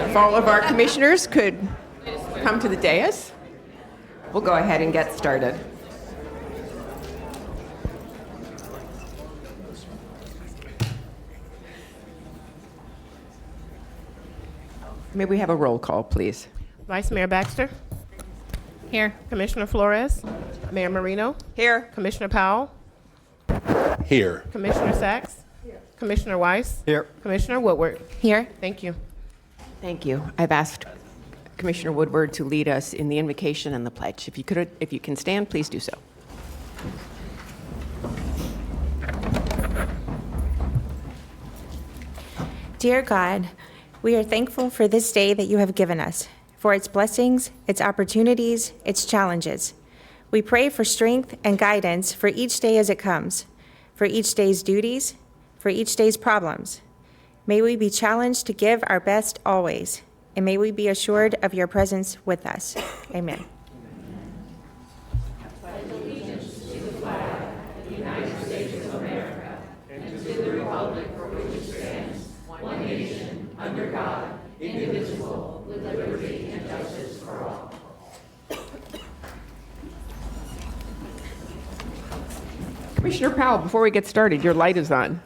If all of our commissioners could come to the dais, we'll go ahead and get started. May we have a roll call, please? Vice Mayor Baxter. Here. Commissioner Flores. Mayor Marino. Here. Commissioner Powell. Here. Commissioner Sachs. Here. Commissioner Weiss. Here. Commissioner Woodward. Here. Thank you. Thank you. I've asked Commissioner Woodward to lead us in the invocation and the pledge. If you can stand, please do so. Dear God, we are thankful for this day that you have given us, for its blessings, its opportunities, its challenges. We pray for strength and guidance for each day as it comes, for each day's duties, for each day's problems. May we be challenged to give our best always, and may we be assured of your presence with us. Amen. Commissioner Powell, before we get started, your light is on.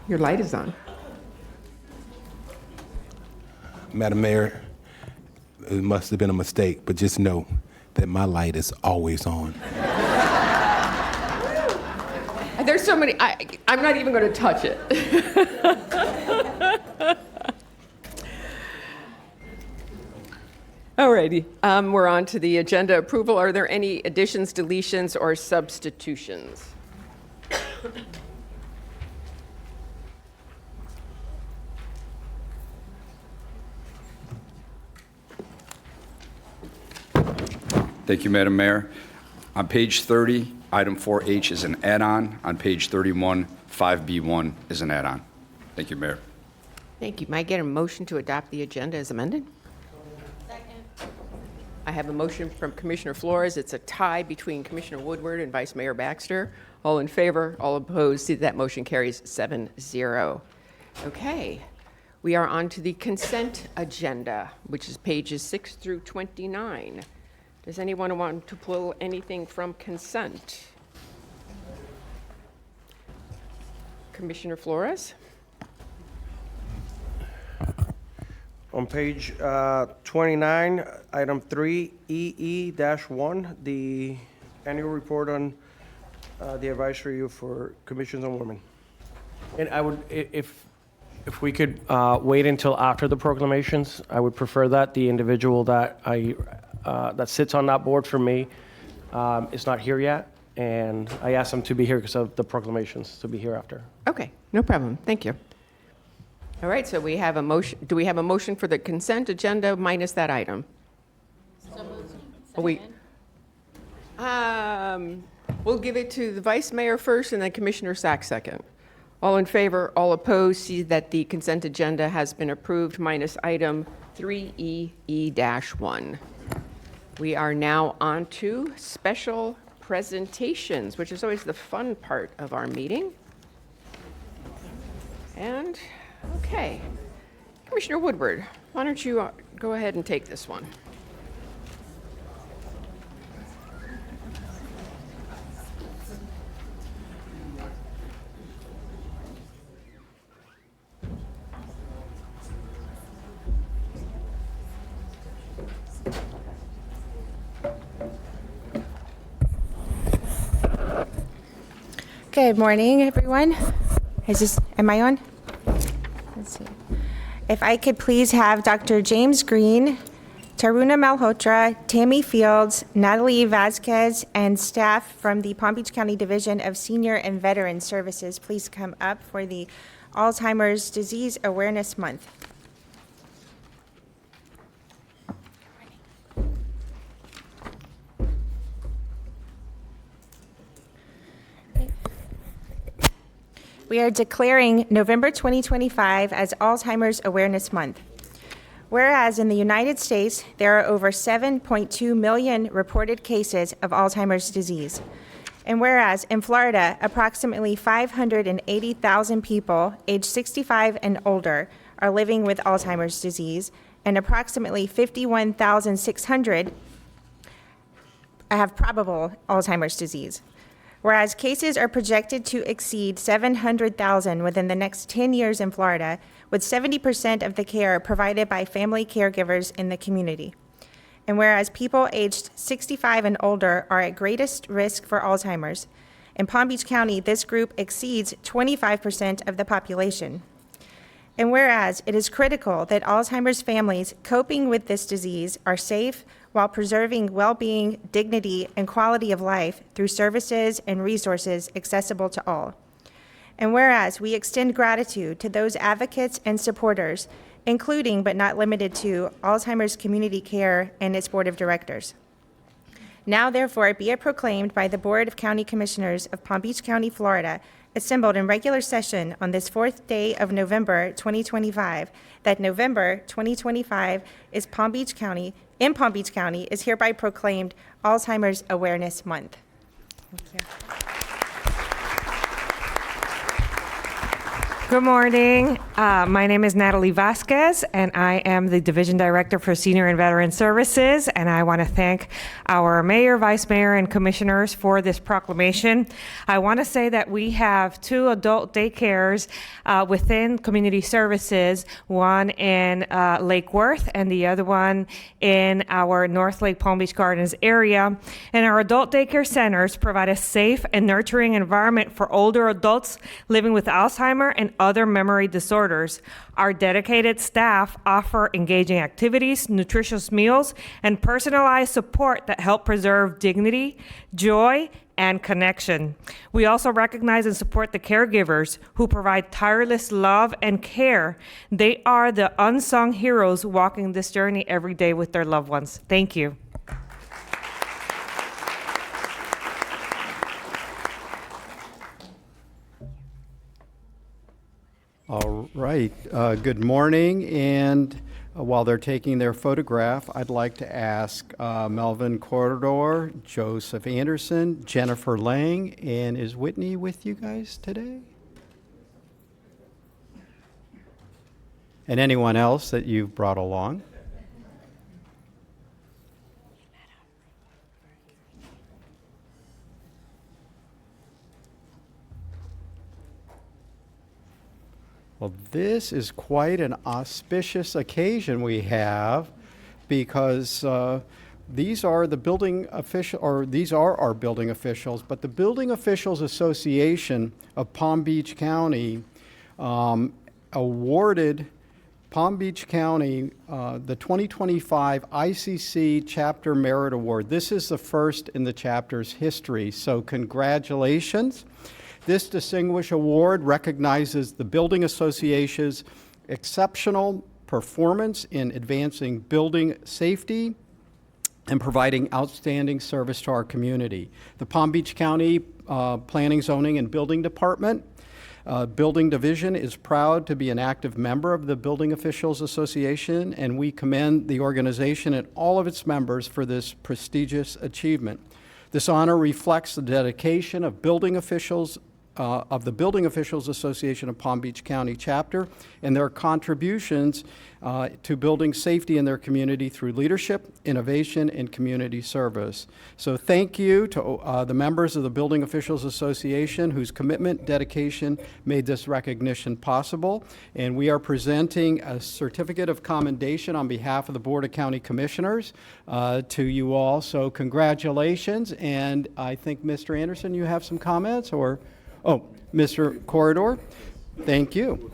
Your light is on. Madam Mayor, it must have been a mistake, but just know that my light is always on. There's so many, I'm not even going to touch it. Alrighty, we're on to the agenda approval. Are there any additions, deletions, or substitutions? Thank you, Madam Mayor. On page 30, item 4H is an add-on. On page 31, 5B1 is an add-on. Thank you, Mayor. Thank you. May I get a motion to adopt the agenda as amended? I have a motion from Commissioner Flores. It's a tie between Commissioner Woodward and Vice Mayor Baxter. All in favor, all opposed. See, that motion carries 7-0. Okay, we are on to the consent agenda, which is pages 6 through 29. Does anyone want to pull anything from consent? Commissioner Flores? On page 29, item 3, EE-1, the annual report on the advisory for commissions on women. And I would, if we could wait until after the proclamations, I would prefer that. The individual that that sits on that board for me is not here yet, and I asked him to be here because of the proclamations, to be here after. Okay, no problem. Thank you. All right, so we have a motion. Do we have a motion for the consent agenda minus that item? So moved. We'll give it to the Vice Mayor first and then Commissioner Sachs second. All in favor, all opposed, see that the consent agenda has been approved minus item 3EE-1. We are now on to special presentations, which is always the fun part of our meeting. And okay, Commissioner Woodward, why don't you go ahead and take this one? Good morning, everyone. Am I on? Let's see. If I could please have Dr. James Green, Taruna Malhotra, Tammy Fields, Natalie Vasquez, and staff from the Palm Beach County Division of Senior and Veteran Services please come up for the Alzheimer's Disease Awareness Month. We are declaring November 2025 as Alzheimer's Awareness Month. Whereas in the United States, there are over 7.2 million reported cases of Alzheimer's disease. And whereas in Florida, approximately 580,000 people aged 65 and older are living with Alzheimer's disease, and approximately 51,600 have probable Alzheimer's disease. Whereas cases are projected to exceed 700,000 within the next 10 years in Florida, with 70% of the care provided by family caregivers in the community. And whereas people aged 65 and older are at greatest risk for Alzheimer's, in Palm Beach County, this group exceeds 25% of the population. And whereas it is critical that Alzheimer's families coping with this disease are safe while preserving well-being, dignity, and quality of life through services and resources accessible to all. And whereas we extend gratitude to those advocates and supporters, including but not limited to Alzheimer's Community Care and its Board of Directors. Now therefore be it proclaimed by the Board of County Commissioners of Palm Beach County, Florida, assembled in regular session on this 4th day of November 2025, that November 2025 is in Palm Beach County is hereby proclaimed Alzheimer's Awareness Month. Thank you. Good morning. My name is Natalie Vasquez, and I am the Division Director for Senior and Veteran Services, and I want to thank our Mayor, Vice Mayor, and Commissioners for this proclamation. I want to say that we have 2 adult daycares within Community Services, one in Lake Worth and the other one in our North Lake Palm Beach Gardens area. And our adult daycare centers provide a safe and nurturing environment for older adults living with Alzheimer's and other memory disorders. Our dedicated staff offer engaging activities, nutritious meals, and personalized support that help preserve dignity, joy, and connection. We also recognize and support the caregivers who provide tireless love and care. They are the unsung heroes walking this journey every day with their loved ones. Thank you. All right, good morning, and while they're taking their photograph, I'd like to ask Melvin Corridor, Joseph Anderson, Jennifer Lang, and is Whitney with you guys today? And anyone else that you've brought along? Well, this is quite an auspicious occasion we have, because these are the building official, or these are our building officials, but the Building Officials Association of Palm Beach County awarded Palm Beach County the 2025 ICC Chapter Merit Award. This is the first in the chapter's history, so congratulations. This distinguished award recognizes the Building Association's exceptional performance in advancing building safety and providing outstanding service to our community. The Palm Beach County Planning, Zoning, and Building Department Building Division is proud to be an active member of the Building Officials Association, and we commend the organization and all of its members for this prestigious achievement. This honor reflects the dedication of building officials of the Building Officials Association of Palm Beach County Chapter and their contributions to building safety in their community through leadership, innovation, and community service. So thank you to the members of the Building Officials Association whose commitment, dedication made this recognition possible. And we are presenting a certificate of commendation on behalf of the Board of County Commissioners to you all. So congratulations. And I think, Mr. Anderson, you have some comments, or? Oh, Mr. Corridor, thank you.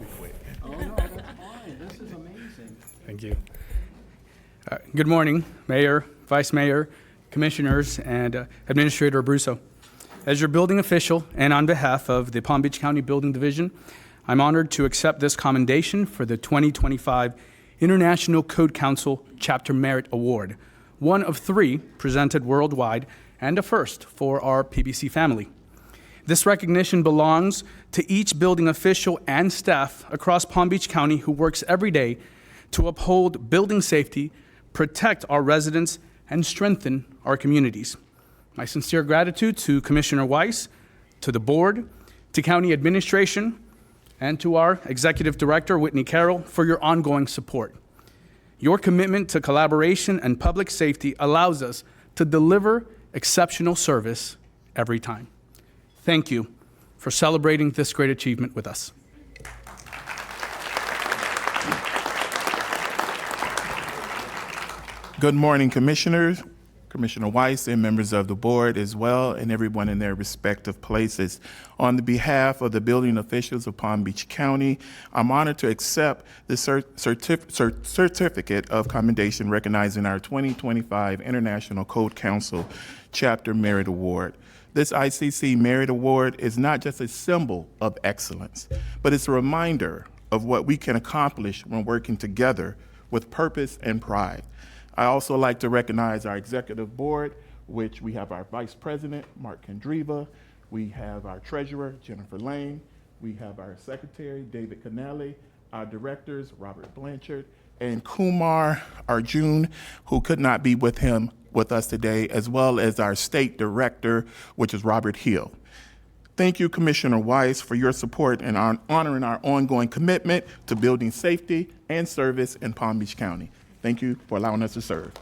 Oh, no, that's fine. This is amazing. Thank you. Good morning, Mayor, Vice Mayor, Commissioners, and Administrator Abruzzo. As your building official and on behalf of the Palm Beach County Building Division, I'm honored to accept this commendation for the 2025 International Code Council Chapter Merit Award, one of 3 presented worldwide and a first for our PBC family. This recognition belongs to each building official and staff across Palm Beach County who works every day to uphold building safety, protect our residents, and strengthen our communities. My sincere gratitude to Commissioner Weiss, to the board, to county administration, and to our executive director, Whitney Carroll, for your ongoing support. Your commitment to collaboration and public safety allows us to deliver exceptional service every time. Thank you for celebrating this great achievement with us. Good morning, Commissioners, Commissioner Weiss, and members of the board as well, and everyone in their respective places. On the behalf of the building officials of Palm Beach County, I'm honored to accept the certificate of commendation recognizing our 2025 International Code Council Chapter Merit Award. This ICC Merit Award is not just a symbol of excellence, but it's a reminder of what we can accomplish when working together with purpose and pride. I also like to recognize our executive board, which we have our Vice President, Mark Kendriva, we have our Treasurer, Jennifer Lane, we have our Secretary, David Canale, our Directors, Robert Blanchard, and Kumar Arjun, who could not be with us today, as well as our State Director, which is Robert Hill. Thank you, Commissioner Weiss, for your support and honoring our ongoing commitment to building safety and service in Palm Beach County. Thank you for allowing us to serve.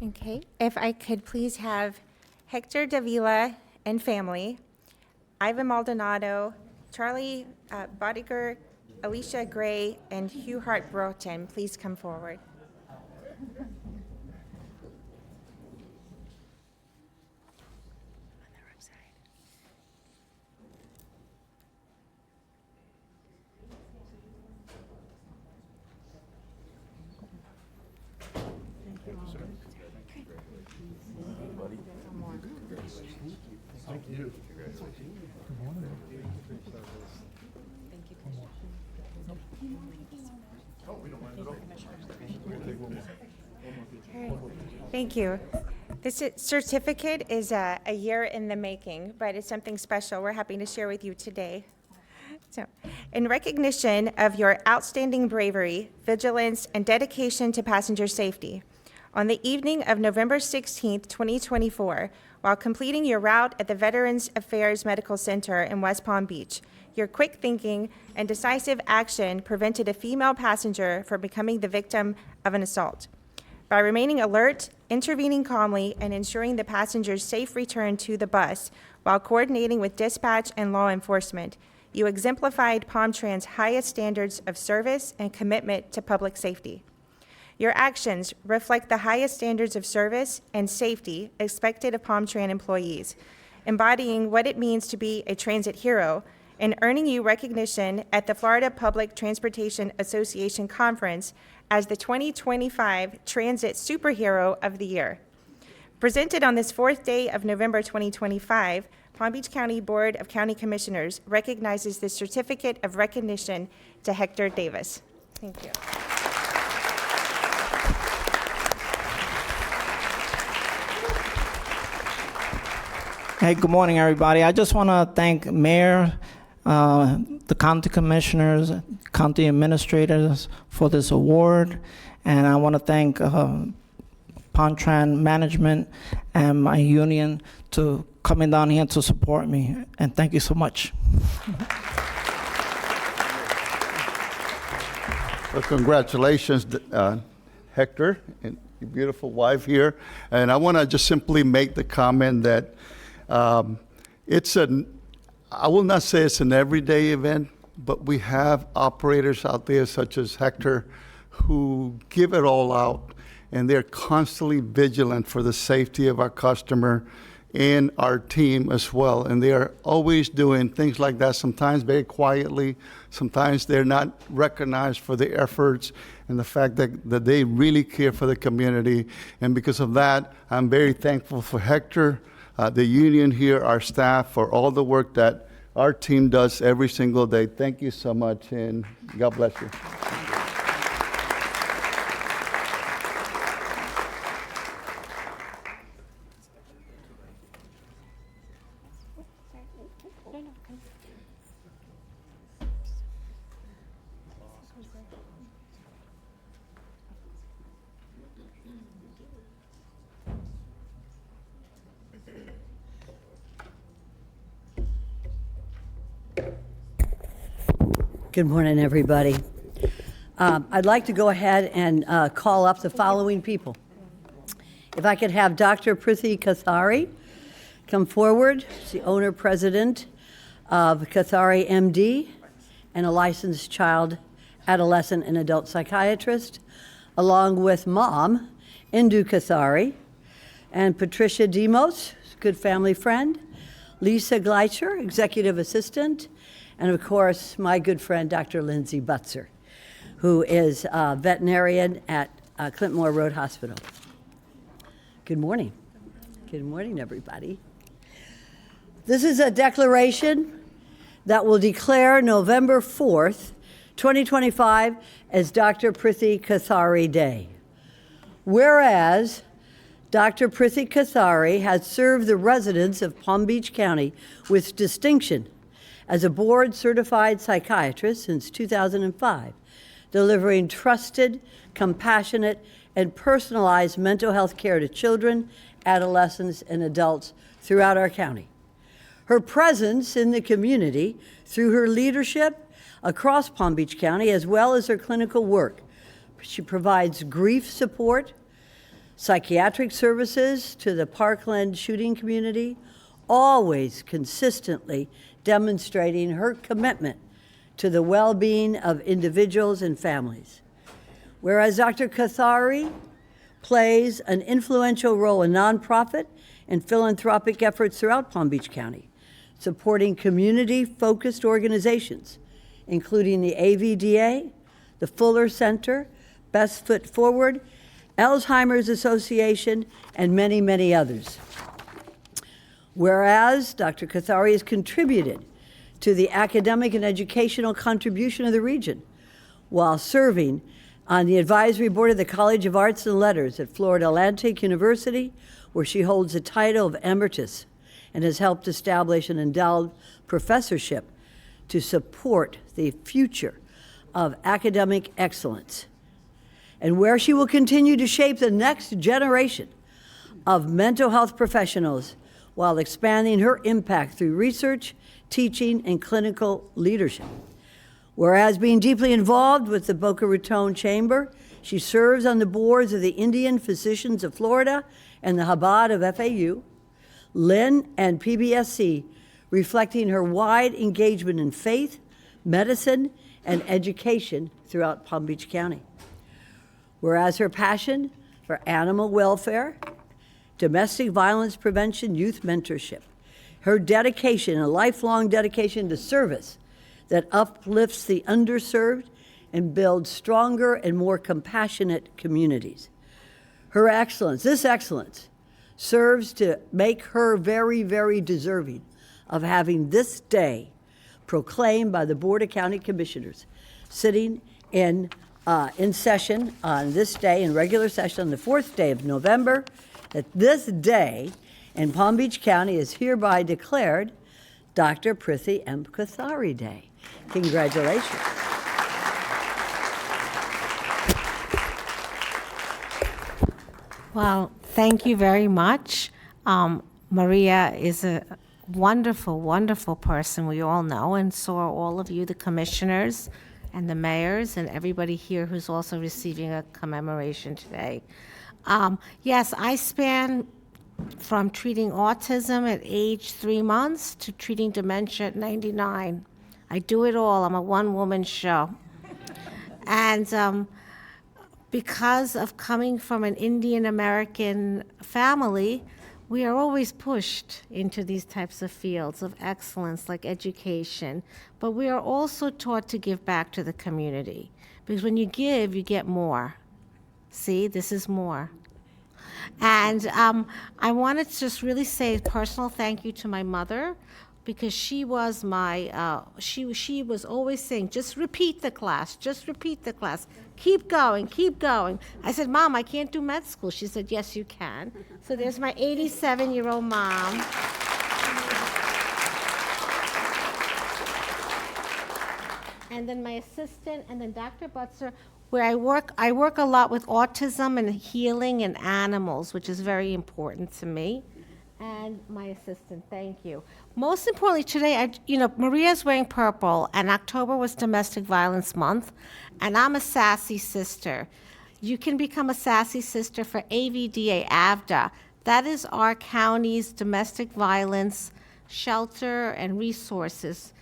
Okay, if I could please have Hector Davila and family, Ivan Maldonado, Charlie Bodiger, Alicia Gray, and Hugh Hart Broughton, please come forward. Thank you. This certificate is a year in the making, but it's something special we're happy to share with you today. So, in recognition of your outstanding bravery, vigilance, and dedication to passenger safety, on the evening of November 16th, 2024, while completing your route at the Veterans Affairs Medical Center in West Palm Beach, your quick thinking and decisive action prevented a female passenger from becoming the victim of an assault. By remaining alert, intervening calmly, and ensuring the passenger's safe return to the bus while coordinating with dispatch and law enforcement, you exemplified PalmTran's highest standards of service and commitment to public safety. Your actions reflect the highest standards of service and safety expected of PalmTran employees, embodying what it means to be a transit hero and earning you recognition at the Florida Public Transportation Association Conference as the 2025 Transit Superhero of the Year. Presented on this fourth day of November 2025, Palm Beach County Board of County Commissioners recognizes the Certificate of Recognition to Hector Davis. Thank you. Hey, good morning, everybody. I just want to thank Mayor, the county commissioners, county administrators for this award, and I want to thank PalmTran management and my union to coming down here to support me, and thank you so much. Well, congratulations, Hector, and your beautiful wife here. And I want to just simply make the comment that I will not say it's an everyday event, but we have operators out there such as Hector who give it all out, and they're constantly vigilant for the safety of our customer and our team as well. And they are always doing things like that, sometimes very quietly, sometimes they're not recognized for their efforts and the fact that they really care for the community. And because of that, I'm very thankful for Hector, the union here, our staff, for all the work that our team does every single day. Thank you so much, and God bless you. Good morning, everybody. I'd like to go ahead and call up the following people. If I could have Dr. Prithi Kathari come forward. She's the owner-president of Kathari MD and a licensed child, adolescent, and adult psychiatrist, along with mom, Indu Kathari, and Patricia Demos, good family friend, Lisa Gleicher, executive assistant, and of course, my good friend, Dr. Lindsay Butzer, who is a veterinarian at Clintmore Road Hospital. Good morning. Good morning, everybody. This is a declaration that will declare November 4th, 2025 as Dr. Prithi Kathari Day. Whereas Dr. Prithi Kathari has served the residents of Palm Beach County with distinction as a board-certified psychiatrist since 2005, delivering trusted, compassionate, and personalized mental health care to children, adolescents, and adults throughout our county. Her presence in the community through her leadership across Palm Beach County, as well as her clinical work. She provides grief support, psychiatric services to the Parkland shooting community, always consistently demonstrating her commitment to the well-being of individuals and families. Whereas Dr. Kathari plays an influential role in nonprofit and philanthropic efforts throughout Palm Beach County, supporting community-focused organizations, including the AVDA, the Fuller Center, Best Foot Forward, Alzheimer's Association, and many, many others. Whereas Dr. Kathari has contributed to the academic and educational contribution of the region while serving on the advisory board of the College of Arts and Letters at Florida Atlantic University, where she holds the title of emeritus and has helped establish an endowed professorship to support the future of academic excellence, and where she will continue to shape the next generation of mental health professionals while expanding her impact through research, teaching, and clinical leadership. Whereas being deeply involved with the Boca Raton Chamber, she serves on the boards of the Indian Physicians of Florida and the Chabad of FAU, Lynn, and PBSC, reflecting her wide engagement in faith, medicine, and education throughout Palm Beach County. Whereas her passion for animal welfare, domestic violence prevention, youth mentorship, her dedication, a lifelong dedication to service that uplifts the underserved and builds stronger and more compassionate communities. Her excellence, this excellence, serves to make her very, very deserving of having this day proclaimed by the Board of County Commissioners, sitting in session on this day, in regular session on the 4th day of November, that this day in Palm Beach County is hereby declared Dr. Prithi M. Kathari Day. Congratulations. Well, thank you very much. Maria is a wonderful, wonderful person, we all know, and so are all of you, the commissioners and the mayors and everybody here who's also receiving a commemoration today. Yes, I span from treating autism at age 3 months to treating dementia at 99. I do it all. I'm a one-woman show. And because of coming from an Indian American family, we are always pushed into these types of fields of excellence like education, but we are also taught to give back to the community, because when you give, you get more. See, this is more. And I wanted to just really say a personal thank you to my mother, because she was my, she was always saying, just repeat the class, keep going, keep going. I said, Mom, I can't do med school. She said, yes, you can. So there's my 87-year-old mom. And then my assistant, and then Dr. Butzer, where I work a lot with autism and healing and animals, which is very important to me. and my assistant. Thank you. Most importantly, today, Maria's wearing purple, and October was Domestic Violence Month, and I'm a sassy sister. You can become a sassy sister for AVDA AVDA. That is our county's domestic violence shelter and resources.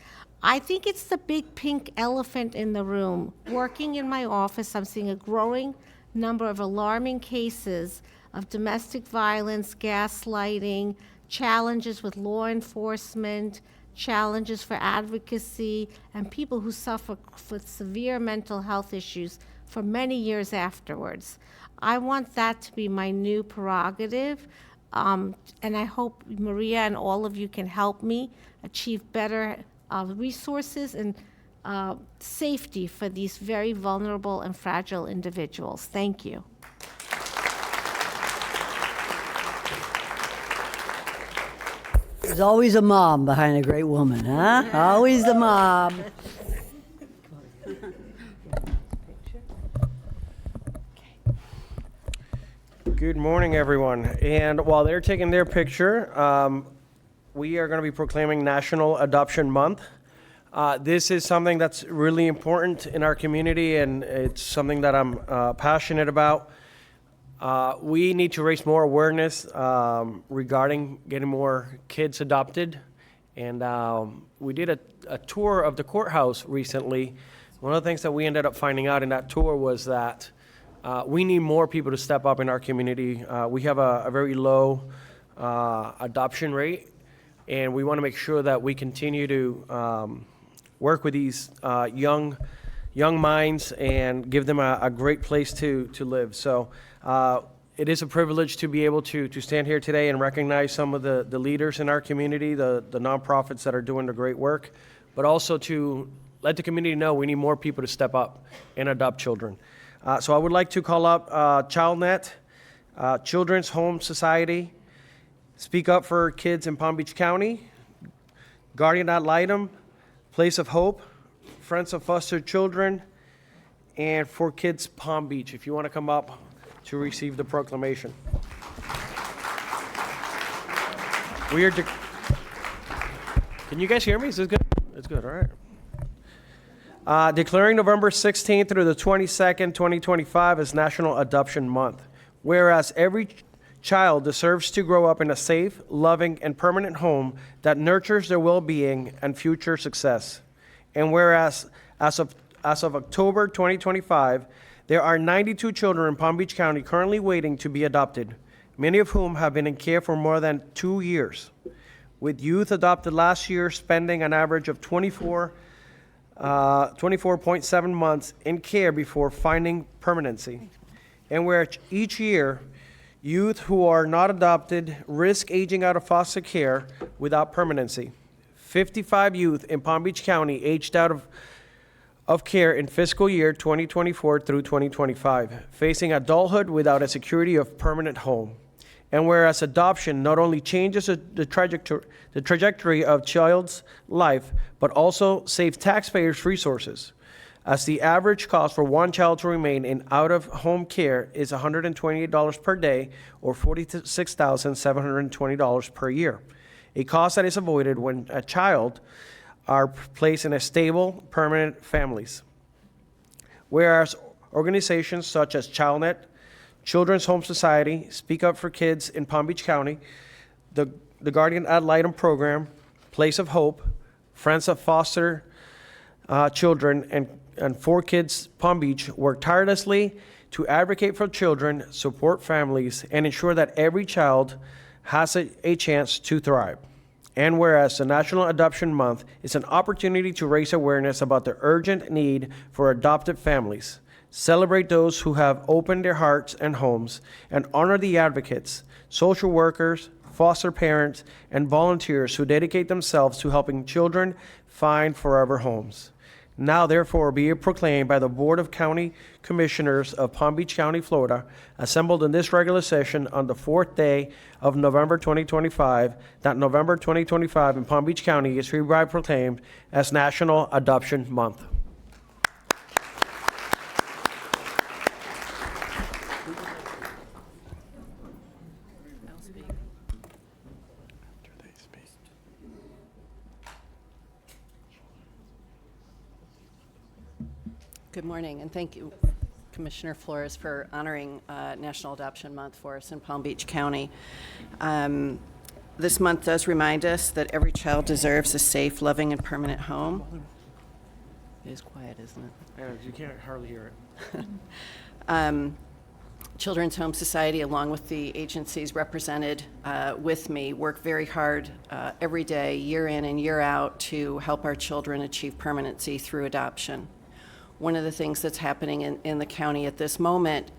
I think it's the big pink elephant in the room. Working in my office, I'm seeing a growing number of alarming cases of domestic violence, gaslighting, challenges with law enforcement, challenges for advocacy, and people who suffer with severe mental health issues for many years afterwards. I want that to be my new prerogative, and I hope Maria and all of you can help me achieve better resources and safety for these very vulnerable and fragile individuals. Thank you. There's always a mom behind a great woman, huh? Always the mom. Good morning, everyone. And while they're taking their picture, we are going to be proclaiming National Adoption Month. This is something that's really important in our community, and it's something that I'm passionate about. We need to raise more awareness regarding getting more kids adopted. And we did a tour of the courthouse recently. One of the things that we ended up finding out in that tour was that we need more people to step up in our community. We have a very low adoption rate, and we want to make sure that we continue to work with these young minds and give them a great place to live. So it is a privilege to be able to stand here today and recognize some of the leaders in our community, the nonprofits that are doing the great work, but also to let the community know we need more people to step up and adopt children. So I would like to call up ChildNet, Children's Home Society, Speak Up for Kids in Palm Beach County, Guardian Ad Litem, Place of Hope, Friends of Foster Children, and For Kids Palm Beach, if you want to come up to receive the proclamation. Can you guys hear me? Is this good? It's good, all right. Declaring November 16th through the 22nd, 2025 as National Adoption Month. Whereas every child deserves to grow up in a safe, loving, and permanent home that nurtures their well-being and future success. And whereas as of October 2025, there are 92 children in Palm Beach County currently waiting to be adopted, many of whom have been in care for more than 2 years, with youth adopted last year spending an average of 24.7 months in care before finding permanency. And where each year, youth who are not adopted risk aging out of foster care without permanency. 55 youth in Palm Beach County aged out of care in fiscal year 2024 through 2025, facing adulthood without a security of permanent home. And whereas adoption not only changes the trajectory of child's life, but also saves taxpayers resources, as the average cost for one child to remain in out-of-home care is $128 per day, or $46,720 per year, a cost that is avoided when a child are placed in a stable, permanent families. Whereas organizations such as ChildNet, Children's Home Society, Speak Up for Kids in Palm Beach County, the Guardian Ad Litem Program, Place of Hope, Friends of Foster Children, and For Kids Palm Beach work tirelessly to advocate for children, support families, and ensure that every child has a chance to thrive. And whereas the National Adoption Month is an opportunity to raise awareness about the urgent need for adopted families, celebrate those who have opened their hearts and homes, and honor the advocates, social workers, foster parents, and volunteers who dedicate themselves to helping children find forever homes. Now, therefore, be it proclaimed by the Board of County Commissioners of Palm Beach County, Florida, assembled in this regular session on the 4th day of November 2025, that November 2025 in Palm Beach County is hereby proclaimed as National Adoption Month. Good morning, and thank you, Commissioner Flores, for honoring National Adoption Month for us in Palm Beach County. This month does remind us that every child deserves a safe, loving, and permanent home. It is quiet, isn't it? Yeah, you can't hardly hear it. Children's Home Society, along with the agencies represented with me, work very hard every day, year in and year out, to help our children achieve permanency through adoption. One of the things that's happening in the county at this moment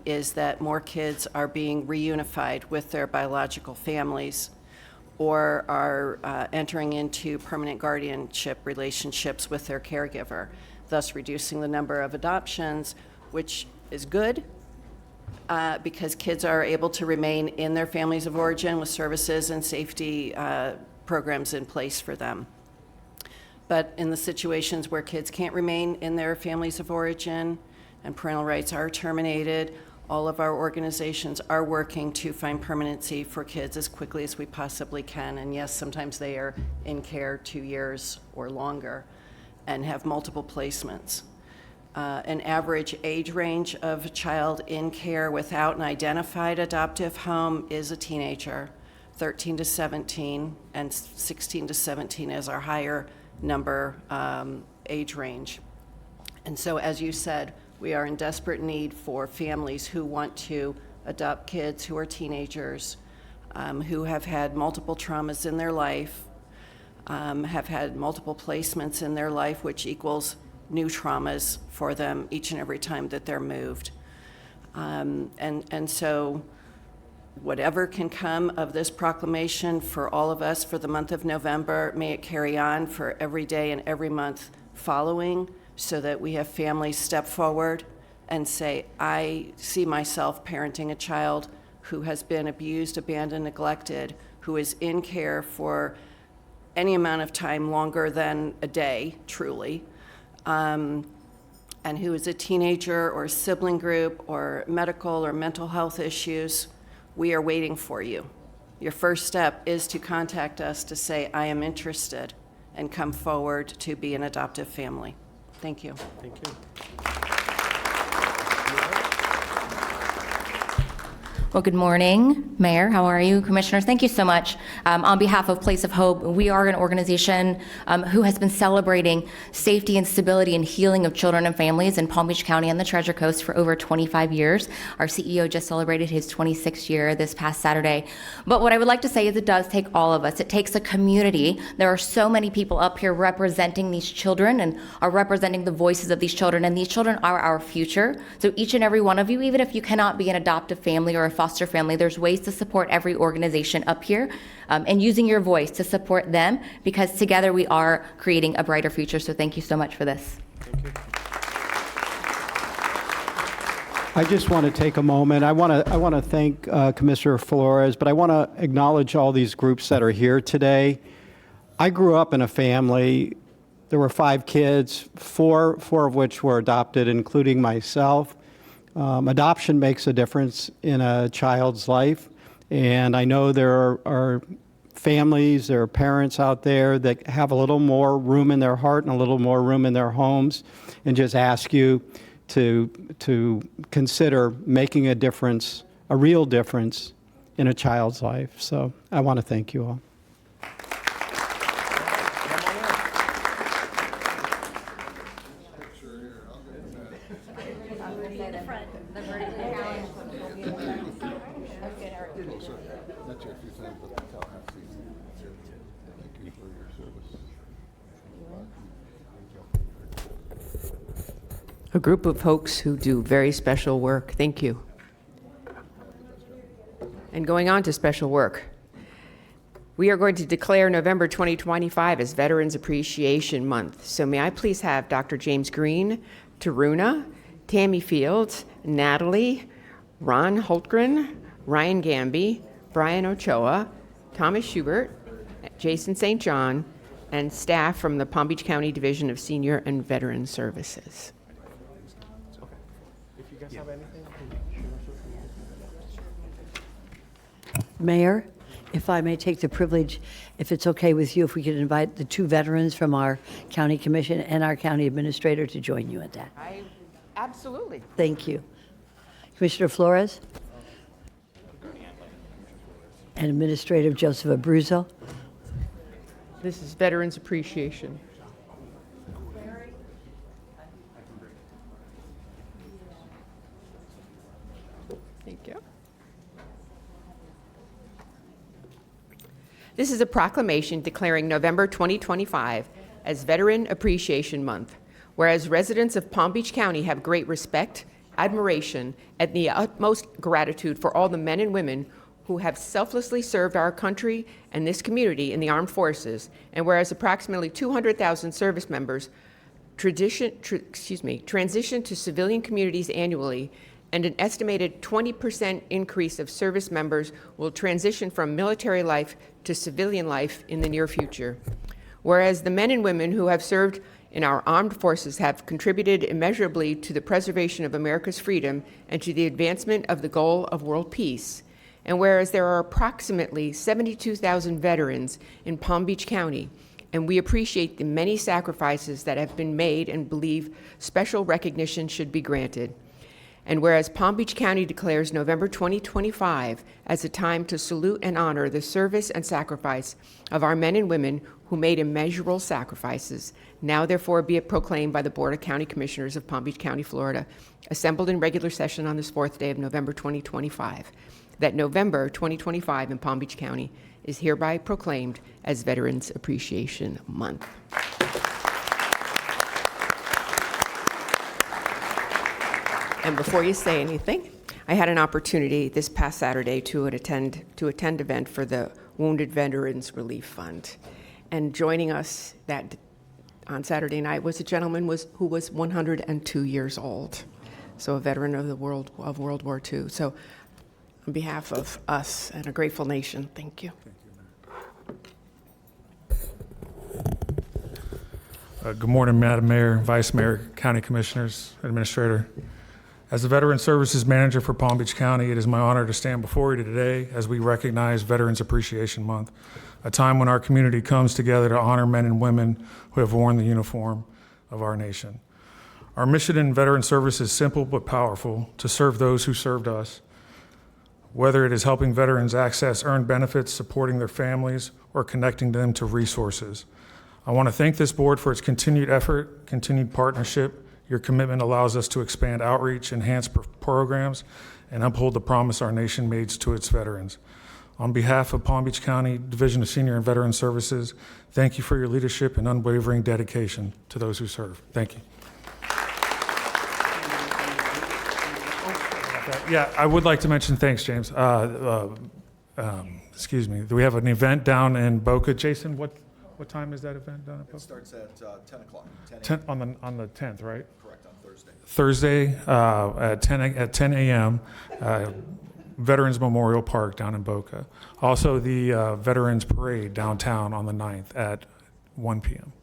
is that more kids are being reunified with their biological families or are entering into permanent guardianship relationships with their caregiver, thus reducing the number of adoptions, which is good because kids are able to remain in their families of origin with services and safety programs in place for them. But in the situations where kids can't remain in their families of origin and parental rights are terminated, all of our organizations are working to find permanency for kids as quickly as we possibly can. And yes, sometimes they are in care 2 years or longer and have multiple placements. An average age range of a child in care without an identified adoptive home is a teenager, 13 to 17, and 16 to 17 is our higher number age range. And so, as you said, we are in desperate need for families who want to adopt kids who are teenagers, who have had multiple traumas in their life, have had multiple placements in their life, which equals new traumas for them each and every time that they're moved. And so whatever can come of this proclamation for all of us for the month of November, may it carry on for every day and every month following, so that we have families step forward and say, I see myself parenting a child who has been abused, abandoned, neglected, who is in care for any amount of time longer than a day, truly, and who is a teenager or sibling group or medical or mental health issues. We are waiting for you. Your first step is to contact us to say, I am interested, and come forward to be an adoptive family. Thank you. Thank you. Well, good morning, Mayor. How are you? Commissioners, thank you so much. On behalf of Place of Hope, we are an organization who has been celebrating safety and stability and healing of children and families in Palm Beach County and the Treasure Coast for over 25 years. Our CEO just celebrated his 26th year this past Saturday. But what I would like to say is it does take all of us. It takes a community. There are so many people up here representing these children and are representing the voices of these children, and these children are our future. So each and every one of you, even if you cannot be an adoptive family or a foster family, there's ways to support every organization up here and using your voice to support them, because together we are creating a brighter future. So thank you so much for this. Thank you. I just want to take a moment. I want to thank Commissioner Flores, but I want to acknowledge all these groups that are here today. I grew up in a family. There were 5 kids, four of which were adopted, including myself. Adoption makes a difference in a child's life, and I know there are families, there are parents out there that have a little more room in their heart and a little more room in their homes, and just ask you to consider making a difference, a real difference in a child's life. So I want to thank you all. A group of folks who do very special work. Thank you. And going on to special work, we are going to declare November 2025 as Veterans Appreciation Month. So may I please have Dr. James Green, Taruna, Tammy Fields, Natalie, Ron Holtgren, Ryan Gamby, Brian Ochoa, Thomas Schubert, Jason St. John, and staff from the Palm Beach County Division of Senior and Veteran Services. Have anything? Mayor, if I may take the privilege, if it's okay with you, if we could invite the two veterans from our county commission and our county administrator to join you at that. Absolutely. Thank you. Commissioner Flores? And Administrator Joseph Abruzzo? This is Veterans Appreciation. Thank you. This is a proclamation declaring November 2025 as Veteran Appreciation Month, whereas residents of Palm Beach County have great respect, admiration, and the utmost gratitude for all the men and women who have selflessly served our country and this community in the armed forces, and whereas approximately 200,000 service members transition to civilian communities annually, and an estimated 20% increase of service members will transition from military life to civilian life in the near future. Whereas the men and women who have served in our armed forces have contributed immeasurably to the preservation of America's freedom and to the advancement of the goal of world peace. And whereas there are approximately 72,000 veterans in Palm Beach County, and we appreciate the many sacrifices that have been made and believe special recognition should be granted. And whereas Palm Beach County declares November 2025 as a time to salute and honor the service and sacrifice of our men and women who made immeasurable sacrifices, now therefore be it proclaimed by the Board of County Commissioners of Palm Beach County, Florida, assembled in regular session on this 4th day of November 2025, that November 2025 in Palm Beach County is hereby proclaimed as Veterans Appreciation Month. And before you say anything, I had an opportunity this past Saturday to attend event for the Wounded Veterans Relief Fund. And joining us on Saturday night was a gentleman who was 102 years old, so a veteran of World War II. So on behalf of us and a grateful nation, thank you. Good morning, Madam Mayor, Vice Mayor, County Commissioners, Administrator. As the Veteran Services Manager for Palm Beach County, it is my honor to stand before you today as we recognize Veterans Appreciation Month, a time when our community comes together to honor men and women who have worn the uniform of our nation. Our mission in Veteran Service is simple but powerful: to serve those who served us, whether it is helping veterans access earned benefits, supporting their families, or connecting them to resources. I want to thank this board for its continued effort, continued partnership. Your commitment allows us to expand outreach, enhance programs, and uphold the promise our nation made to its veterans. On behalf of Palm Beach County Division of Senior and Veteran Services, thank you for your leadership and unwavering dedication to those who serve. Thank you. Yeah, I would like to mention, thanks, James. Excuse me. We have an event down in Boca. Jason, what time is that event down in Boca? It starts at 10 o'clock. 10 on the 10th, right? Correct, on Thursday. Thursday at 10 a.m. Veterans Memorial Park down in Boca. Also the Veterans Parade downtown on the 9th at 1 p.m.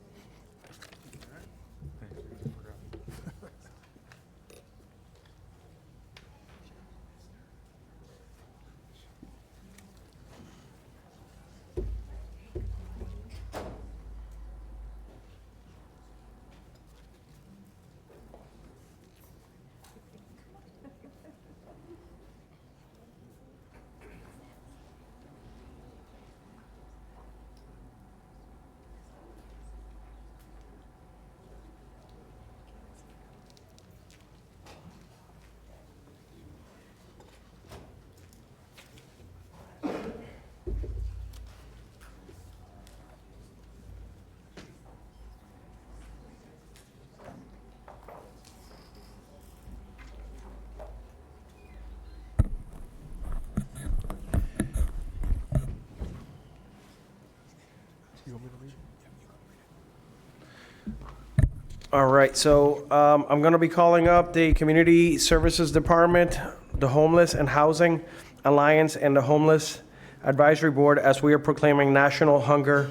All right, so I'm going to be calling up the Community Services Department, the Homeless and Housing Alliance, and the Homeless Advisory Board as we are proclaiming National Hunger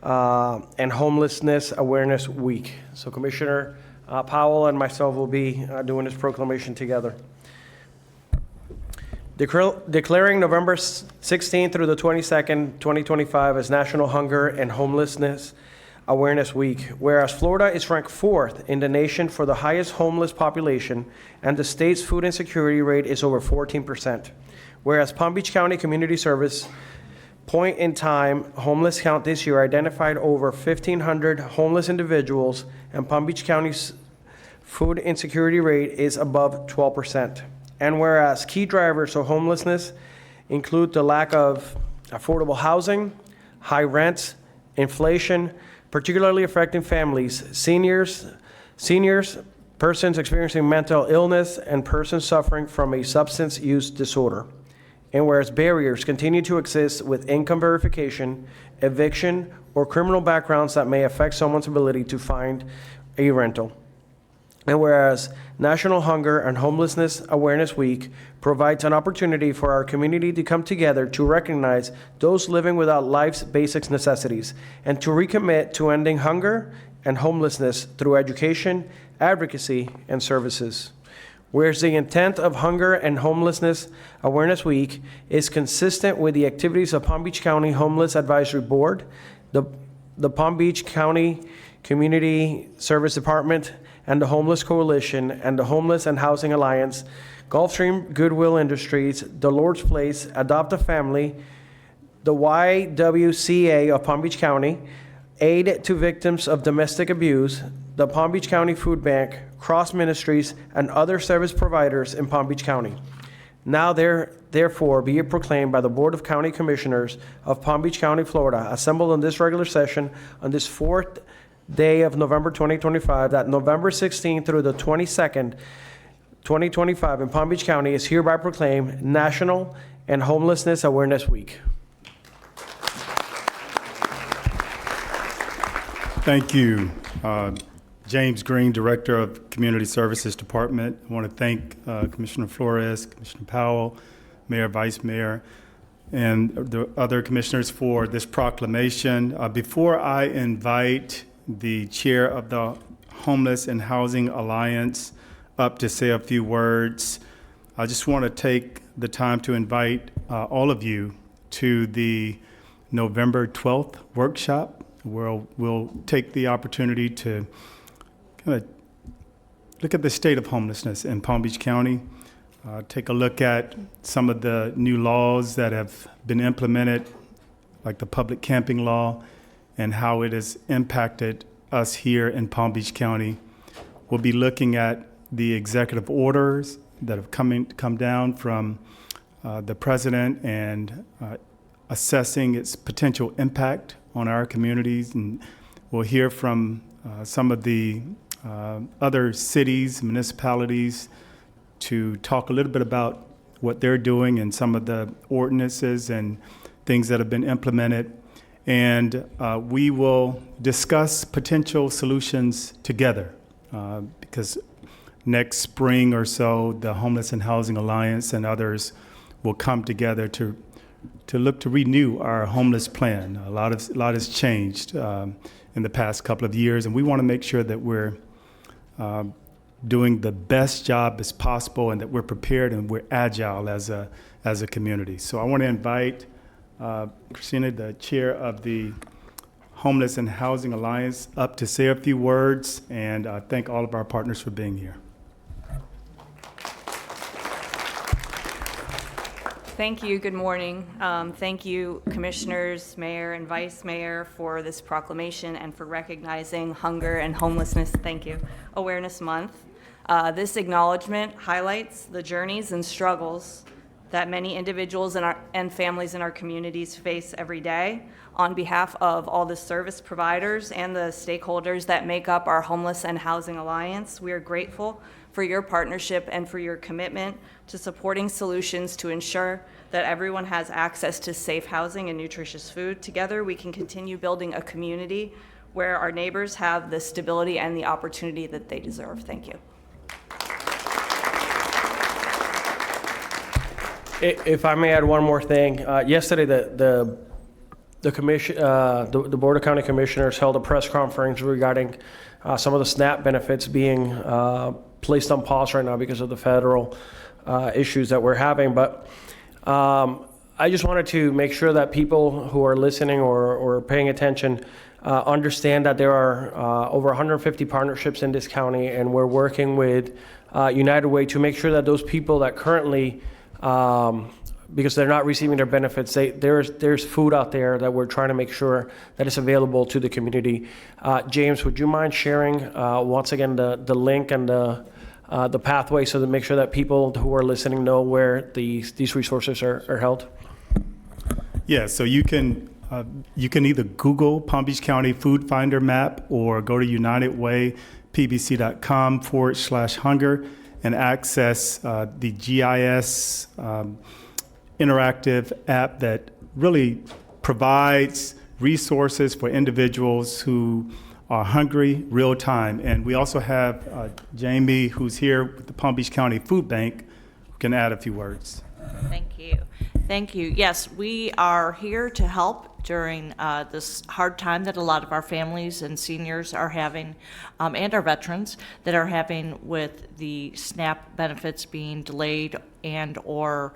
and Homelessness Awareness Week. So Commissioner Powell and myself will be doing this proclamation together. Declaring November 16th through the 22nd, 2025 as National Hunger and Homelessness Awareness Week. Whereas Florida is ranked 4th in the nation for the highest homeless population, and the state's food insecurity rate is over 14%. Whereas Palm Beach County Community Service point in time homeless count this year identified over 1,500 homeless individuals, and Palm Beach County's food insecurity rate is above 12%. And whereas key drivers of homelessness include the lack of affordable housing, high rents, inflation, particularly affecting families, seniors, persons experiencing mental illness, and persons suffering from a substance use disorder. And whereas barriers continue to exist with income verification, eviction, or criminal backgrounds that may affect someone's ability to find a rental. And whereas National Hunger and Homelessness Awareness Week provides an opportunity for our community to come together to recognize those living without life's basic necessities and to recommit to ending hunger and homelessness through education, advocacy, and services. Whereas the intent of Hunger and Homelessness Awareness Week is consistent with the activities of Palm Beach County Homeless Advisory Board, the Palm Beach County Community Service Department, and the Homeless Coalition, and the Homeless and Housing Alliance, Gulfstream Goodwill Industries, The Lord's Place, Adopt a Family, the YWCA of Palm Beach County, Aid to Victims of Domestic Abuse, the Palm Beach County Food Bank, Cross Ministries, and other service providers in Palm Beach County. Now therefore be it proclaimed by the Board of County Commissioners of Palm Beach County, Florida, assembled in this regular session on this 4th day of November 2025, that November 16th through the 22nd, 2025 in Palm Beach County is hereby proclaimed National and Homelessness Awareness Week. Thank you. James Green, Director of Community Services Department. I want to thank Commissioner Flores, Commissioner Powell, Mayor, Vice Mayor, and the other commissioners for this proclamation. Before I invite the chair of the Homeless and Housing Alliance up to say a few words, I just want to take the time to invite all of you to the November 12th workshop, where we'll take the opportunity to kind of look at the state of homelessness in Palm Beach County, take a look at some of the new laws that have been implemented, like the public camping law, and how it has impacted us here in Palm Beach County. We'll be looking at the executive orders that have come down from the president and assessing its potential impact on our communities. And we'll hear from some of the other cities, municipalities, to talk a little bit about what they're doing and some of the ordinances and things that have been implemented. And we will discuss potential solutions together because next spring or so, the Homeless and Housing Alliance and others will come together to look to renew our homeless plan. A lot has changed in the past couple of years, and we want to make sure that we're doing the best job as possible and that we're prepared and we're agile as a community. So I want to invite Christina, the chair of the Homeless and Housing Alliance, up to say a few words, and thank all of our partners for being here. Thank you. Good morning. Thank you, commissioners, mayor, and vice mayor, for this proclamation and for recognizing Hunger and Homelessness, thank you, Awareness Month. This acknowledgement highlights the journeys and struggles that many individuals and families in our communities face every day. On behalf of all the service providers and the stakeholders that make up our Homeless and Housing Alliance, we are grateful for your partnership and for your commitment to supporting solutions to ensure that everyone has access to safe housing and nutritious food. Together, we can continue building a community where our neighbors have the stability and the opportunity that they deserve. Thank you. If I may add one more thing, yesterday the commission, the Board of County Commissioners held a press conference regarding some of the SNAP benefits being placed on pause right now because of the federal issues that we're having. But I just wanted to make sure that people who are listening or paying attention understand that there are over 150 partnerships in this county, and we're working with United Way to make sure that those people that currently, because they're not receiving their benefits, there's food out there that we're trying to make sure that it's available to the community. James, would you mind sharing once again the link and the pathway so to make sure that people who are listening know where these resources are held? Yeah, so you can either Google Palm Beach County Food Finder map or go to unitedwaypbc.com/hunger and access the GIS interactive app that really provides resources for individuals who are hungry real time. And we also have Jamie, who's here with the Palm Beach County Food Bank, who can add a few words. Thank you. Thank you. Yes, we are here to help during this hard time that a lot of our families and seniors are having, and our veterans that are having with the SNAP benefits being delayed and or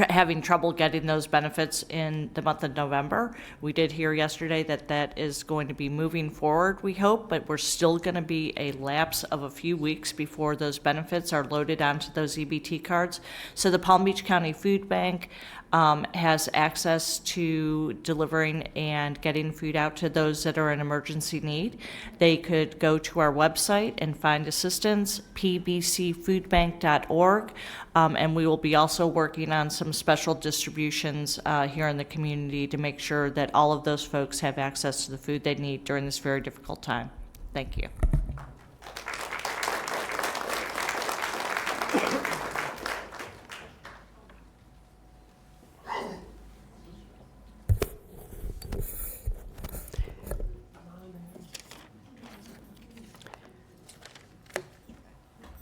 having trouble getting those benefits in the month of November. We did hear yesterday that that is going to be moving forward, we hope, but we're still going to be a lapse of a few weeks before those benefits are loaded onto those EBT cards. So the Palm Beach County Food Bank has access to delivering and getting food out to those that are in emergency need. They could go to our website and find assistance, pbcfoodbank.org, and we will be also working on some special distributions here in the community to make sure that all of those folks have access to the food they need during this very difficult time. Thank you.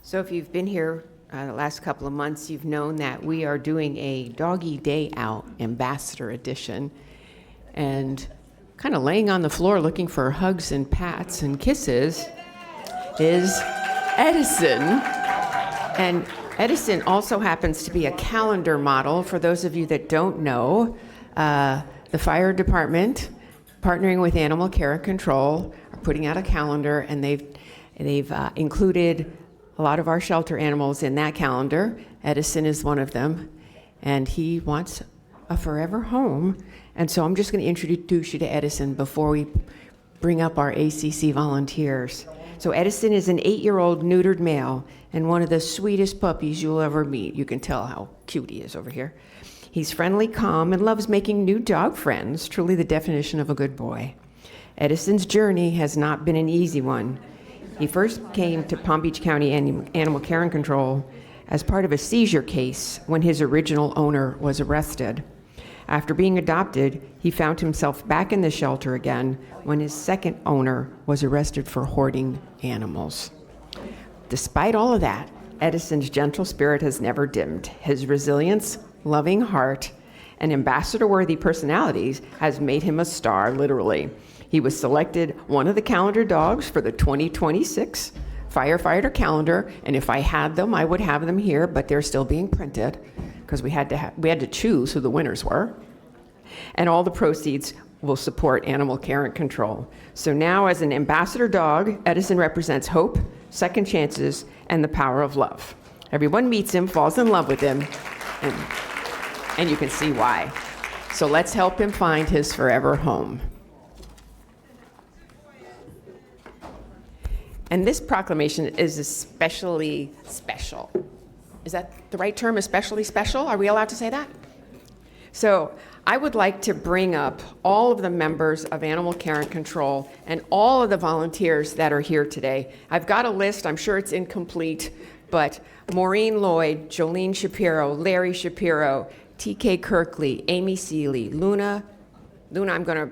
So if you've been here the last couple of months, you've known that we are doing a Doggy Day Out Ambassador Edition, and kind of laying on the floor looking for hugs and pats and kisses is Edison. And Edison also happens to be a calendar model. For those of you that don't know, the fire department, partnering with Animal Care and Control, are putting out a calendar, and they've included a lot of our shelter animals in that calendar. Edison is one of them, and he wants a forever home. And so I'm just going to introduce you to Edison before we bring up our ACC volunteers. So Edison is an 8-year-old neutered male and one of the sweetest puppies you'll ever meet. You can tell how cute he is over here. He's friendly, calm, and loves making new dog friends, truly the definition of a good boy. Edison's journey has not been an easy one. He first came to Palm Beach County Animal Care and Control as part of a seizure case when his original owner was arrested. After being adopted, he found himself back in the shelter again when his second owner was arrested for hoarding animals. Despite all of that, Edison's gentle spirit has never dimmed. His resilience, loving heart, and ambassador-worthy personalities has made him a star, literally. He was selected one of the calendar dogs for the 2026 firefighter calendar, and if I had them, I would have them here, but they're still being printed because we had to choose who the winners were. And all the proceeds will support Animal Care and Control. So now, as an ambassador dog, Edison represents hope, second chances, and the power of love. Everyone meets him, falls in love with him, and you can see why. So let's help him find his forever home. And this proclamation is especially special. Is that the right term, especially special? Are we allowed to say that? So I would like to bring up all of the members of Animal Care and Control and all of the volunteers that are here today. I've got a list, I'm sure it's incomplete, but Maureen Lloyd, Jolene Shapiro, Larry Shapiro, TK Kirkley, Amy Seeley, Luna, I'm gonna...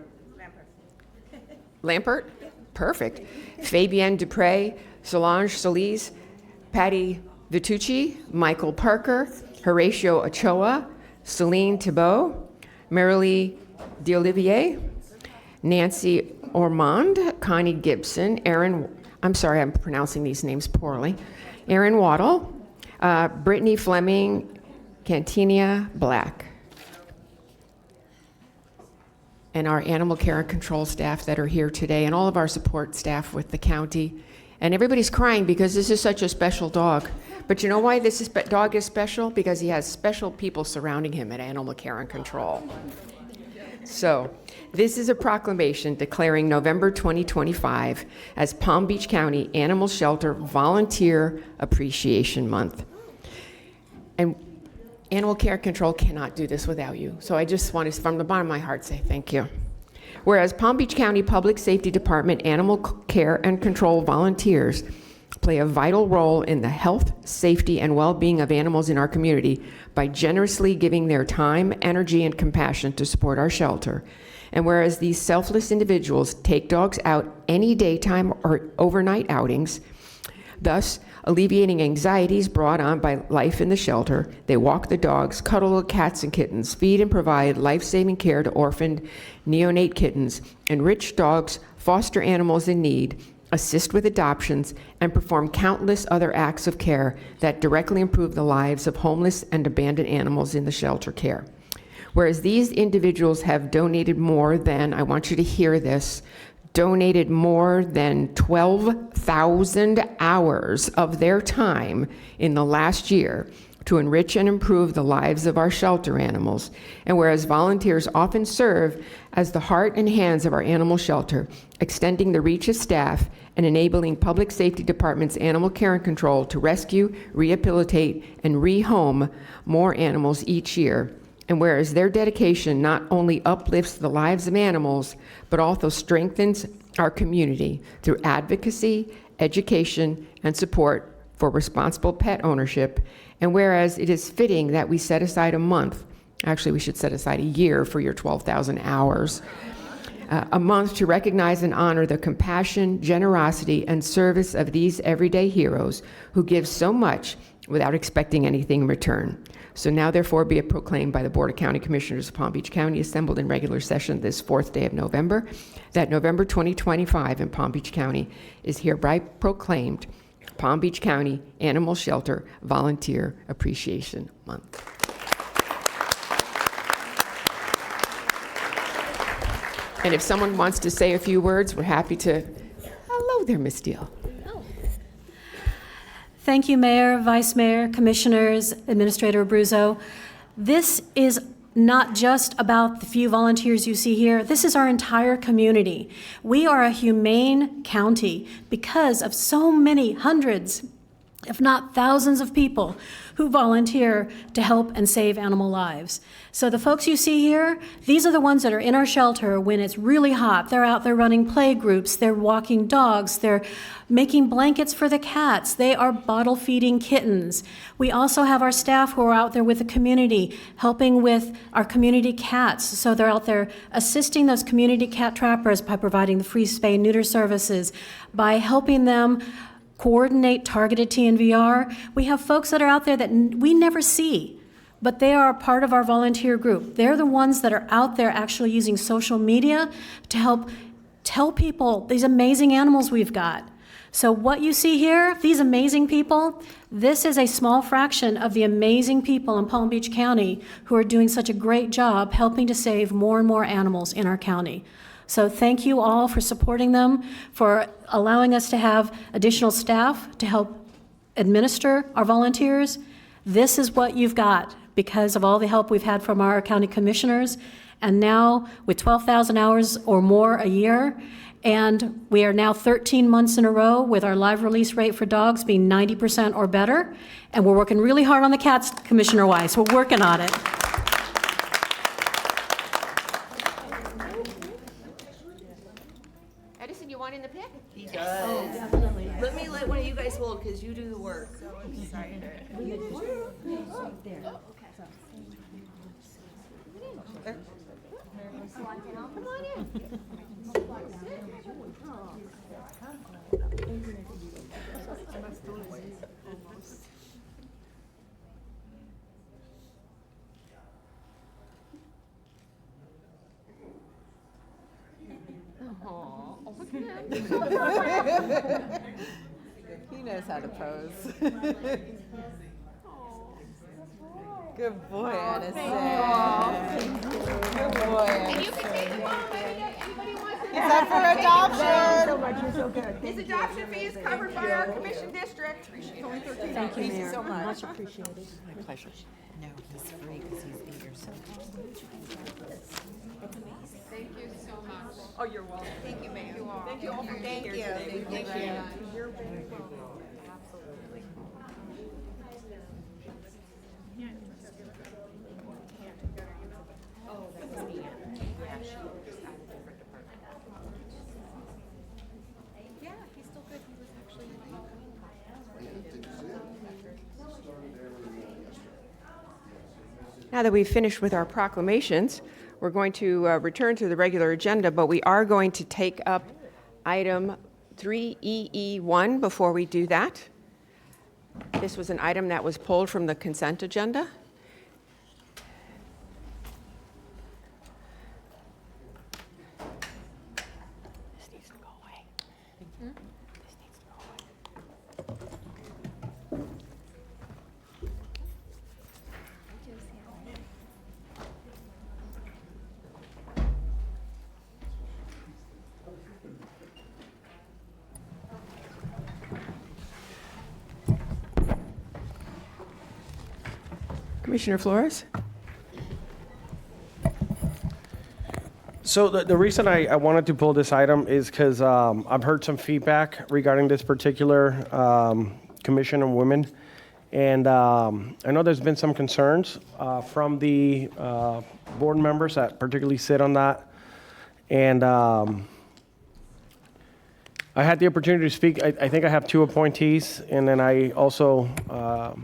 Lampert? Perfect. Fabienne Dupre, Solange Solis, Patty Vitucci, Michael Parker, Horatio Ochoa, Celine Thibault, Marilee D'Olivier, Nancy Ormond, Connie Gibson, I'm sorry, I'm pronouncing these names poorly, Aaron Waddle, Brittany Fleming, Cantinia Black. And our animal care and control staff that are here today, and all of our support staff with the county. And everybody's crying because this is such a special dog. But you know why dog is special? Because he has special people surrounding him at Animal Care and Control. So, this is a proclamation declaring November 2025 as Palm Beach County Animal Shelter Volunteer Appreciation Month. And Animal Care and Control cannot do this without you. So I just want to, from the bottom of my heart, say thank you. Whereas Palm Beach County Public Safety Department Animal Care and Control volunteers play a vital role in the health, safety, and well-being of animals in our community by generously giving their time, energy, and compassion to support our shelter. And whereas these selfless individuals take dogs out any daytime or overnight outings, thus alleviating anxieties brought on by life in the shelter, they walk the dogs, cuddle the cats and kittens, feed and provide life-saving care to orphaned neonate kittens, enrich dogs, foster animals in need, assist with adoptions, and perform countless other acts of care that directly improve the lives of homeless and abandoned animals in the shelter care. Whereas these individuals have donated more than, I want you to hear this, donated more than 12,000 hours of their time in the last year to enrich and improve the lives of our shelter animals. And whereas volunteers often serve as the heart and hands of our animal shelter, extending the reach of staff and enabling public safety departments' animal care and control to rescue, rehabilitate, and rehome more animals each year. And whereas their dedication not only uplifts the lives of animals, but also strengthens our community through advocacy, education, and support for responsible pet ownership. And whereas it is fitting that we set aside a month, actually we should set aside a year for your 12,000 hours, a month to recognize and honor the compassion, generosity, and service of these everyday heroes who give so much without expecting anything in return. So now therefore be it proclaimed by the Board of County Commissioners of Palm Beach County assembled in regular session this 4th day of November, that November 2025 in Palm Beach County is hereby proclaimed Palm Beach County Animal Shelter Volunteer Appreciation Month. And if someone wants to say a few words, we're happy to. Hello there, Miss Steele. Thank you, Mayor, Vice Mayor, Commissioners, Administrator Abruzzo. This is not just about the few volunteers you see here. This is our entire community. We are a humane county because of so many hundreds, if not thousands of people who volunteer to help and save animal lives. So the folks you see here, these are the ones that are in our shelter when it's really hot. They're out there running play groups, they're walking dogs, they're making blankets for the cats, they are bottle feeding kittens. We also have our staff who are out there with the community, helping with our community cats. So they're out there assisting those community cat trappers by providing the free spay and neuter services, by helping them coordinate targeted TNVR. We have folks that are out there that we never see, but they are a part of our volunteer group. They're the ones that are out there actually using social media to help tell people these amazing animals we've got. So what you see here, these amazing people, this is a small fraction of the amazing people in Palm Beach County who are doing such a great job helping to save more and more animals in our county. So thank you all for supporting them, for allowing us to have additional staff to help administer our volunteers. This is what you've got because of all the help we've had from our county commissioners. And now with 12,000 hours or more a year, and we are now 13 months in a row with our live release rate for dogs being 90% or better. And we're working really hard on the cats, Commissioner Weiss. We're working on it. Edison, you want in the pic? He does. Oh, definitely. Let one of you guys hold because you do the work. Sorry. Come on in. Oh, look at him. He knows how to pose. Good boy, Addison. Good boy, Addison. He's up for adoption. So much, you're so good. His adoption fee is covered by our commission district. Thank you, Mayor. so much. Much appreciated. My pleasure. No, he's free because he's 8 years old. Thank you so much. Oh, you're welcome. Thank you, Mayor. Thank you all for being here today. Thank you. You're very welcome. Absolutely. Oh, that was me. Yeah, she just had a different department. Yeah, he's still good. He was actually Now that we've finished with our proclamations, we're going to return to the regular agenda, but we are going to take up item 3EE1 before we do that. This was an item that was pulled from the consent agenda. This needs to go away. This needs to go away. Commissioner Flores? So the reason I wanted to pull this item is because I've heard some feedback regarding this particular Commission on Women. And I know there's been some concerns from the board members that particularly sit on that. And I had the opportunity to speak. I think I have 2 appointees. And then I also,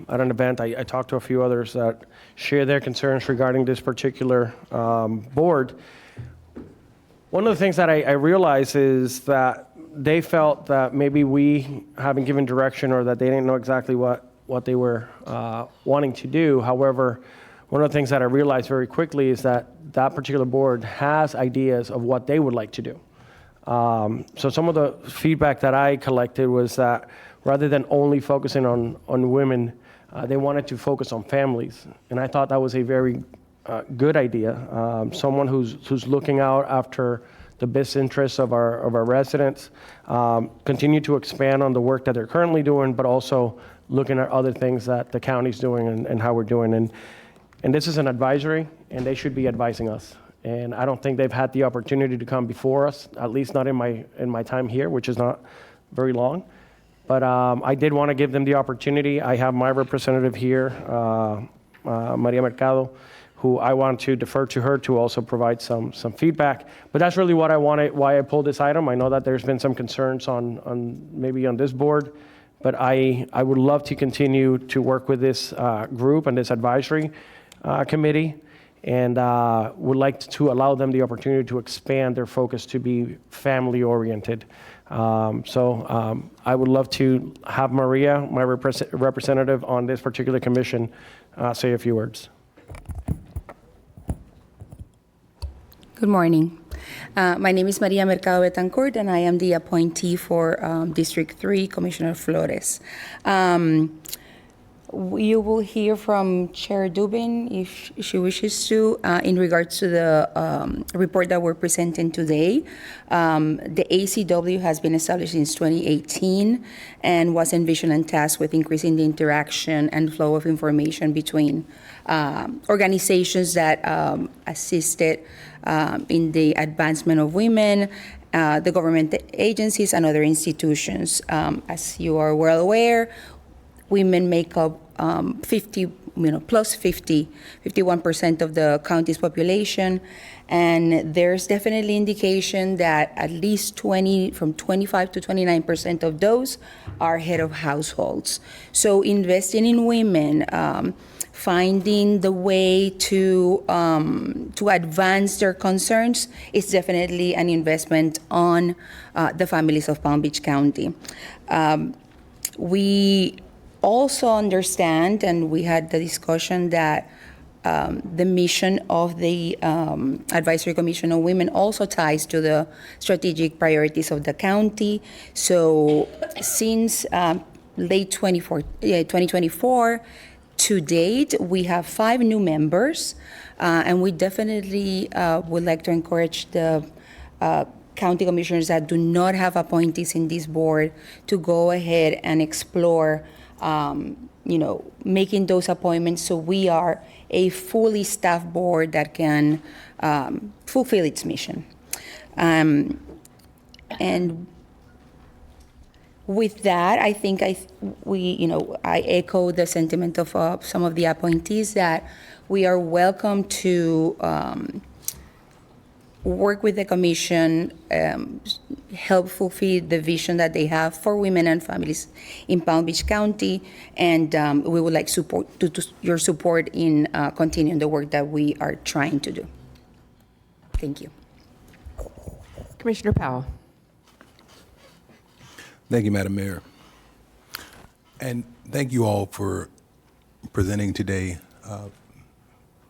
at an event, I talked to a few others that share their concerns regarding this particular board. One of the things that I realized is that they felt that maybe we haven't given direction or that they didn't know exactly what they were wanting to do. However, one of the things that I realized very quickly is that that particular board has ideas of what they would like to do. So some of the feedback that I collected was that rather than only focusing on women, they wanted to focus on families. And I thought that was a very good idea. Someone who's looking out after the best interests of our residents, continue to expand on the work that they're currently doing, but also looking at other things that the county's doing and how we're doing. And this is an advisory, and they should be advising us. And I don't think they've had the opportunity to come before us, at least not in my time here, which is not very long. But I did want to give them the opportunity. I have my representative here, Maria Mercado, who I want to defer to her to also provide some feedback. But that's really what I wanted, why I pulled this item. I know that there's been some concerns on maybe on this board, but I would love to continue to work with this group and this advisory committee, and would like to allow them the opportunity to expand their focus to be family-oriented. So I would love to have Maria, my representative on this particular commission, say a few words. Good morning. My name is Maria Mercado Betancourt, and I am the appointee for District 3, Commissioner Flores. You will hear from Chair Dubin, if she wishes to, in regards to the report that we're presenting today. The ACW has been established since 2018 and was envisioned and tasked with increasing the interaction and flow of information between organizations that assisted in the advancement of women, the government agencies, and other institutions. As you are well aware, women make up 51% of the county's population, and there's definitely indication that at least from 25 to 29% of those are head of households. So investing in women, finding the way to advance their concerns is definitely an investment on the families of Palm Beach County. We also understand, and we had the discussion, that the mission of the Advisory Commission on Women also ties to the strategic priorities of the county. So since late 2024. To date, we have 5 new members, and we definitely would like to encourage the county commissioners that do not have appointees in this board to go ahead and explore, making those appointments so we are a fully staffed board that can fulfill its mission. And with that, I think I echo the sentiment of some of the appointees that we are welcome to work with the commission, help fulfill the vision that they have for women and families in Palm Beach County, and we would like your support in continuing the work that we are trying to do. Thank you. Commissioner Powell. Thank you, Madam Mayor. And thank you all for presenting today.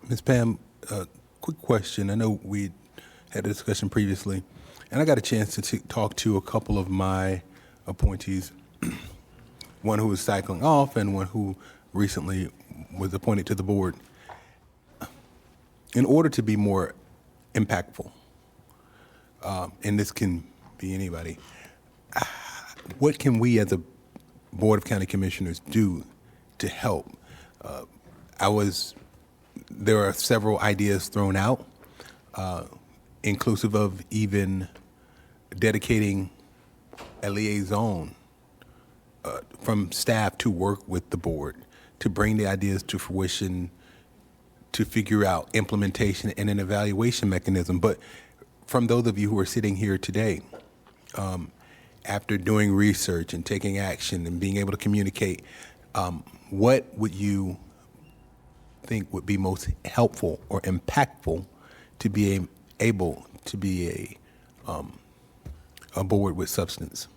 Ms. Pam, quick question. I know we had a discussion previously, and I got a chance to talk to a couple of my appointees, one who was cycling off and one who recently was appointed to the board. In order to be more impactful, and this can be anybody, what can we as a Board of County Commissioners do to help? There are several ideas thrown out, inclusive of even dedicating a liaison from staff to work with the board, to bring the ideas to fruition, to figure out implementation and an evaluation mechanism. But from those of you who are sitting here today, after doing research and taking action and being able to communicate, what would you think would be most helpful or impactful to be able to be a board with substance?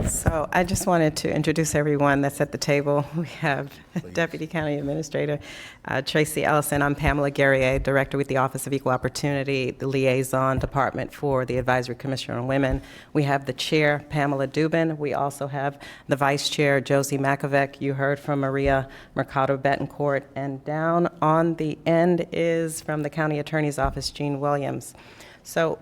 So I just wanted to introduce everyone that's at the table. We have Deputy County Administrator Tracy Ellison. I'm Pamela Guerrier, Director with the Office of Equal Opportunity, the Liaison Department for the Advisory Commission on Women. We have the Chair, Pamela Dubin. We also have the Vice Chair, Josie Makovec. You heard from Maria Mercado Betancourt. And down on the end is from the County Attorney's Office, Jean Williams. So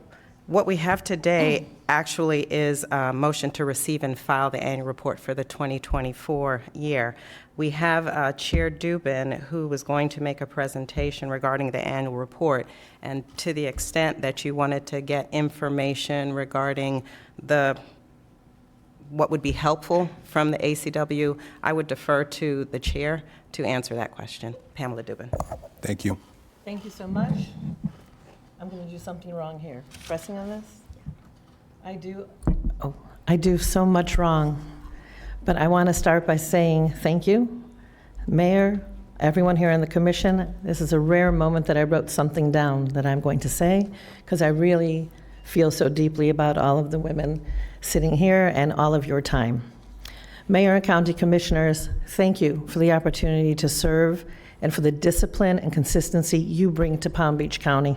what we have today actually is a motion to receive and file the annual report for the 2024 year. We have Chair Dubin, who was going to make a presentation regarding the annual report, and to the extent that you wanted to get information regarding what would be helpful from the ACW, I would defer to the chair to answer that question. Pamela Dubin. Thank you. Thank you so much. I'm going to do something wrong here. Pressing on this? I do so much wrong. But I want to start by saying thank you, Mayor, everyone here on the commission. This is a rare moment that I wrote something down that I'm going to say, because I really feel so deeply about all of the women sitting here and all of your time. Mayor and County Commissioners, thank you for the opportunity to serve and for the discipline and consistency you bring to Palm Beach County.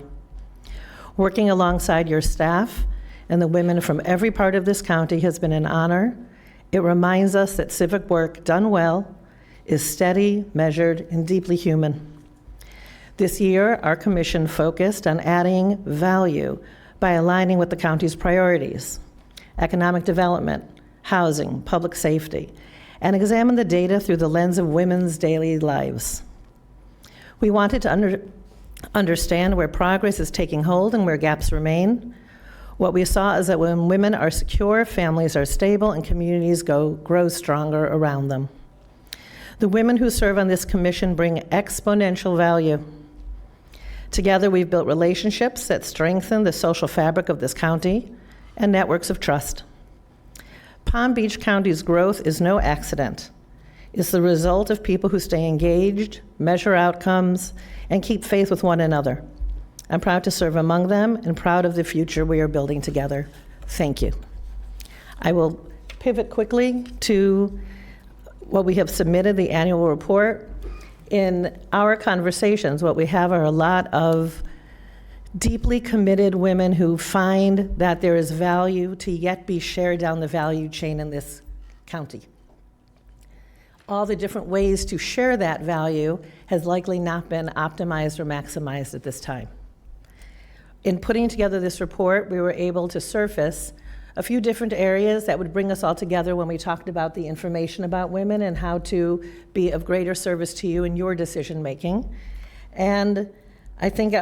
Working alongside your staff and the women from every part of this county has been an honor. It reminds us that civic work done well is steady, measured, and deeply human. This year, our commission focused on adding value by aligning with the county's priorities: economic development, housing, public safety, and examine the data through the lens of women's daily lives. We wanted to understand where progress is taking hold and where gaps remain. What we saw is that when women are secure, families are stable, and communities grow stronger around them. The women who serve on this commission bring exponential value. Together, we've built relationships that strengthen the social fabric of this county and networks of trust. Palm Beach County's growth is no accident. It's the result of people who stay engaged, measure outcomes, and keep faith with one another. I'm proud to serve among them and proud of the future we are building together. Thank you. I will pivot quickly to what we have submitted, the annual report. In our conversations, what we have are a lot of deeply committed women who find that there is value to yet be shared down the value chain in this county. All the different ways to share that value has likely not been optimized or maximized at this time. In putting together this report, we were able to surface a few different areas that would bring us all together when we talked about the information about women and how to be of greater service to you in your decision making. And I think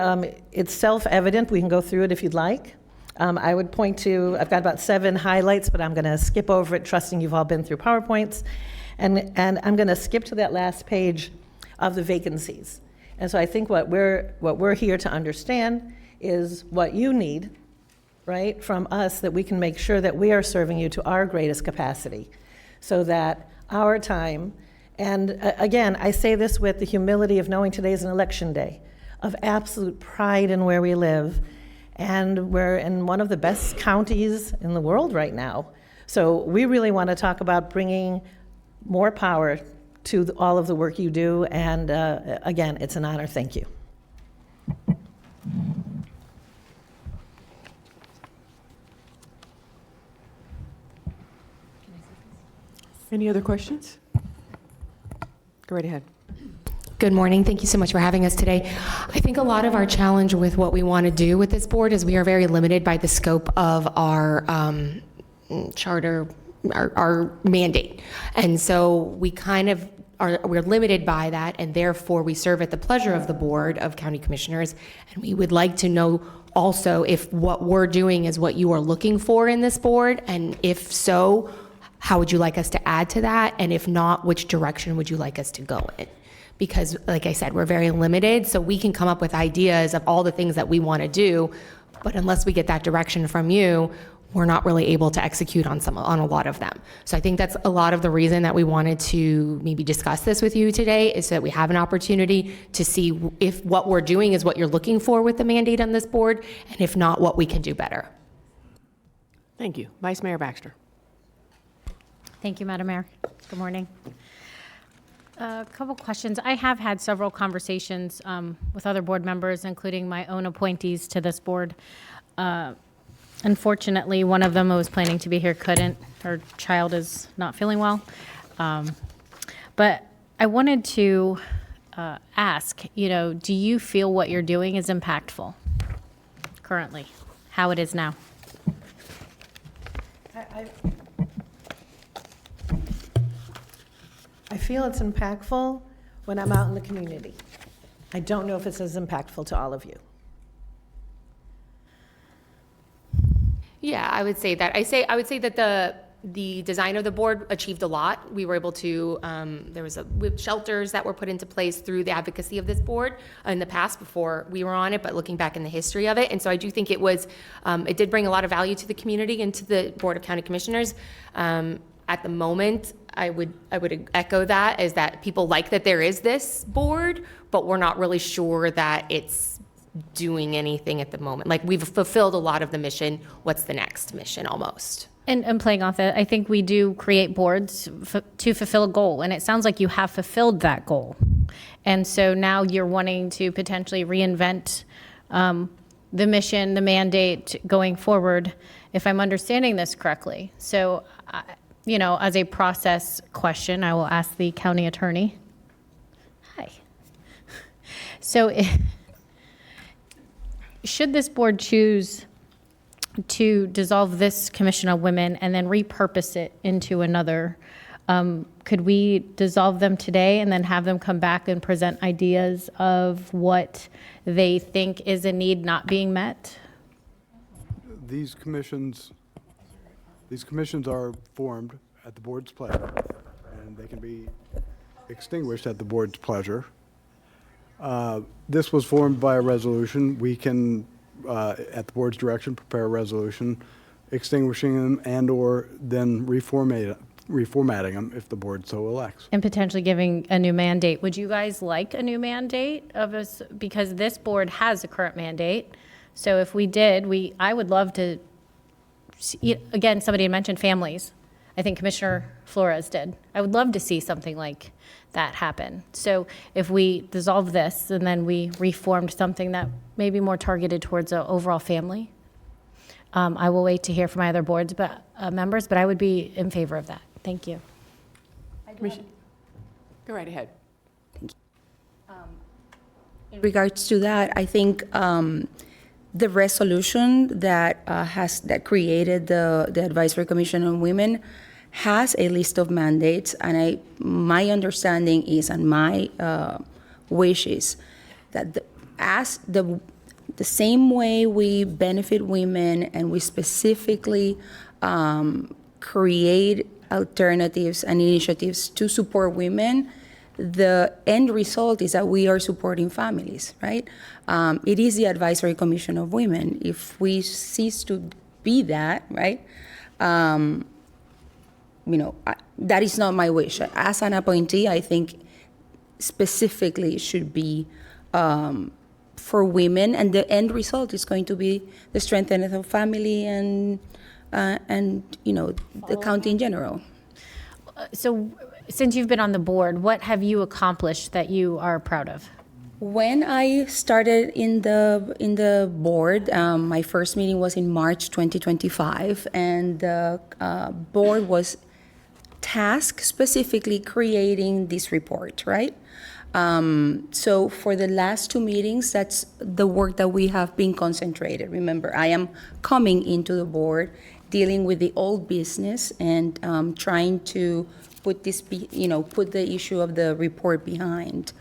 it's self-evident. We can go through it if you'd like. I would point to, I've got about 7 highlights, but I'm going to skip over it, trusting you've all been through PowerPoints. And I'm going to skip to that last page of the vacancies. And so I think what we're here to understand is what you need, right, from us, that we can make sure that we are serving you to our greatest capacity, so that our time, and again, I say this with the humility of knowing today is an election day, of absolute pride in where we live, and we're in one of the best counties in the world right now. So we really want to talk about bringing more power to all of the work you do, and again, it's an honor. Thank you. Any other questions? Go right ahead. Good morning. Thank you so much for having us today. I think a lot of our challenge with what we want to do with this board is we are very limited by the scope of our charter, our mandate. And so we kind of we're limited by that, and therefore we serve at the pleasure of the Board of County Commissioners. And we would like to know also if what we're doing is what you are looking for in this board, and if so, how would you like us to add to that? And if not, which direction would you like us to go in? Because, like I said, we're very limited, so we can come up with ideas of all the things that we want to do, but unless we get that direction from you, we're not really able to execute on a lot of them. So I think that's a lot of the reason that we wanted to maybe discuss this with you today, is so that we have an opportunity to see if what we're doing is what you're looking for with the mandate on this board, and if not, what we can do better. Thank you. Vice Mayor Baxter. Thank you, Madam Mayor. Good morning. A couple questions. I have had several conversations with other board members, including my own appointees to this board. Unfortunately, one of them who was planning to be here couldn't. Her child is not feeling well. But I wanted to ask, do you feel what you're doing is impactful currently, how it is now? I feel it's impactful when I'm out in the community. I don't know if it's as impactful to all of you. Yeah, I would say that. I would say that the design of the board achieved a lot. We were able to, there was shelters that were put into place through the advocacy of this board in the past before we were on it, but looking back in the history of it. And so I do think it did bring a lot of value to the community and to the Board of County Commissioners. At the moment, I would echo that, is that people like that there is this board, but we're not really sure that it's doing anything at the moment. Like, we've fulfilled a lot of the mission. What's the next mission almost? And playing off that, I think we do create boards to fulfill a goal, and it sounds like you have fulfilled that goal. And so now you're wanting to potentially reinvent the mission, the mandate going forward, if I'm understanding this correctly. So, as a process question, I will ask the county attorney. Hi. So, should this board choose to dissolve this Commission on Women and then repurpose it into another, could we dissolve them today and then have them come back and present ideas of what they think is a need not being met? These commissions are formed at the board's pleasure, and they can be extinguished at the board's pleasure. This was formed by a resolution. We can, at the board's direction, prepare a resolution extinguishing them and/or then reformatting them if the board so elects. And potentially giving a new mandate. Would you guys like a new mandate of us? Because this board has a current mandate. So if we did, I would love to see, again, somebody had mentioned families. I think Commissioner Flores did. I would love to see something like that happen. So if we dissolve this and then we reformed something that may be more targeted towards an overall family, I will wait to hear from my other boards members, but I would be in favor of that. Thank you. Go right ahead. In regards to that, I think the resolution that that created the Advisory Commission on Women has a list of mandates, and my understanding is, and my wish is, that the same way we benefit women and we specifically create alternatives and initiatives to support women, the end result is that we are supporting families, right? It is the Advisory Commission of Women. If we cease to be that, right, that is not my wish. As an appointee, I think specifically it should be for women, and the end result is going to be the strengthening of family and the county in general. So since you've been on the board, what have you accomplished that you are proud of? When I started in the board, my first meeting was in March 2025, and the board was tasked specifically creating this report, right? So for the last 2 meetings, that's the work that we have been concentrated. Remember, I am coming into the board, dealing with the old business and trying to put the issue of the report behind.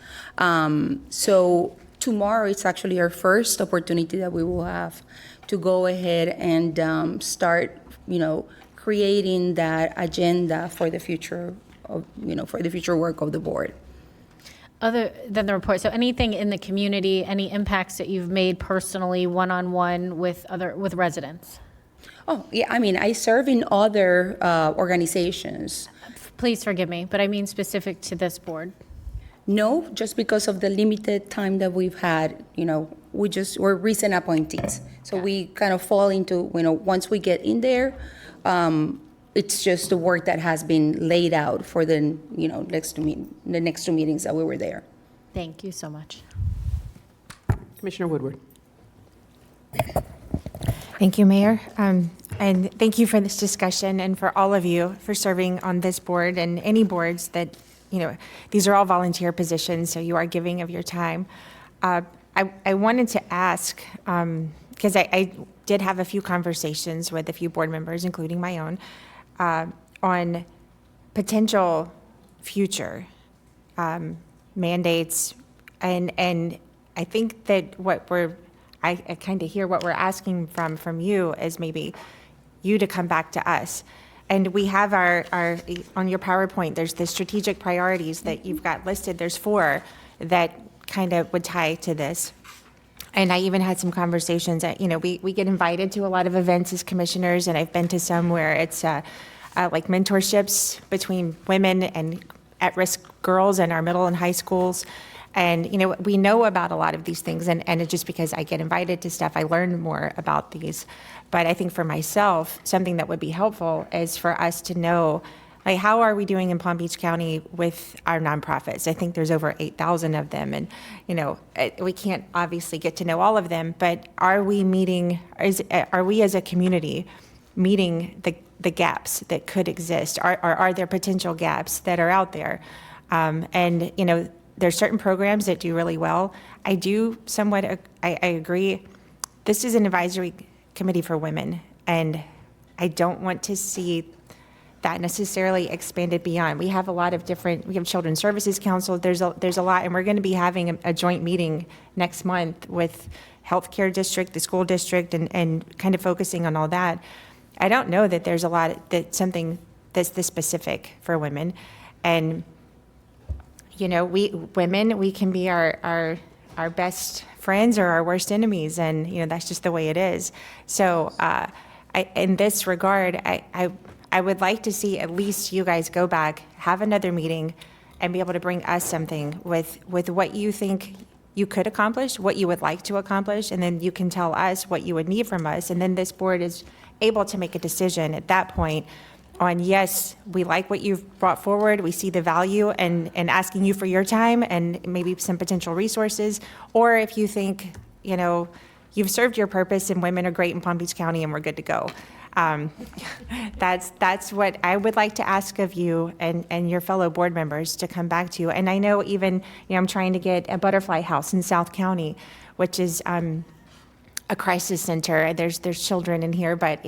So tomorrow it's actually our first opportunity that we will have to go ahead and start, creating that agenda for the future for the future work of the board. Other than the report, so anything in the community, any impacts that you've made personally, one-on-one with residents? Oh, yeah, I serve in other organizations. Please forgive me, but I mean specific to this board. No, just because of the limited time that we've had, we're recent appointees. So we kind of fall into, once we get in there, it's just the work that has been laid out for the next 2 meetings that we were there. Thank you so much. Commissioner Woodward. Thank you, Mayor. And thank you for this discussion and for all of you for serving on this board and any boards that, these are all volunteer positions, so you are giving of your time. I wanted to ask, because I did have a few conversations with a few board members, including my own, on potential future mandates. And I think that I kind of hear what we're asking from you is maybe you to come back to us. And we have our on your PowerPoint, there's the strategic priorities that you've got listed. There's 4 that kind of would tie to this. And I even had some conversations that, we get invited to a lot of events as commissioners, and I've been to some where it's like mentorships between women and at-risk girls in our middle and high schools. And, we know about a lot of these things, and it's just because I get invited to stuff, I learn more about these. But I think for myself, something that would be helpful is for us to know, like, how are we doing in Palm Beach County with our nonprofits? I think there's over 8,000 of them, and, we can't obviously get to know all of them, but are we as a community meeting the gaps that could exist? Are there potential gaps that are out there? And, there's certain programs that do really well. I do somewhat, I agree. This is an advisory committee for women, and I don't want to see that necessarily expanded beyond. We have a lot of we have Children's Services Council, there's a lot, and we're going to be having a joint meeting next month with Healthcare District, the school district, and kind of focusing on all that. I don't know that there's a lot, something that's this specific for women. And we can be our best friends or our worst enemies, and that's just the way it is. So in this regard, I would like to see at least you guys go back, have another meeting, and be able to bring us something with what you think you could accomplish, what you would like to accomplish, and then you can tell us what you would need from us, and then this board is able to make a decision at that point yes, we like what you've brought forward, we see the value, and asking you for your time and maybe some potential resources, or if you think, you've served your purpose and women are great in Palm Beach County and we're good to go. That's what I would like to ask of you and your fellow board members to come back to you. And I know even, I'm trying to get a butterfly house in South County, which is a crisis center. There's children in here, but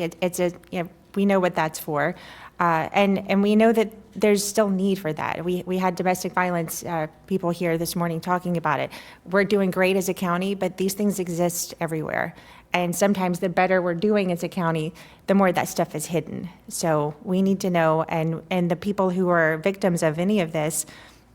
we know what that's for. And we know that there's still need for that. We had domestic violence people here this morning talking about it. We're doing great as a county, but these things exist everywhere. And sometimes the better we're doing as a county, the more that stuff is hidden. So we need to know, and the people who are victims of any of this,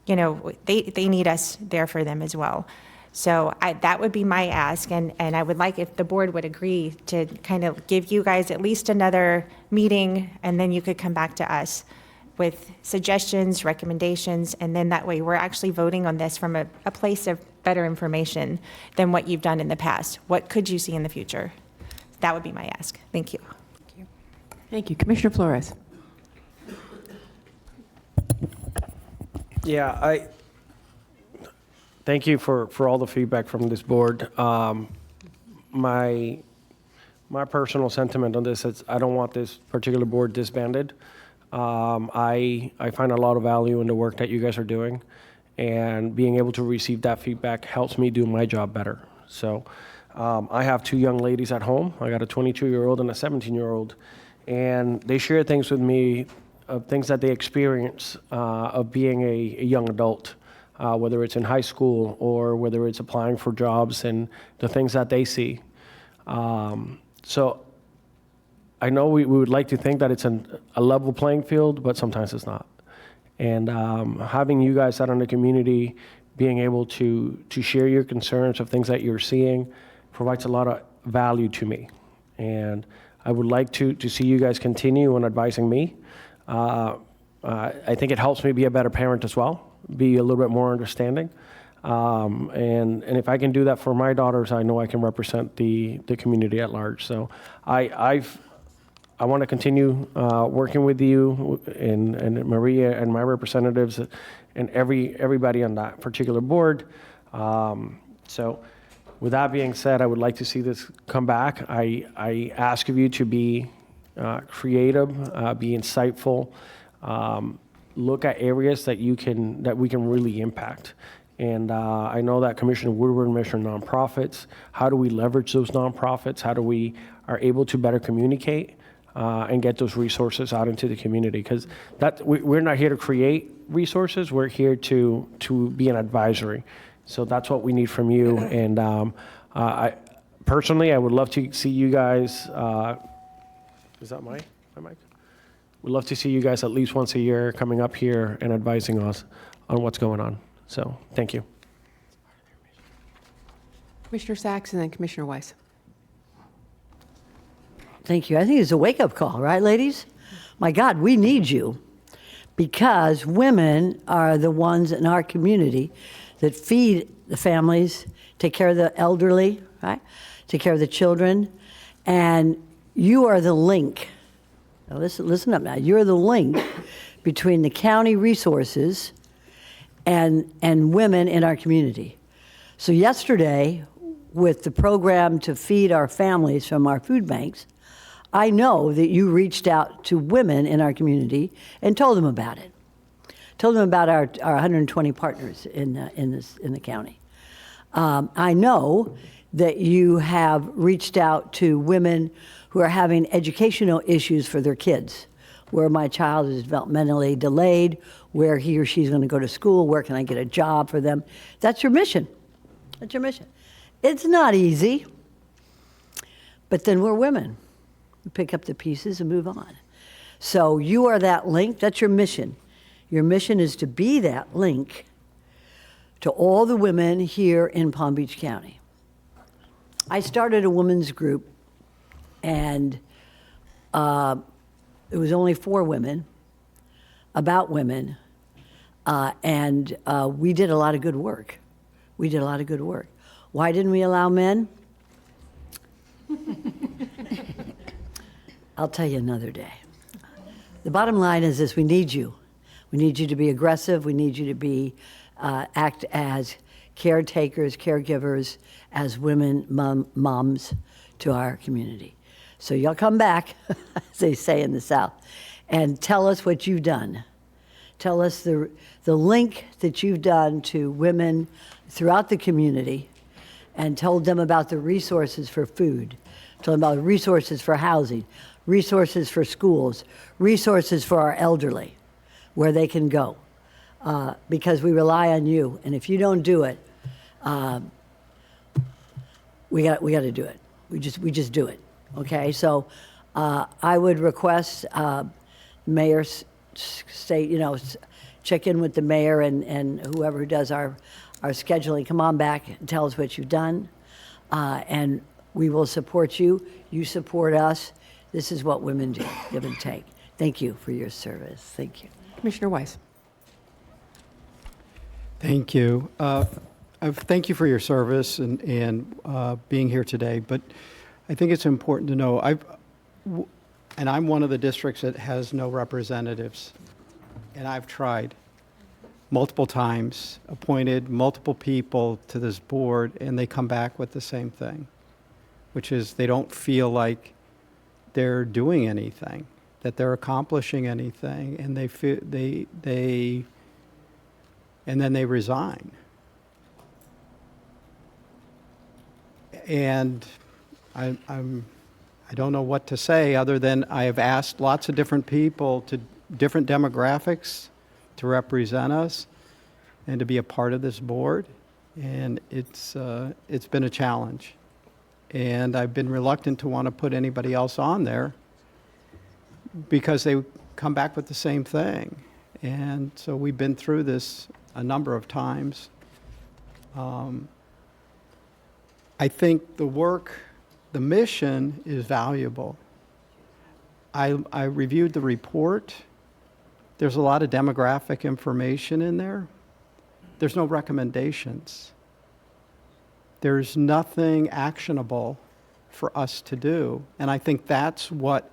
they need us there for them as well. So that would be my ask, and I would like if the board would agree to kind of give you guys at least another meeting, and then you could come back to us with suggestions, recommendations, and then that way we're actually voting on this from a place of better information than what you've done in the past. What could you see in the future? That would be my ask. Thank you. Thank you. Commissioner Flores. Yeah, thank you for all the feedback from this board. My personal sentiment on this is I don't want this particular board disbanded. I find a lot of value in the work that you guys are doing, and being able to receive that feedback helps me do my job better. So I have two young ladies at home. I got a 22-year-old and a 17-year-old, and they share things with me of things that they experience of being a young adult, whether it's in high school or whether it's applying for jobs and the things that they see. So I know we would like to think that it's a level playing field, but sometimes it's not. And having you guys out in the community, being able to share your concerns of things that you're seeing provides a lot of value to me. And I would like to see you guys continue on advising me. I think it helps me be a better parent as well, be a little bit more understanding. And if I can do that for my daughters, I know I can represent the community at large. So I want to continue working with you and Maria and my representatives and everybody on that particular board. So with that being said, I would like to see this come back. I ask of you to be creative, be insightful, look at areas that we can really impact. And I know that Commissioner Woodward mentioned nonprofits. How do we leverage those nonprofits? How do we are able to better communicate and get those resources out into the community? Because we're not here to create resources. We're here to be an advisory. So that's what we need from you. And I would love to see you guys. Is that my mic? We'd love to see you guys at least once a year coming up here and advising us on what's going on. So thank you. Commissioner Sachs and then Commissioner Weiss. Thank you. I think it's a wake-up call, right, ladies? My God, we need you, because women are the ones in our community that feed the families, take care of the elderly, right? Take care of the children, and you are the link. Now listen up now. You're the link between the county resources and women in our community. So yesterday, with the program to feed our families from our food banks, I know that you reached out to women in our community and told them about it. Told them about our 120 partners in the county. I know that you have reached out to women who are having educational issues for their kids, where my child is developmentally delayed, where he or she's going to go to school, where can I get a job for them. That's your mission. That's your mission. It's not easy, but then we're women. We pick up the pieces and move on. So you are that link. That's your mission. Your mission is to be that link to all the women here in Palm Beach County. I started a women's group, and it was only 4 women, about women, and we did a lot of good work. We did a lot of good work. Why didn't we allow men? I'll tell you another day. The bottom line is this: we need you. We need you to be aggressive. We need you to be act as caretakers, caregivers, as women, moms to our community. So y'all come back, as they say in the South, and tell us what you've done. Tell us the link that you've done to women throughout the community, and told them about the resources for food, told them about resources for housing, resources for schools, resources for our elderly, where they can go, because we rely on you. And if you don't do it, we got to do it. We just do it. Okay. So I would request Mayor State, check in with the mayor and whoever does our scheduling. Come on back and tell us what you've done, and we will support you. You support us. This is what women do, give and take. Thank you for your service. Thank you. Commissioner Weiss. Thank you. Thank you for your service and being here today. But I think it's important to know, and I'm one of the districts that has no representatives, and I've tried multiple times, appointed multiple people to this board, and they come back with the same thing, which is they don't feel like they're doing anything, that they're accomplishing anything, and they feel and then they resign. And I don't know what to say other than I have asked lots of different people to different demographics to represent us and to be a part of this board, and it's been a challenge. And I've been reluctant to want to put anybody else on there because they come back with the same thing. And so we've been through this a number of times. I think the work, the mission is valuable. I reviewed the report. There's a lot of demographic information in there. There's no recommendations. There's nothing actionable for us to do. And I think that's what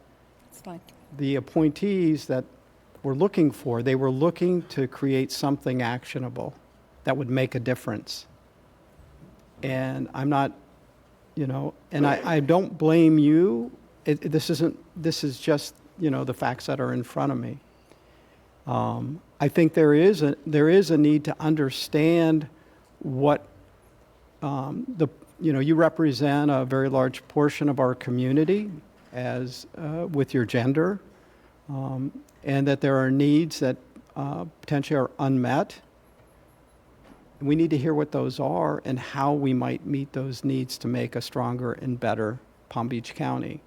the appointees that were looking for. They were looking to create something actionable that would make a difference. And I'm not, and I don't blame you. This is just, the facts that are in front of me. I think there is a need to understand what you represent a very large portion of our community as with your gender, and that there are needs that potentially are unmet. We need to hear what those are and how we might meet those needs to make a stronger and better Palm Beach County.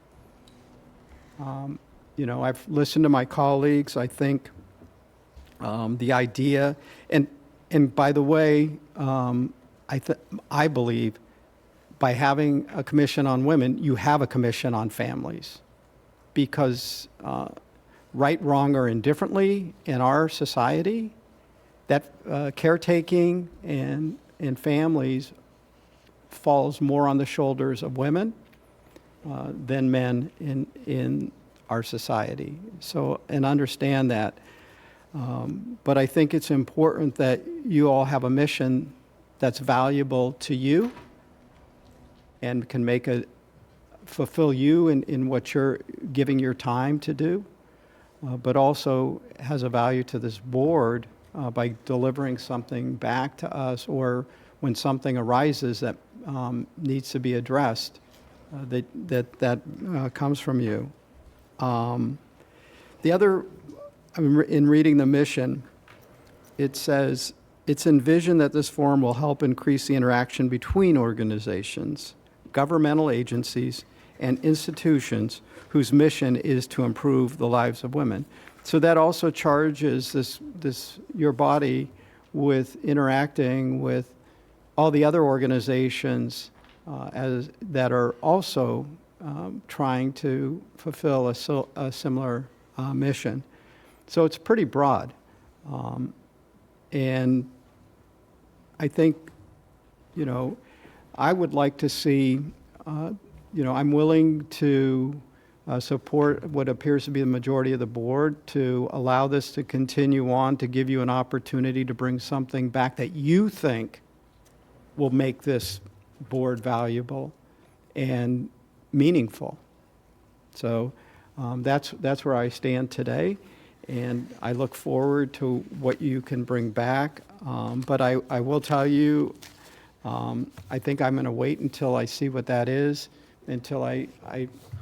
I've listened to my colleagues. I think the idea, and by the way, I believe by having a commission on women, you have a commission on families, because right, wrong, or indifferently in our society, that caretaking and families falls more on the shoulders of women than men in our society. So, and understand that. But I think it's important that you all have a mission that's valuable to you and can fulfill you in what you're giving your time to do, but also has a value to this board by delivering something back to us, or when something arises that needs to be addressed, that comes from you. The other, in reading the mission, it says, it's envisioned that this forum will help increase the interaction between organizations, governmental agencies, and institutions whose mission is to improve the lives of women. So that also charges your body with interacting with all the other organizations that are also trying to fulfill a similar mission. So it's pretty broad. And I think, I would like to see, I'm willing to support what appears to be the majority of the board to allow this to continue on, to give you an opportunity to bring something back that you think will make this board valuable and meaningful. So that's where I stand today, and I look forward to what you can bring back. But I will tell you, I think I'm going to wait until I see what that is, until I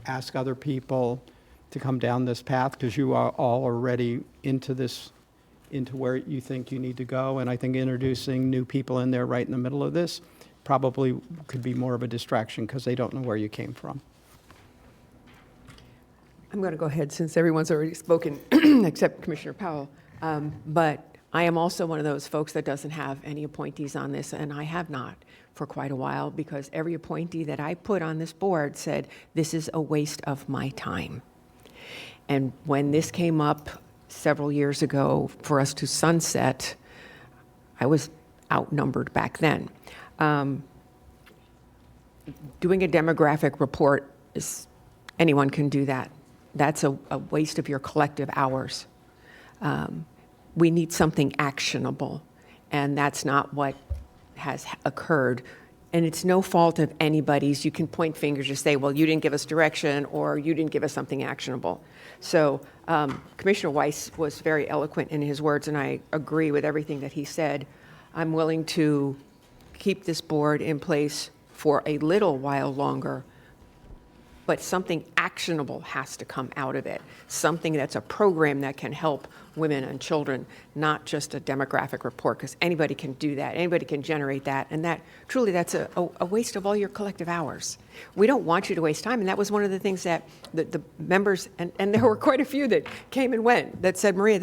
ask other people to come down this path, because you are all already into where you think you need to go. And I think introducing new people in there right in the middle of this probably could be more of a distraction because they don't know where you came from. I'm going to go ahead since everyone's already spoken, except Commissioner Powell. But I am also one of those folks that doesn't have any appointees on this, and I have not for quite a while, because every appointee that I put on this board said, this is a waste of my time. And when this came up several years ago for us to sunset, I was outnumbered back then. Doing a demographic report is, anyone can do that. That's a waste of your collective hours. We need something actionable, and that's not what has occurred. And it's no fault of anybody's. You can point fingers and say, well, you didn't give us direction, or you didn't give us something actionable. So Commissioner Weiss was very eloquent in his words, and I agree with everything that he said. I'm willing to keep this board in place for a little while longer, but something actionable has to come out of it. Something that's a program that can help women and children, not just a demographic report, because anybody can do that. Anybody can generate that. And that truly, that's a waste of all your collective hours. We don't want you to waste time. And that was one of the things that the members, and there were quite a few that came and went, that said, Maria,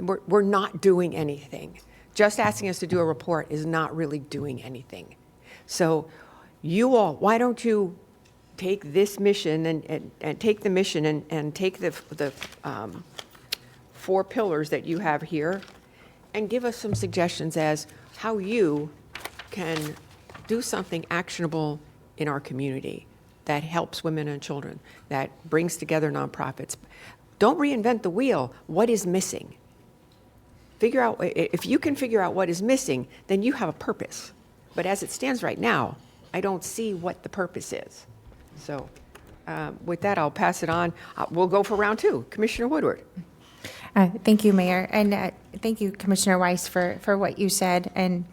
we're not doing anything. Just asking us to do a report is not really doing anything. So you all, why don't you take this mission and take the mission and take the 4 pillars that you have here and give us some suggestions as how you can do something actionable in our community that helps women and children, that brings together nonprofits. Don't reinvent the wheel. What is missing? Figure out, if you can figure out what is missing, then you have a purpose. But as it stands right now, I don't see what the purpose is. So with that, I'll pass it on. We'll go for round 2. Commissioner Woodward. Thank you, Mayor, and thank you, Commissioner Weiss, for what you said, and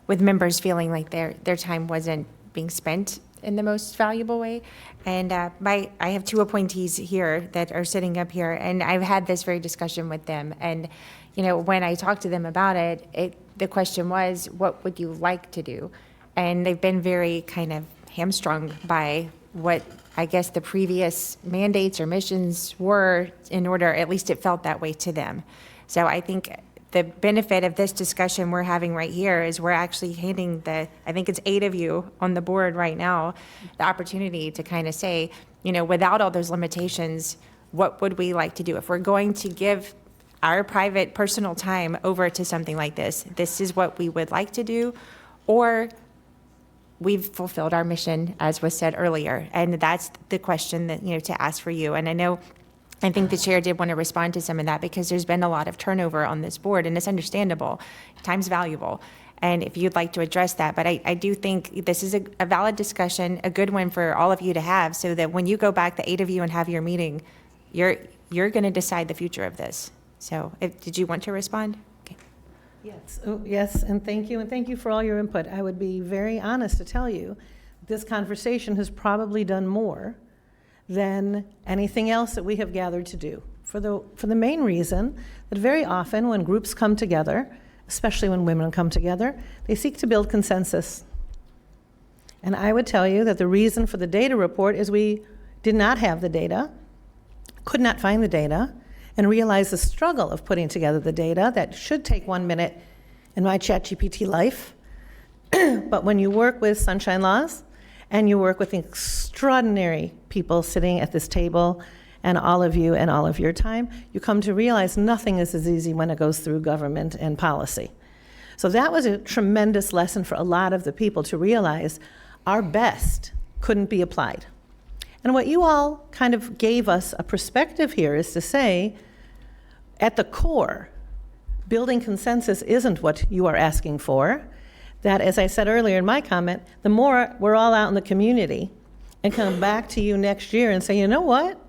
with members feeling like their time wasn't being spent in the most valuable way. And I have 2 appointees here that are sitting up here, and I've had this very discussion with them. And when I talked to them about it, the question was, what would you like to do? And they've been very kind of hamstrung by what I guess the previous mandates or missions were, in order, at least it felt that way to them. So I think the benefit of this discussion we're having right here is we're actually handing I think it's 8 of you on the board right now, the opportunity to kind of say, without all those limitations, what would we like to do? If we're going to give our private personal time over to something like this, this is what we would like to do, or we've fulfilled our mission, as was said earlier. And that's the question that, to ask for you. And I think the chair did want to respond to some of that, because there's been a lot of turnover on this board, and it's understandable. Time's valuable. And if you'd like to address that, but I do think this is a valid discussion, a good one for all of you to have, so that when you go back, the 8 of you, and have your meeting, you're going to decide the future of this. So did you want to respond? Yes, yes, and thank you for all your input. I would be very honest to tell you, this conversation has probably done more than anything else that we have gathered to do, for the main reason that very often when groups come together, especially when women come together, they seek to build consensus. And I would tell you that the reason for the data report is we did not have the data, could not find the data, and realize the struggle of putting together the data that should take 1 minute in my ChatGPT life. But when you work with Sunshine Laws, and you work with extraordinary people sitting at this table, and all of you and all of your time, you come to realize nothing is as easy when it goes through government and policy. So that was a tremendous lesson for a lot of the people, to realize our best couldn't be applied. And what you all kind of gave us a perspective here is to say, at the core, building consensus isn't what you are asking for. That, as I said earlier in my comment, the more we're all out in the community and come back to you next year and say, you know what?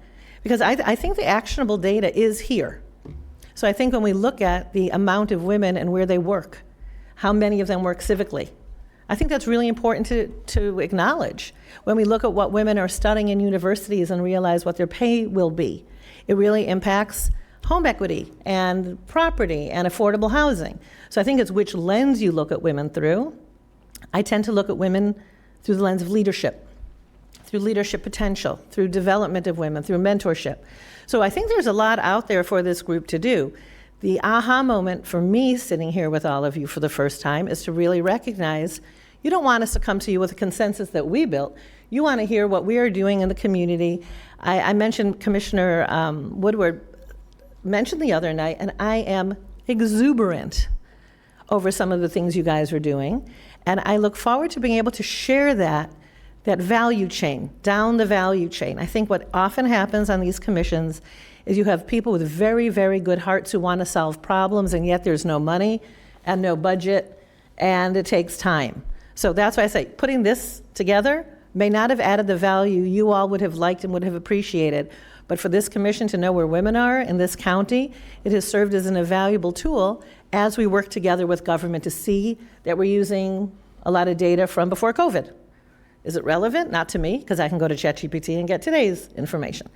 Because I think the actionable data is here. So I think when we look at the amount of women and where they work, how many of them work civically, I think that's really important to acknowledge. When we look at what women are studying in universities and realize what their pay will be, it really impacts home equity and property and affordable housing. So I think it's which lens you look at women through. I tend to look at women through the lens of leadership, through leadership potential, through development of women, through mentorship. So I think there's a lot out there for this group to do. The aha moment for me sitting here with all of you for the first time is to really recognize you don't want us to come to you with a consensus that we built. You want to hear what we are doing in the community. I mentioned Commissioner Woodward mentioned the other night, and I am exuberant over some of the things you guys are doing. And I look forward to being able to share that value chain, down the value chain. I think what often happens on these commissions is you have people with very, very good hearts who want to solve problems, and yet there's no money and no budget, and it takes time. So that's why I say putting this together may not have added the value you all would have liked and would have appreciated, but for this commission to know where women are in this county, it has served as an invaluable tool as we work together with government to see that we're using a lot of data from before COVID. Is it relevant? Not to me, because I can go to ChatGPT and get today's information.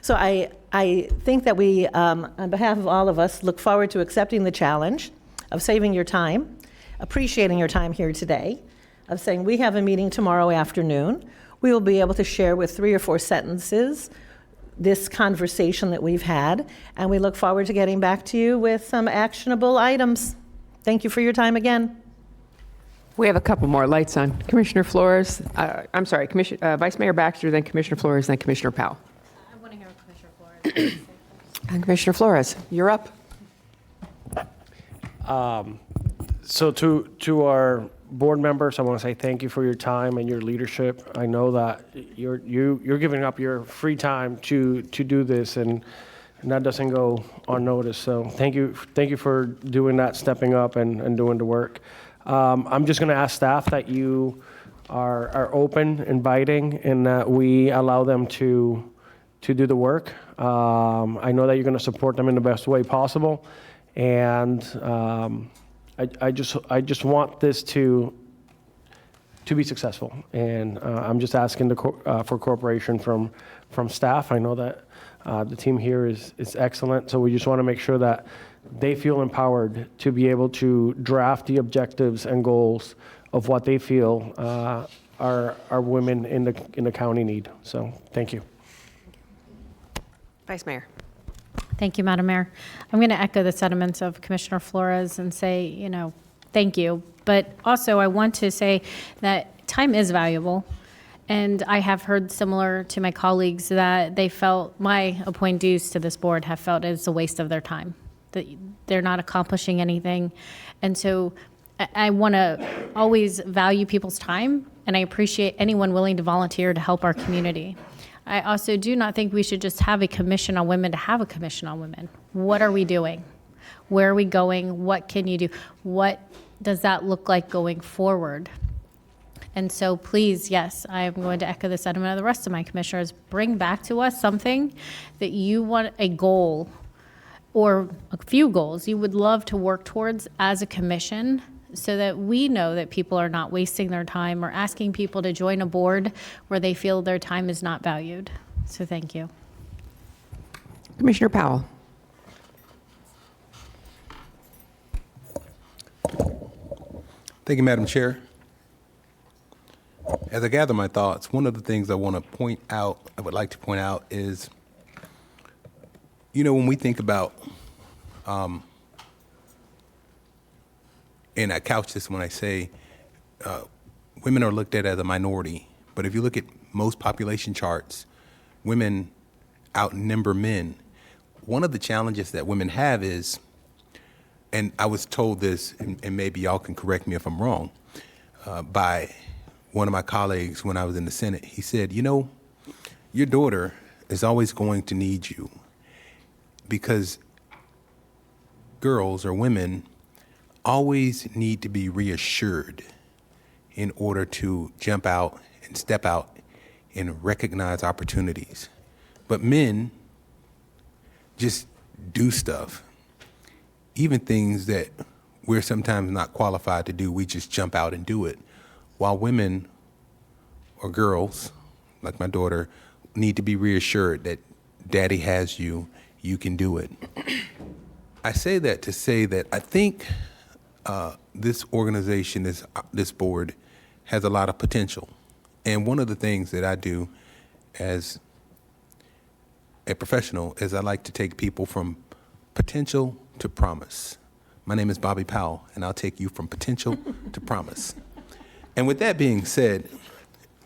So I think that we, on behalf of all of us, look forward to accepting the challenge of saving your time, appreciating your time here today, of saying we have a meeting tomorrow afternoon. We will be able to share with 3 or 4 sentences this conversation that we've had, and we look forward to getting back to you with some actionable items. Thank you for your time again. We have a couple more lights on. Commissioner Flores, I'm sorry, Vice Mayor Baxter, then Commissioner Flores, then Commissioner Powell. I want to hear Commissioner Flores. And Commissioner Flores, you're up. So to our board members, I want to say thank you for your time and your leadership. I know that you're giving up your free time to do this, and that doesn't go unnoticed. So thank you for doing that, stepping up and doing the work. I'm just going to ask staff that you are open, inviting, and that we allow them to do the work. I know that you're going to support them in the best way possible, and I just want this to be successful, and I'm just asking for cooperation from staff. I know that the team here is excellent, so we just want to make sure that they feel empowered to be able to draft the objectives and goals of what they feel our women in the county need. So thank you. Vice Mayor. Thank you, Madam Mayor. I'm going to echo the sentiments of Commissioner Flores and say, thank you. But also I want to say that time is valuable. And I have heard similar to my colleagues that they felt my appointees to this board have felt it's a waste of their time, that they're not accomplishing anything. And so I want to always value people's time, and I appreciate anyone willing to volunteer to help our community. I also do not think we should just have a commission on women to have a commission on women. What are we doing? Where are we going? What can you do? What does that look like going forward? And so please, yes, I am going to echo the sentiment of the rest of my commissioners. Bring back to us something that you want, a goal or a few goals you would love to work towards as a commission, so that we know that people are not wasting their time or asking people to join a board where they feel their time is not valued. So thank you. Commissioner Powell. Thank you, Madam Chair. As I gather my thoughts, one of the things I would like to point out is, when we think about, and I couch this when I say women are looked at as a minority, but if you look at most population charts, women outnumber men. One of the challenges that women have is, and I was told this, and maybe y'all can correct me if I'm wrong, by one of my colleagues when I was in the Senate. He said, your daughter is always going to need you, because girls or women always need to be reassured in order to jump out and step out and recognize opportunities. But men just do stuff, even things that we're sometimes not qualified to do. We just jump out and do it, while women or girls, like my daughter, need to be reassured that daddy has you, you can do it. I say that to say that I think this organization, this board, has a lot of potential. And one of the things that I do as a professional is I like to take people from potential to promise. My name is Bobby Powell, and I'll take you from potential to promise. And with that being said,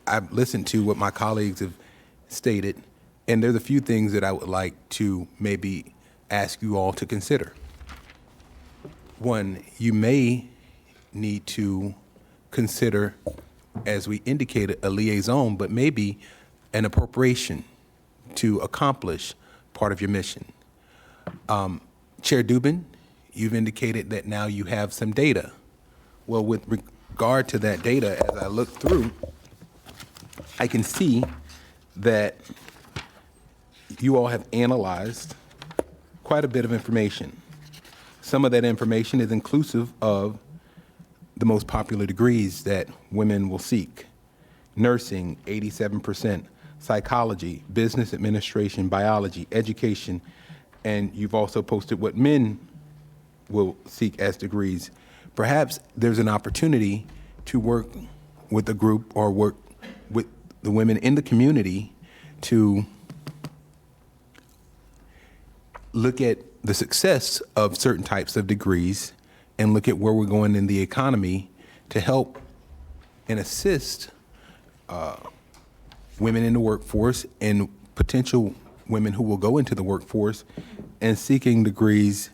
I've listened to what my colleagues have stated, and there's a few things that I would like to maybe ask you all to consider. One, you may need to consider, as we indicated, a liaison, but maybe an appropriation to accomplish part of your mission. Chair Dubin, you've indicated that now you have some data. Well, with regard to that data, as I look through, I can see that you all have analyzed quite a bit of information. Some of that information is inclusive of the most popular degrees that women will seek. Nursing, 87%, psychology, business administration, biology, education, and you've also posted what men will seek as degrees. Perhaps there's an opportunity to work with a group or work with the women in the community to look at the success of certain types of degrees and look at where we're going in the economy to help and assist women in the workforce and potential women who will go into the workforce and seeking degrees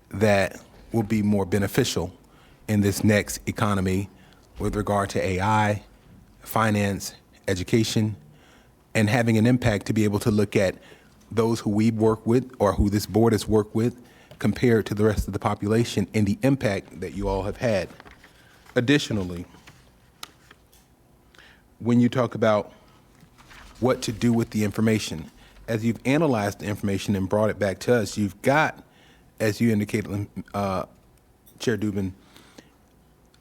that will be more beneficial in this next economy with regard to AI, finance, education, and having an impact to be able to look at those who we work with or who this board has worked with compared to the rest of the population and the impact that you all have had. Additionally, when you talk about what to do with the information, as you've analyzed the information and brought it back to us, you've got, as you indicated, Chair Dubin,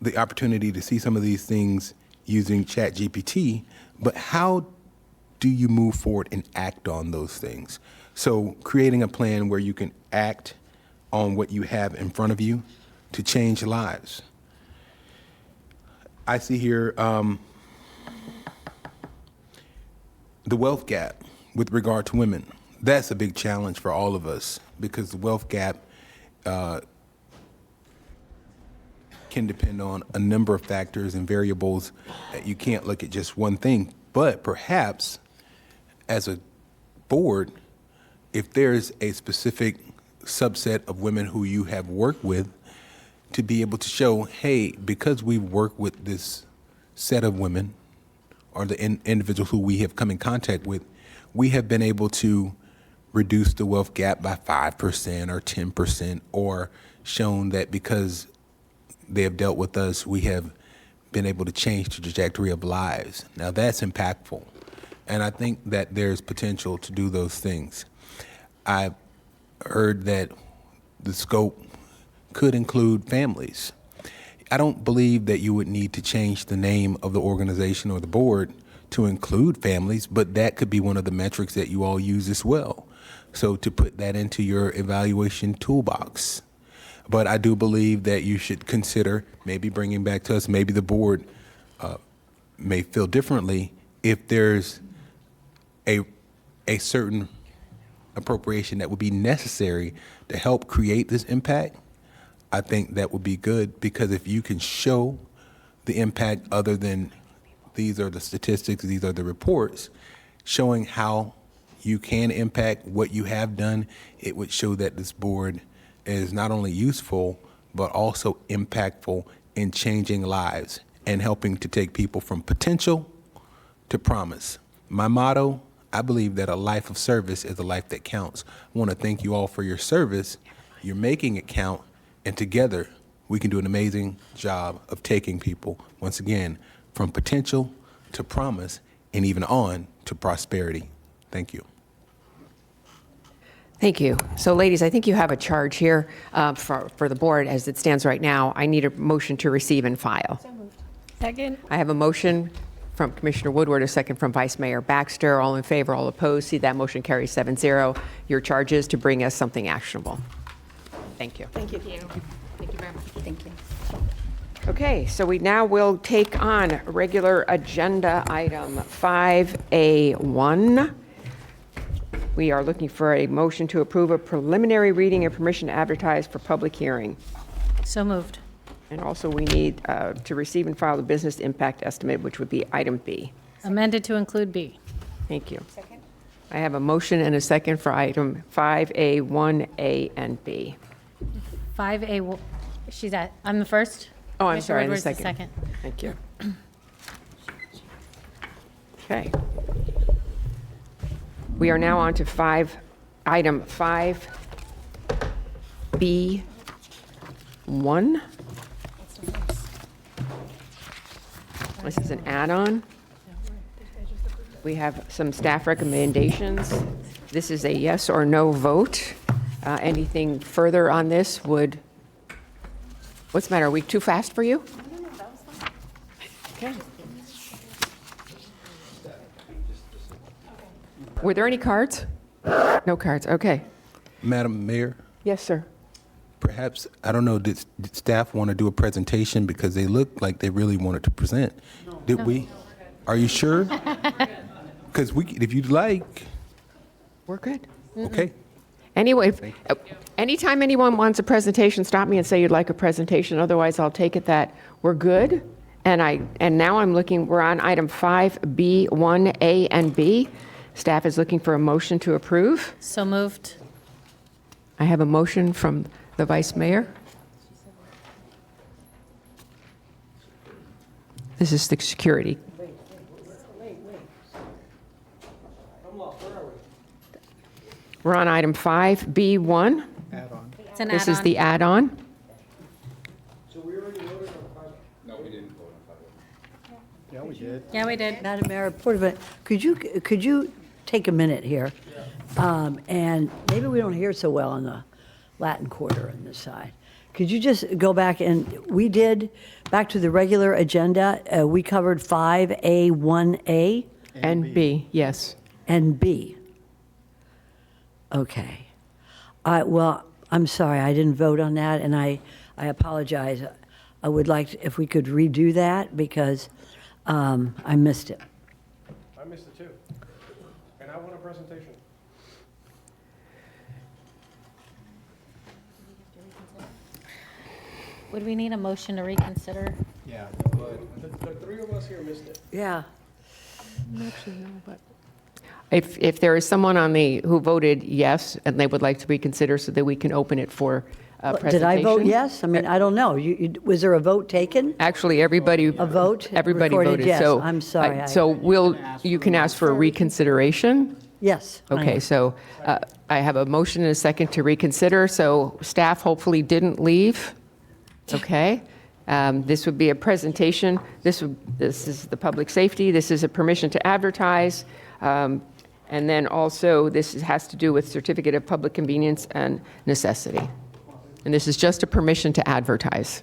the opportunity to see some of these things using ChatGPT, but how do you move forward and act on those things? So creating a plan where you can act on what you have in front of you to change lives. I see here the wealth gap with regard to women. That's a big challenge for all of us because the wealth gap can depend on a number of factors and variables. You can't look at just one thing, but perhaps as a board, if there's a specific subset of women who you have worked with, to be able to show, hey, because we've worked with this set of women or the individuals who we have come in contact with, we have been able to reduce the wealth gap by 5% or 10%, or shown that because they have dealt with us, we have been able to change the trajectory of lives. Now that's impactful. And I think that there's potential to do those things. I've heard that the scope could include families. I don't believe that you would need to change the name of the organization or the board to include families, but that could be one of the metrics that you all use as well. So to put that into your evaluation toolbox. But I do believe that you should consider maybe bringing back to us, maybe the board may feel differently if there's a certain appropriation that would be necessary to help create this impact. I think that would be good, because if you can show the impact other than these are the statistics, these are the reports, showing how you can impact what you have done, it would show that this board is not only useful, but also impactful in changing lives and helping to take people from potential to promise. My motto, I believe that a life of service is a life that counts. I want to thank you all for your service. You're making it count, and together we can do an amazing job of taking people, once again, from potential to promise and even on to prosperity. Thank you. Thank you. So ladies, I think you have a charge here for the board as it stands right now. I need a motion to receive and file. Second. I have a motion from Commissioner Woodward, a second from Vice Mayor Baxter. All in favor, all opposed. See that motion carries 7-0. Your charge is to bring us something actionable. Thank you. Thank you. Thank you very much. Thank you. Okay, so we now will take on regular agenda item 5A1. We are looking for a motion to approve a preliminary reading and permission to advertise for public hearing. So moved. And also we need to receive and file the business impact estimate, which would be item B. Amended to include B. Thank you. I have a motion and a second for item 5A, 1A, and B. 5A, I'm the first? Oh, I'm Commissioner sorry, the Woodward's the second. Thank you. Okay. We are now on to item 5B1. This is an add-on. We have some staff recommendations. This is a yes or no vote. Anything further on this would, what's the matter? Are we too fast for you? Okay. Were there any cards? No cards, okay. Madam Mayor, Yes, sir. perhaps, I don't know, did staff want to do a presentation because they looked like they really wanted to present? Did we? Are you sure? Because if you'd like. We're good. Okay. Anyway, anytime anyone wants a presentation, stop me and say you'd like a presentation. Otherwise, I'll take it that we're good. And now I'm looking, we're on item 5B, 1A, and B. Staff is looking for a motion to approve. So moved. I have a motion from the Vice Mayor. This is the security. We're on item 5B1. Add-on. It's an This is add-on. the add-on. Yeah, we did. Yeah, we did. Madam Mayor, Port of it, could you take a minute here? And maybe we don't hear so well on the Latin Quarter on this side. Could you just go back and, we did, back to the regular agenda, we covered 5A, 1A? And B, yes. And B. Okay. Well, I'm sorry, I didn't vote on that, and I apologize. I would like, if we could redo that, because I missed it. I missed it too. And I want a presentation. Would we need a motion to reconsider? Yeah. The three of us here missed it. Yeah. If there is someone who voted yes, and they would like to reconsider so that we can open it for presentation. Did I vote yes? I mean, I don't know. Was there a vote taken? Actually, everybody. A vote? Everybody Recorded voted. yes. So I'm sorry. So you can ask for a reconsideration? Yes. I Okay, am. so I have a motion and a second to reconsider, so staff hopefully didn't leave. Okay? This would be a presentation. This is the public safety. This is a permission to advertise. And then also, this has to do with certificate of public convenience and necessity. And this is just a permission to advertise.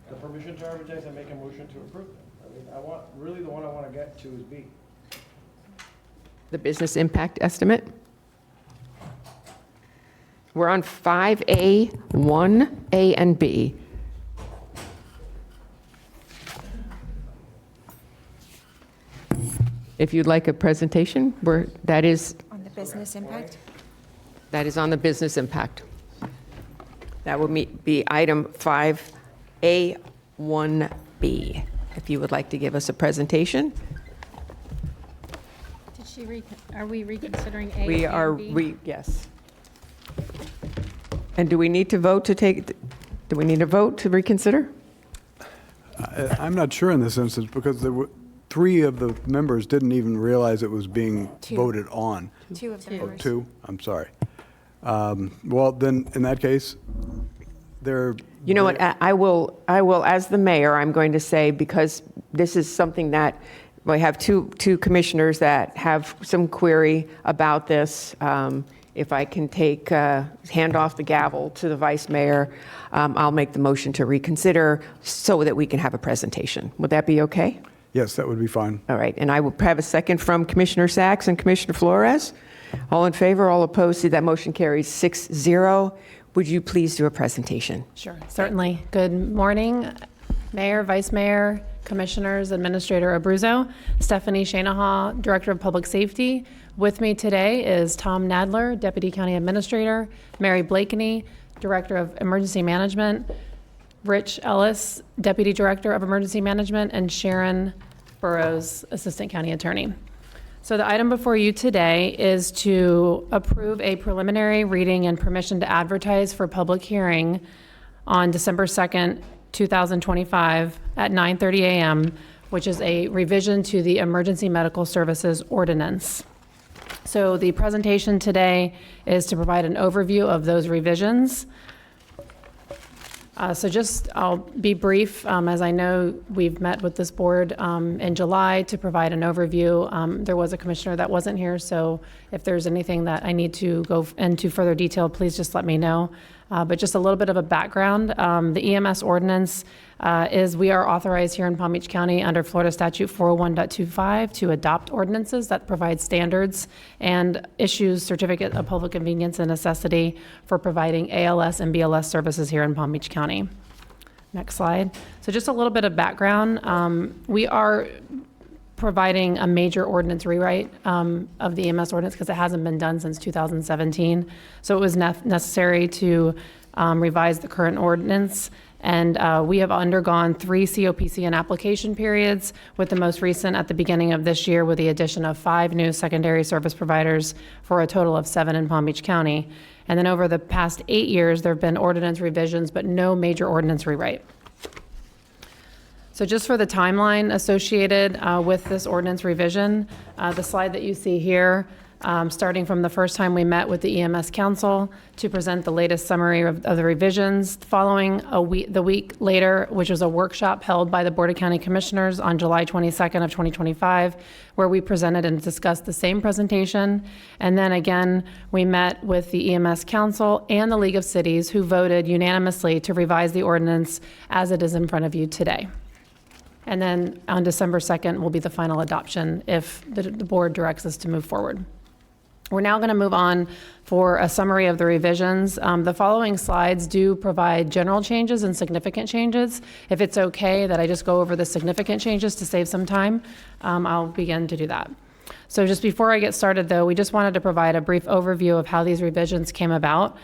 The permission to advertise, I make a motion to approve. I mean, really the one I want to get to is B. The business impact estimate. We're on 5A, 1A, and B. If you'd like a presentation, that is On the business impact? on the business impact. That would be item 5A, 1B. If you would like to give us a presentation. Are we reconsidering A We and are, B? yes. And do we need to vote to reconsider? I'm not sure in this instance, because 3 of the members didn't even realize it was being voted on. 2 of the Oh, members. 2? I'm sorry. Well, then, in that case, they're... You know what, I will, as the mayor, I'm going to say, because this is something that, we have two commissioners that have some query about this. If I can hand off the gavel to the vice mayor, I'll make the motion to reconsider so that we can have a presentation. Would that be okay? Yes, that would be fine. All right, and I will have a second from Commissioner Sacks and Commissioner Flores. All in favor, all opposed, that motion carries 6-0. Would you please do a presentation? Sure, certainly. Good morning, Mayor, Vice Mayor, Commissioners, Administrator Abruzzo, Stephanie Shanahaw, Director of Public Safety. With me today is Tom Nadler, Deputy County Administrator, Mary Blakeney, Director of Emergency Management, Rich Ellis, Deputy Director of Emergency Management, and Sharon Burrows, Assistant County Attorney. So the item before you today is to approve a preliminary reading and permission to advertise for public hearing on December 2nd, 2025 at 9:30 a.m., which is a revision to the Emergency Medical Services Ordinance. So the presentation today is to provide an overview of those revisions. I'll be brief, as I know we've met with this board in July to provide an overview. There was a commissioner that wasn't here, so if there's anything that I need to go into further detail, please just let me know. But just a little bit of a background. The EMS ordinance is we are authorized here in Palm Beach County under Florida Statute 401.25 to adopt ordinances that provide standards and issues certificate of public convenience and necessity for providing ALS and BLS services here in Palm Beach County. Next slide. So just a little bit of background. We are providing a major ordinance rewrite of the EMS ordinance because it hasn't been done since 2017. So it was necessary to revise the current ordinance. And we have undergone 3 COPC and application periods, with the most recent at the beginning of this year with the addition of 5 new secondary service providers for a total of 7 in Palm Beach County. And then over the past 8 years, there have been ordinance revisions, but no major ordinance rewrite. So just for the timeline associated with this ordinance revision, the slide that you see here, starting from the first time we met with the EMS Council to present the latest summary of the revisions, following the week later, which was a workshop held by the Board of County Commissioners on July 22nd of 2025, where we presented and discussed the same presentation. And then again, we met with the EMS Council and the League of Cities, who voted unanimously to revise the ordinance as it is in front of you today. And then on December 2nd will be the final adoption if the board directs us to move forward. We're now going to move on for a summary of the revisions. The following slides do provide general changes and significant changes. If it's okay that I just go over the significant changes to save some time, I'll begin to do that. So just before I get started, though, we just wanted to provide a brief overview of how these revisions came about.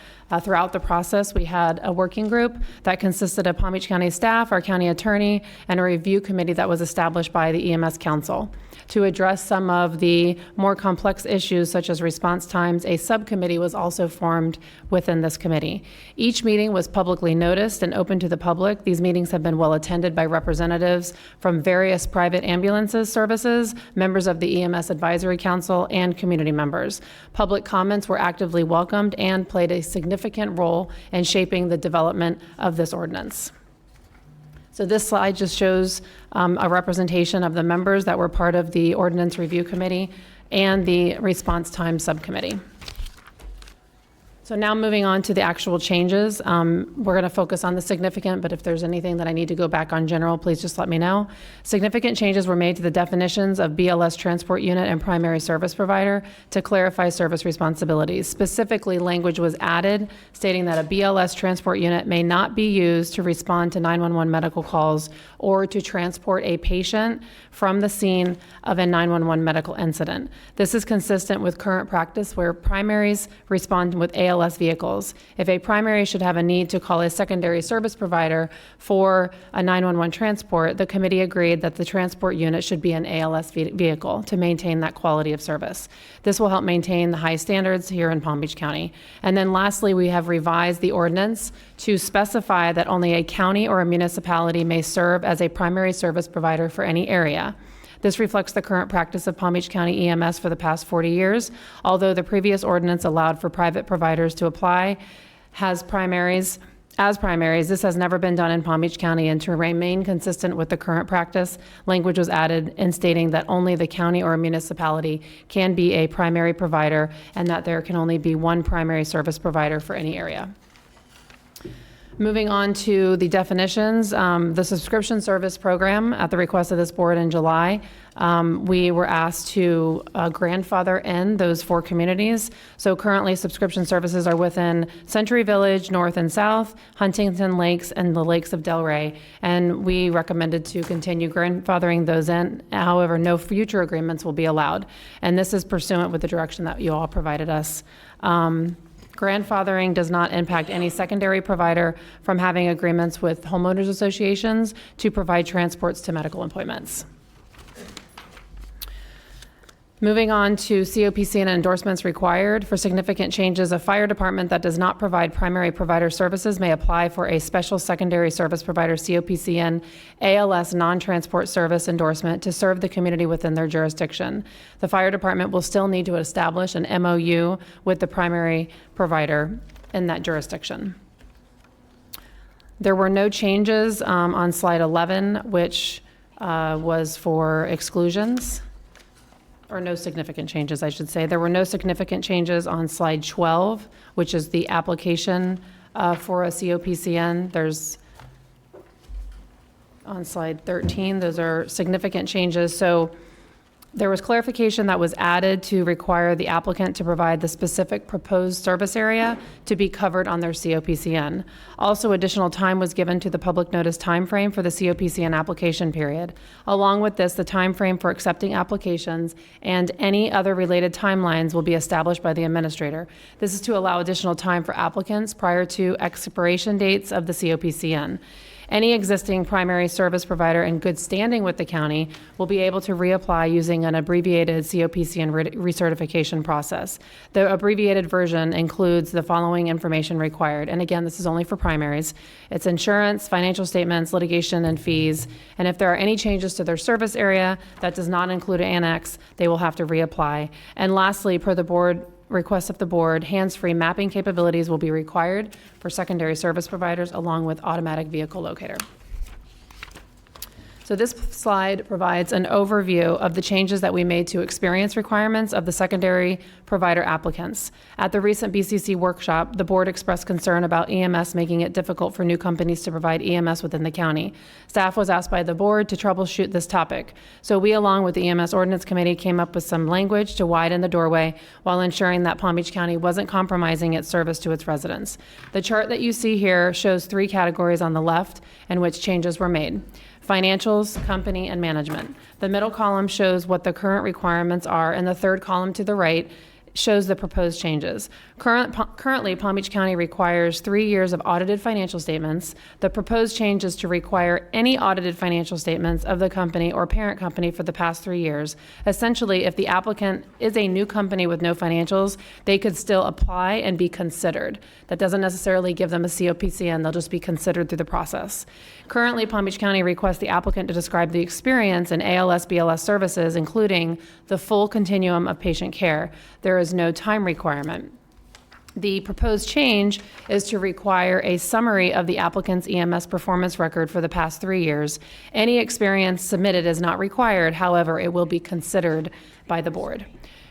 Throughout the process, we had a working group that consisted of Palm Beach County staff, our county attorney, and a review committee that was established by the EMS Council. To address some of the more complex issues, such as response times, a subcommittee was also formed within this committee. Each meeting was publicly noticed and open to the public. These meetings have been well attended by representatives from various private ambulances services, members of the EMS Advisory Council, and community members. Public comments were actively welcomed and played a significant role in shaping the development of this ordinance. So this slide just shows a representation of the members that were part of the Ordinance Review Committee and the Response Time Subcommittee. So now moving on to the actual changes, we're going to focus on the significant, but if there's anything that I need to go back on general, please just let me know. Significant changes were made to the definitions of BLS transport unit and primary service provider to clarify service responsibilities. Specifically, language was added stating that a BLS transport unit may not be used to respond to 911 medical calls or to transport a patient from the scene of a 911 medical incident. This is consistent with current practice where primaries respond with ALS vehicles. If a primary should have a need to call a secondary service provider for a 911 transport, the committee agreed that the transport unit should be an ALS vehicle to maintain that quality of service. This will help maintain the high standards here in Palm Beach County. And then lastly, we have revised the ordinance to specify that only a county or a municipality may serve as a primary service provider for any area. This reflects the current practice of Palm Beach County EMS for the past 40 years. Although the previous ordinance allowed for private providers to apply as primaries, this has never been done in Palm Beach County, and to remain consistent with the current practice, language was added in stating that only the county or municipality can be a primary provider and that there can only be one primary service provider for any area. Moving on to the definitions, the subscription service program, at the request of this board in July, we were asked to grandfather in those 4 communities. So currently, subscription services are within Century Village, North and South, Huntington Lakes, and the Lakes of Delray. And we recommended to continue grandfathering those in. However, no future agreements will be allowed. And this is pursuant with the direction that you all provided us. Grandfathering does not impact any secondary provider from having agreements with homeowners associations to provide transports to medical appointments. Moving on to COPC and endorsements required. For significant changes, a fire department that does not provide primary provider services may apply for a special secondary service provider COPCN ALS non-transport service endorsement to serve the community within their jurisdiction. The fire department will still need to establish an MOU with the primary provider in that jurisdiction. There were no changes on slide 11, which was for exclusions. Or no significant changes, I should say. There were no significant changes on slide 12, which is the application for a COPCN. There's, on slide 13, those are significant changes. So there was clarification that was added to require the applicant to provide the specific proposed service area to be covered on their COPCN. Also, additional time was given to the public notice timeframe for the COPCN application period. Along with this, the timeframe for accepting applications and any other related timelines will be established by the administrator. This is to allow additional time for applicants prior to expiration dates of the COPCN. Any existing primary service provider in good standing with the county will be able to reapply using an abbreviated COPCN recertification process. The abbreviated version includes the following information required. And again, this is only for primaries. It's insurance, financial statements, litigation, and fees. And if there are any changes to their service area that does not include an annex, they will have to reapply. And lastly, per the board request of the board, hands-free mapping capabilities will be required for secondary service providers along with automatic vehicle locator. So this slide provides an overview of the changes that we made to experience requirements of the secondary provider applicants. At the recent BCC workshop, the board expressed concern about EMS making it difficult for new companies to provide EMS within the county. Staff was asked by the board to troubleshoot this topic. So we, along with the EMS Ordinance Committee, came up with some language to widen the doorway while ensuring that Palm Beach County wasn't compromising its service to its residents. The chart that you see here shows 3 categories on the left in which changes were made: financials, company, and management. The middle column shows what the current requirements are, and the third column to the right shows the proposed changes. Currently, Palm Beach County requires 3 years of audited financial statements. The proposed change is to require any audited financial statements of the company or parent company for the past 3 years. Essentially, if the applicant is a new company with no financials, they could still apply and be considered. That doesn't necessarily give them a COPCN, they'll just be considered through the process. Currently, Palm Beach County requests the applicant to describe the experience in ALS, BLS services, including the full continuum of patient care. There is no time requirement. The proposed change is to require a summary of the applicant's EMS performance record for the past 3 years. Any experience submitted is not required, however, it will be considered by the board.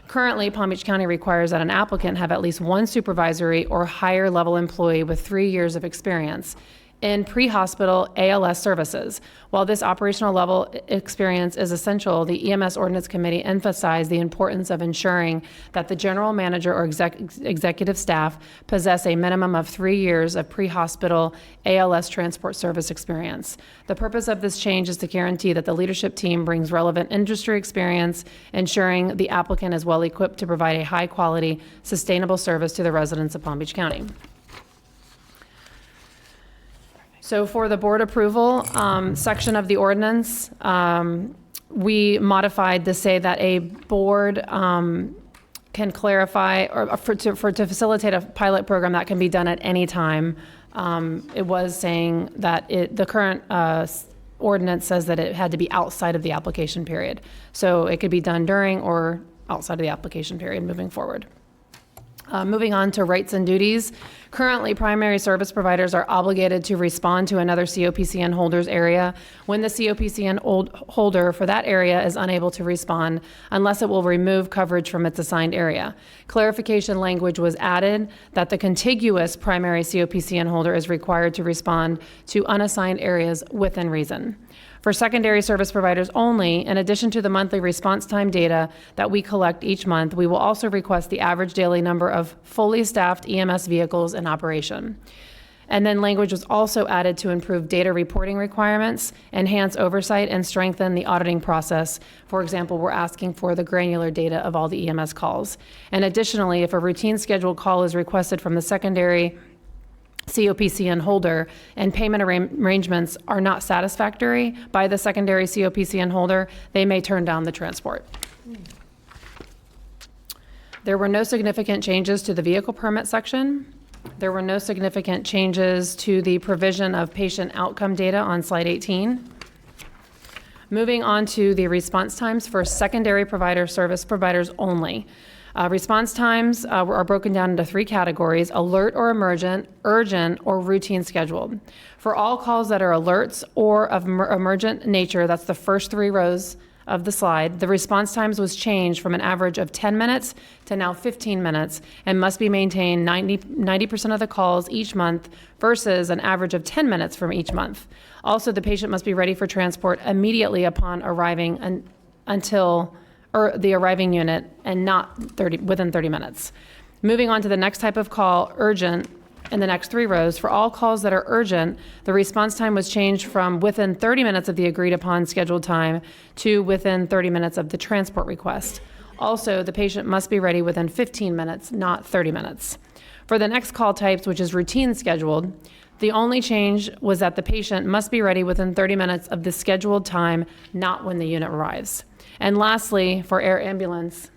Currently, Palm Beach County requires that an applicant have at least one supervisory or higher level employee with 3 years of experience in pre-hospital ALS services. While this operational level experience is essential, the EMS Ordinance Committee emphasized the importance of ensuring that the general manager or executive staff possess a minimum of 3 years of pre-hospital ALS transport service experience. The purpose of this change is to guarantee that the leadership team brings relevant industry experience, ensuring the applicant is well equipped to provide a high-quality, sustainable service to the residents of Palm Beach County. So for the board approval section of the ordinance, we modified to say that a board can clarify or to facilitate a pilot program that can be done at any time. It was saying that the current ordinance says that it had to be outside of the application period. So it could be done during or outside of the application period moving forward. Moving on to rights and duties. Currently, primary service providers are obligated to respond to another COPCN holder's area when the COPCN holder for that area is unable to respond unless it will remove coverage from its assigned area. Clarification language was added that the contiguous primary COPCN holder is required to respond to unassigned areas within reason. For secondary service providers only, in addition to the monthly response time data that we collect each month, we will also request the average daily number of fully staffed EMS vehicles in operation. And then language was also added to improve data reporting requirements, enhance oversight, and strengthen the auditing process. For example, we're asking for the granular data of all the EMS calls. And additionally, if a routine scheduled call is requested from the secondary COPCN holder and payment arrangements are not satisfactory by the secondary COPCN holder, they may turn down the transport. There were no significant changes to the vehicle permit section. There were no significant changes to the provision of patient outcome data on slide 18. Moving on to the response times for secondary provider service providers only. Response times are broken down into 3 categories: alert or emergent, urgent, or routine scheduled. For all calls that are alerts or of emergent nature, that's the first 3 rows of the slide, the response times was changed from an average of 10 minutes to now 15 minutes and must be maintained 90% of the calls each month versus an average of 10 minutes from each month. Also, the patient must be ready for transport immediately upon arriving until the arriving unit and not within 30 minutes. Moving on to the next type of call, urgent, in the next 3 rows. For all calls that are urgent, the response time was changed from within 30 minutes of the agreed upon scheduled time to within 30 minutes of the transport request. Also, the patient must be ready within 15 minutes, not 30 minutes. For the next call types, which is routine scheduled, the only change was that the patient must be ready within 30 minutes of the scheduled time, not when the unit arrives. And lastly, for air ambulance,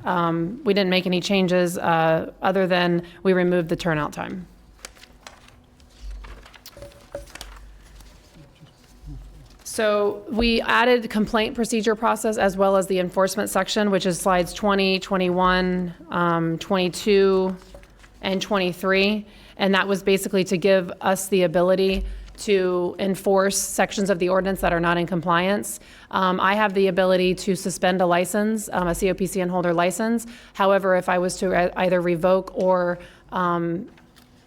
we didn't make any changes other than we removed the turnout time. So we added complaint procedure process as well as the enforcement section, which is slides 20, 21, 22, and 23. And that was basically to give us the ability to enforce sections of the ordinance that are not in compliance. I have the ability to suspend a license, a COPCN holder license. However, if I was to either revoke or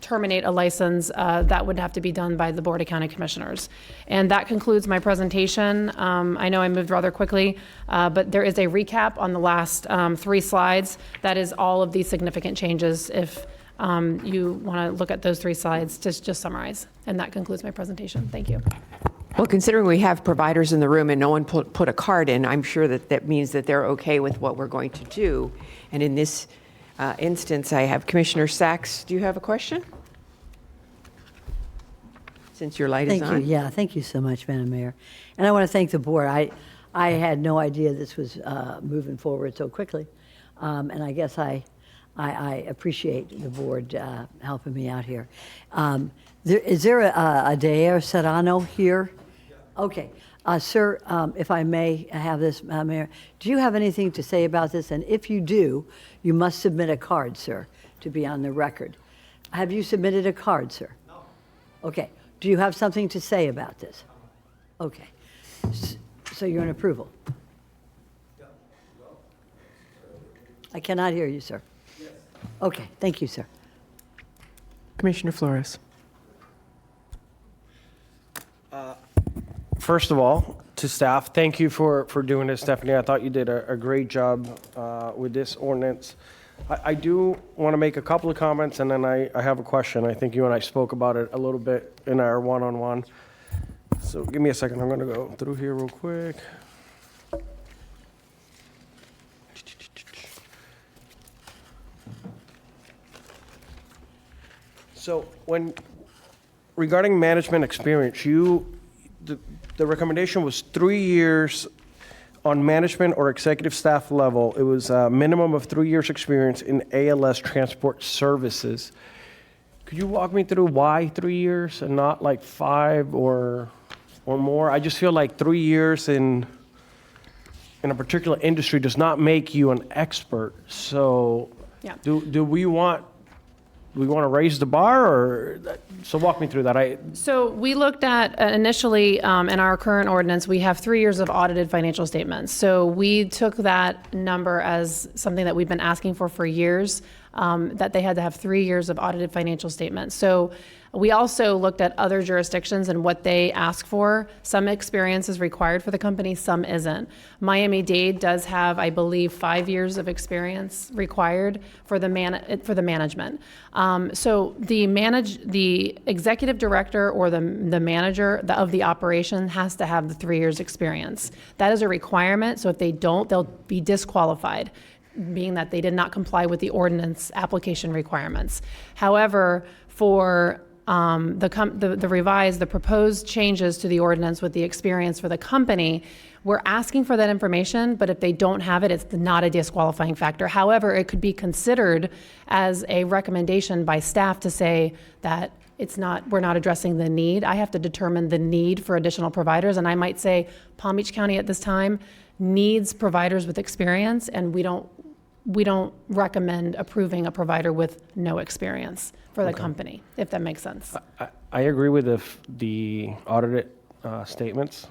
terminate a license, that would have to be done by the Board of County Commissioners. And that concludes my presentation. I know I moved rather quickly, but there is a recap on the last 3 slides. That is all of these significant changes if you want to look at those 3 slides to just summarize. And that concludes my presentation. Thank you. Well, considering we have providers in the room and no one put a card in, I'm sure that means that they're okay with what we're going to do. And in this instance, I have Commissioner Sachs. Do you have a question? Since your light is on. Thank you. Yeah, thank you so much, Madam Mayor. And I want to thank the board. I had no idea this was moving forward so quickly. And I guess I appreciate the board helping me out here. Is there a Daer Serrano here? Okay. Sir, if I may have this, Mayor, do you have anything to say about this? And if you do, you must submit a card, sir, to be on the record. Have you submitted a card, sir? No. Okay. Do you have something to say about this? Okay. So you're in approval? I cannot hear you, sir. Okay, thank you, sir. Commissioner Flores. First of all, to staff, thank you for doing this, Stephanie. I thought you did a great job with this ordinance. I do want to make a couple of comments, and then I have a question. I think you and I spoke about it a little bit in our one-on-one. So give me a second. I'm going to go through here real quick. So regarding management experience, the recommendation was 3 years on management or executive staff level. It was a minimum of 3 years experience in ALS transport services. Could you walk me through why 3 years and not like 5 or or more. I just feel like 3 years in a particular industry does not make you an expert. So Yeah. do we want to raise the bar, or so walk me through that. So we looked at initially in our current ordinance, we have 3 years of audited financial statements. So we took that number as something that we've been asking for years, that they had to have 3 years of audited financial statements. So we also looked at other jurisdictions and what they ask for. Some experience is required for the company, some isn't. Miami-Dade does have, I believe, 5 years of experience required for the management. So the executive director or the manager of the operation has to have the 3 years experience. That is a requirement. So if they don't, they'll be disqualified, being that they did not comply with the ordinance application requirements. However, for the proposed changes to the ordinance with the experience for the company, we're asking for that information, but if they don't have it, it's not a disqualifying factor. However, it could be considered as a recommendation by staff to say that we're not addressing the need. I have to determine the need for additional providers, and I might say Palm Beach County at this time needs providers with experience, and we don't recommend approving a provider with no experience for the company, if that makes sense. I agree with the audited statements.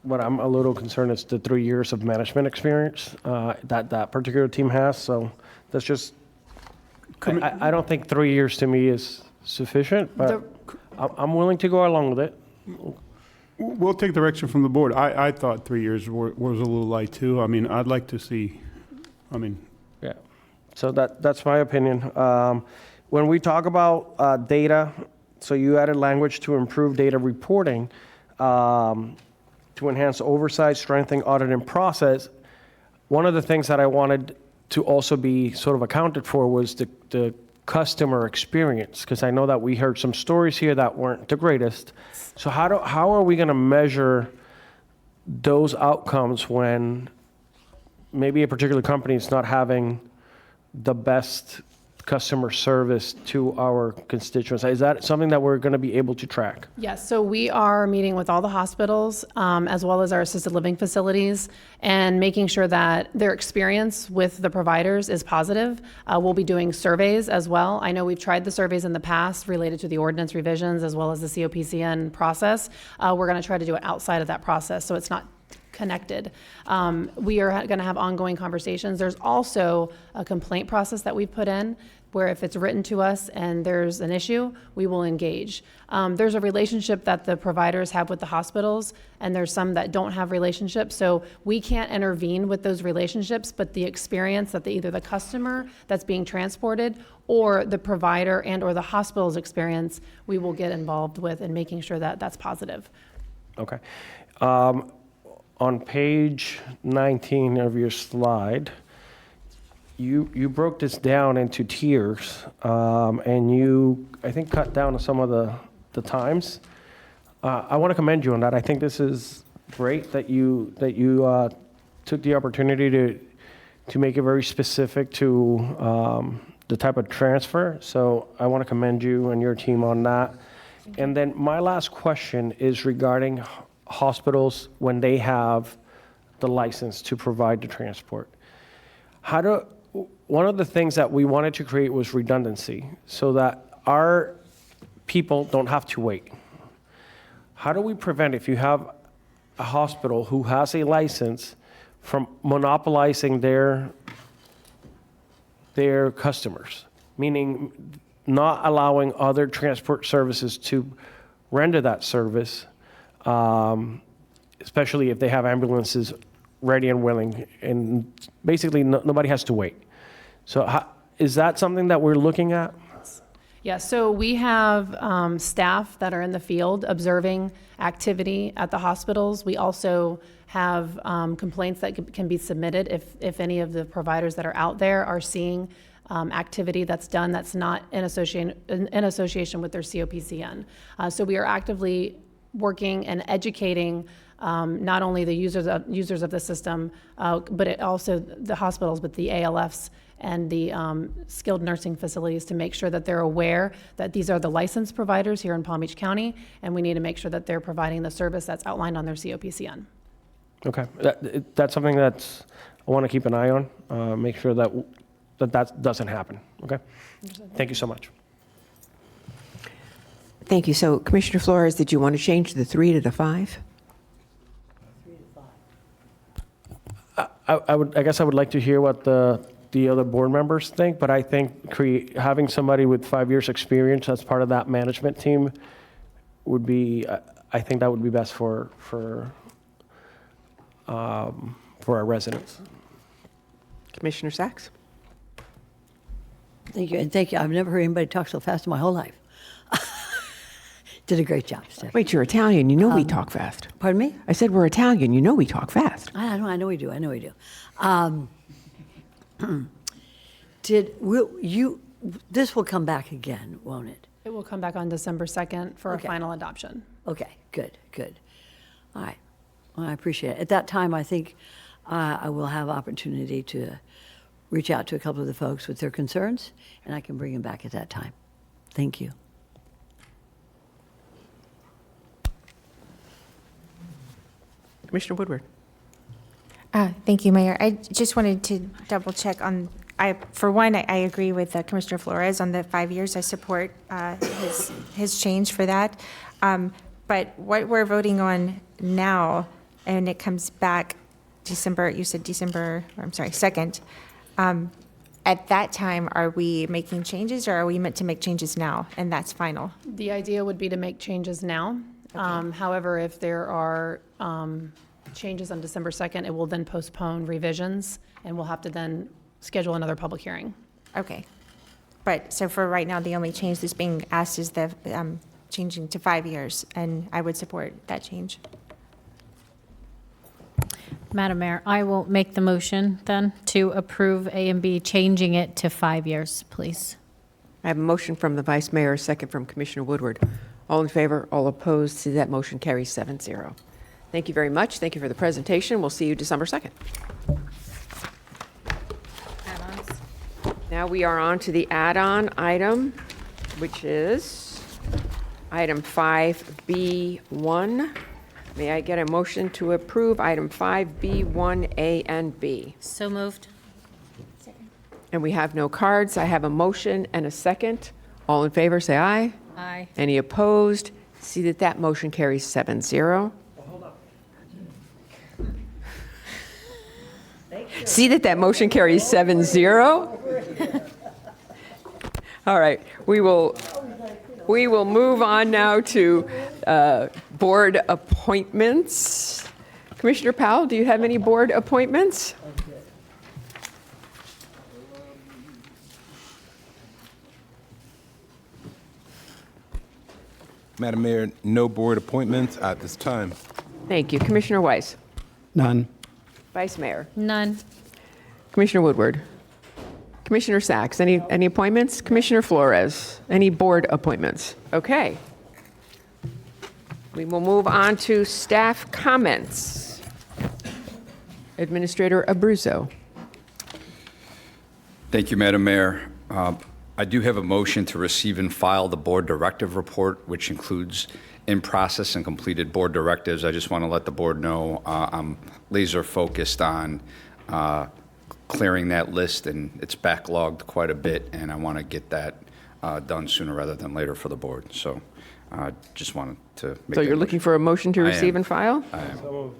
What I'm a little concerned is the 3 years of management experience that particular team has. So that's just, I don't think 3 years to me is sufficient, but I'm willing to go along with it. We'll take direction from the board. I thought 3 years was a little light too. I mean, I'd like to see, Yeah, so that's my opinion. When we talk about data, so you added language to improve data reporting, to enhance oversight, strengthen audit and process. One of the things that I wanted to also be sort of accounted for was the customer experience, because I know that we heard some stories here that weren't the greatest. So how are we going to measure those outcomes when maybe a particular company is not having the best customer service to our constituents? Is that something that we're going to be able to track? Yes, so we are meeting with all the hospitals, as well as our assisted living facilities, and making sure that their experience with the providers is positive. We'll be doing surveys as well. I know we've tried the surveys in the past related to the ordinance revisions as well as the COPCN process. We're going to try to do it outside of that process, so it's not connected. We are going to have ongoing conversations. There's also a complaint process that we've put in where if it's written to us and there's an issue, we will engage. There's a relationship that the providers have with the hospitals, and there's some that don't have relationships. So we can't intervene with those relationships, but the experience that either the customer that's being transported or the provider and or the hospital's experience, we will get involved with in making sure that that's positive. Okay. On page 19 of your slide, you broke this down into tiers, and you, I think, cut down some of the times. I want to commend you on that. I think this is great that you took the opportunity to make it very specific to the type of transfer. So I want to commend you and your team on that. And then my last question is regarding hospitals when they have the license to provide the transport. One of the things that we wanted to create was redundancy so that our people don't have to wait. How do we prevent, if you have a hospital who has a license, from monopolizing their customers, meaning not allowing other transport services to render that service, especially if they have ambulances ready and willing, and basically nobody has to wait. So is that something that we're looking at? Yeah, so we have staff that are in the field observing activity at the hospitals. We also have complaints that can be submitted if any of the providers that are out there are seeing activity that's done that's not in association with their COPCN. So we are actively working and educating not only the users of the system, but it also the hospitals, but the ALFs and the skilled nursing facilities, to make sure that they're aware that these are the licensed providers here in Palm Beach County, and we need to make sure that they're providing the service that's outlined on their COPCN. Okay, that's something that's I want to keep an eye on, make sure that doesn't happen, okay? Thank you so much. Thank you. So Commissioner Flores, did you want to change the 3 to the 5? I guess I would like to hear what the other board members think, but I think having somebody with 5 years experience as part of that management team would be, I think that would be best for our residents. Commissioner Sachs? Thank you, and thank you. I've never heard anybody talk so fast in my whole life. Did a great job, Steph. Wait, you're Italian. You know we talk fast. Pardon me? I said we're Italian. You know we talk fast. I know we do. This will come back again, won't it? It will come back on December 2nd for Okay. a final adoption. Okay, good. All right. Well, I appreciate it. At that time, I think I will have opportunity to reach out to a couple of the folks with their concerns, and I can bring them back at that time. Thank you. Commissioner Woodward? Thank you, Mayor. I just wanted to double check on, for one, I agree with Commissioner Flores on the 5 years. I support his change for that. But what we're voting on now, and it comes back December, you said December, or I'm sorry, 2nd. At that time, are we making changes, or are we meant to make changes now, and that's final? The idea would be to make changes now. However, if there are changes on December 2nd, it will then postpone revisions, and we'll have to then schedule another public hearing. Okay. But, so for right now, the only change that's being asked is the changing to 5 years, and I would support that change. Madam Mayor, I will make the motion then to approve A and B, changing it to 5 years, please. I have a motion from the Vice Mayor, a second from Commissioner Woodward. All in favor, all opposed, see that motion carries 7-0. Thank you very much. Thank you for the presentation. We'll see you December 2nd. Now we are on to the add-on item, which is item 5B1. May I get a motion to approve item 5B1A and B? So moved. And we have no cards. I have a motion and a second. All in favor, say aye. Aye. Any opposed? See that that motion carries 7-0. See that that motion carries 7-0. All right, we will move on now to board appointments. Commissioner Powell, do you have any board appointments? Madam Mayor, no board appointments at this time. Thank you. Commissioner Weiss? None. Vice Mayor? None. Commissioner Woodward? Commissioner Sachs, any appointments? Commissioner Flores, any board appointments? Okay. We will move on to staff comments. Administrator Abruzzo. Thank you, Madam Mayor. I do have a motion to receive and file the board directive report, which includes in-process and completed board directives. I just want to let the board know I'm laser focused on clearing that list, and it's backlogged quite a bit, and I want to get that done sooner rather than later for the board. So just wanted to make So you're looking for a motion to I receive am. and file? I am.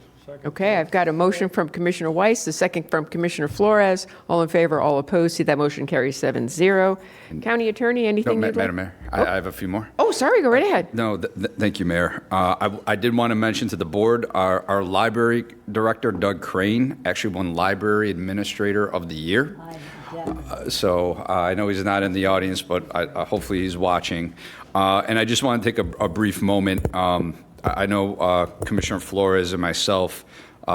Okay, I've got a motion from Commissioner Weiss, a second from Commissioner Flores. All in favor, all opposed, see that motion carries 7-0. County Attorney, anything you'd like? Madam Mayor, I have a few more. Oh, sorry, go right ahead. No, thank you, Mayor. I did want to mention to the board, our library director, Doug Crane, actually won Library Administrator of the Year. So I know he's not in the audience, but hopefully he's watching. And I just want to take a brief moment. I know Commissioner Flores and myself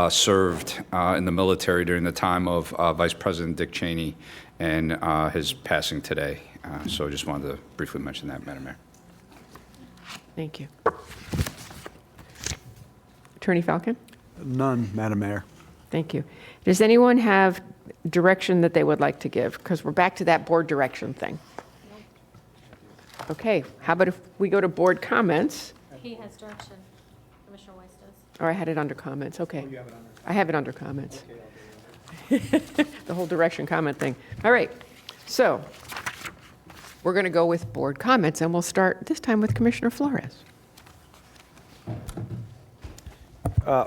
served in the military during the time of Vice President Dick Cheney and his passing today. So I just wanted to briefly mention that, Madam Mayor. Thank you. Attorney Falcon? None, Madam Mayor. Thank you. Does anyone have direction that they would like to give? Because we're back to that board direction thing. Okay, how about if we go to board comments? He has direction. Commissioner Weiss does. Or I had it under comments, okay. I have it under comments. The whole direction comment thing. All right, so we're going to go with board comments, and we'll start this time with Commissioner Flores.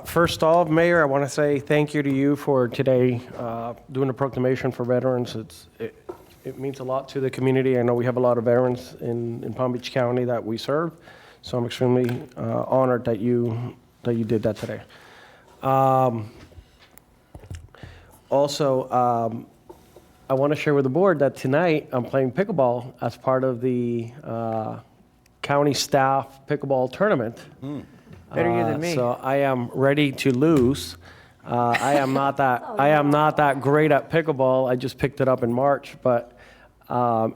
First off, Mayor, I want to say thank you to you for today doing a proclamation for veterans. It means a lot to the community. I know we have a lot of veterans in Palm Beach County that we serve, so I'm extremely honored that you did that today. Also, I want to share with the board that tonight I'm playing pickleball as part of the county staff pickleball tournament. Better you than me. So I am ready to lose. I am not that great at pickleball. I just picked it up in March, but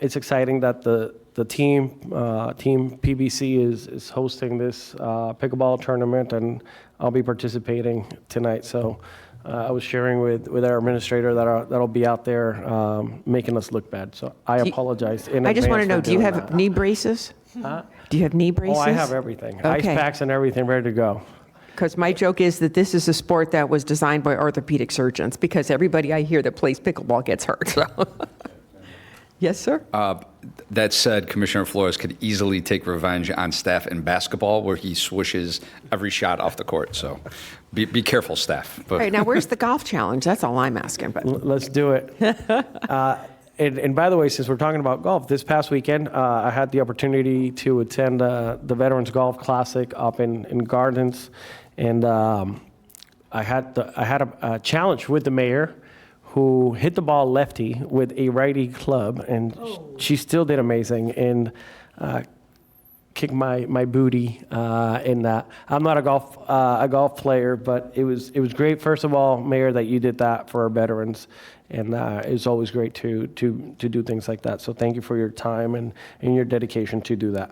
it's exciting that the team PBC is hosting this pickleball tournament, and I'll be participating tonight. So I was sharing with our administrator that'll be out there making us look bad. So I apologize in advance. I just want to know, for do you doing have that. knee braces? Huh? Do you have knee braces? Oh, I have everything. Ice Okay. packs and everything ready to go. Because my joke is that this is a sport that was designed by orthopedic surgeons, because everybody I hear that plays pickleball gets hurt. So. Yes, sir? That said, Commissioner Flores could easily take revenge on staff in basketball, where he swishes every shot off the court. So be careful, staff. All right, now where's the golf challenge? That's all I'm asking. But Let's do it. And by the way, since we're talking about golf, this past weekend, I had the opportunity to attend the Veterans Golf Classic up in Gardens. And I had a challenge with the mayor, who hit the ball lefty with a righty club, and she still did amazing and kicked my booty in that. I'm not a golf player, but it was great. First of all, Mayor, that you did that for our veterans, and it's always great to do things like that. So thank you for your time and your dedication to do that.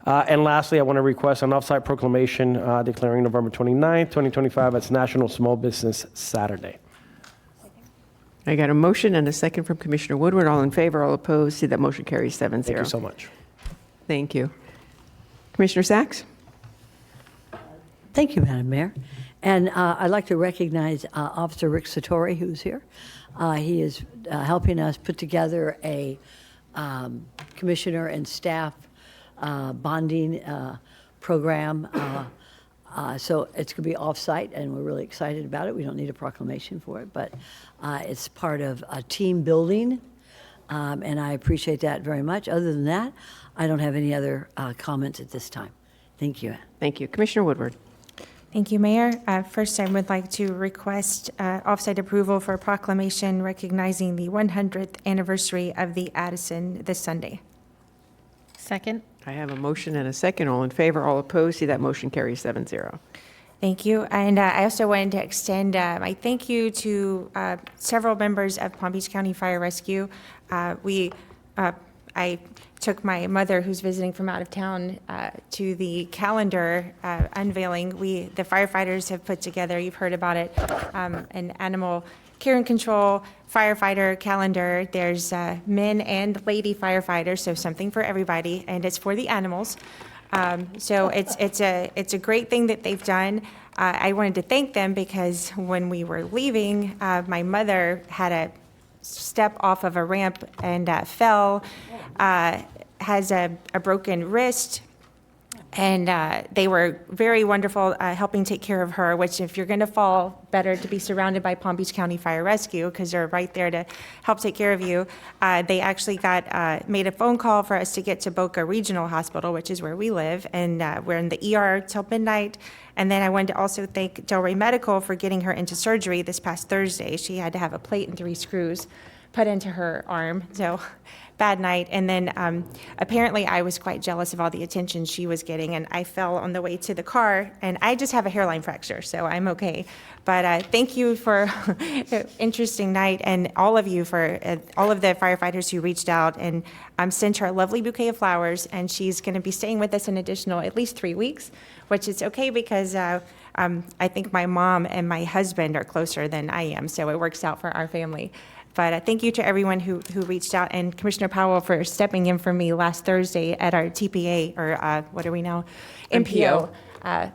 And lastly, I want to request an offsite proclamation declaring November 29th, 2025 as National Small Business Saturday. I got a motion and a second from Commissioner Woodward. All in favor, all opposed. See that motion carries 7-0. Thank you so much. Thank you. Commissioner Sachs? Thank you, Madam Mayor. And I'd like to recognize Officer Rick Satori, who's here. He is helping us put together a commissioner and staff bonding program. So it's going to be off-site, and we're really excited about it. We don't need a proclamation for it, but it's part of a team building, and I appreciate that very much. Other than that, I don't have any other comments at this time. Thank you. Thank you. Commissioner Woodward? Thank you, Mayor. First, I would like to request offsite approval for a proclamation recognizing the 100th anniversary of the Addison this Sunday. Second. I have a motion and a second. All in favor, all opposed. See that motion carries 7-0. Thank you. And I also wanted to extend my thank you to several members of Palm Beach County Fire Rescue. I took my mother, who's visiting from out of town, to the calendar unveiling. The firefighters have put together, you've heard about it, an animal care and control firefighter calendar. There's men and lady firefighters, so something for everybody, and it's for the animals. So it's a great thing that they've done. I wanted to thank them because when we were leaving, my mother had a step off of a ramp and fell, has a broken wrist, and they were very wonderful helping take care of her, which if you're going to fall, better to be surrounded by Palm Beach County Fire Rescue because they're right there to help take care of you. They actually made a phone call for us to get to Boca Regional Hospital, which is where we live, and we're in the ER till midnight. And then I wanted to also thank Delray Medical for getting her into surgery this past Thursday. She had to have a plate and 3 screws put into her arm. So bad night. And then apparently I was quite jealous of all the attention she was getting, and I fell on the way to the car, and I just have a hairline fracture, so I'm okay. But thank you for an interesting night, and all of you for all of the firefighters who reached out and sent her a lovely bouquet of flowers, and she's going to be staying with us an additional at least 3 weeks, which is okay because I think my mom and my husband are closer than I am, so it works out for our family. But thank you to everyone who reached out, and Commissioner Powell for stepping in for me last Thursday at our TPA, or what are we now? MPO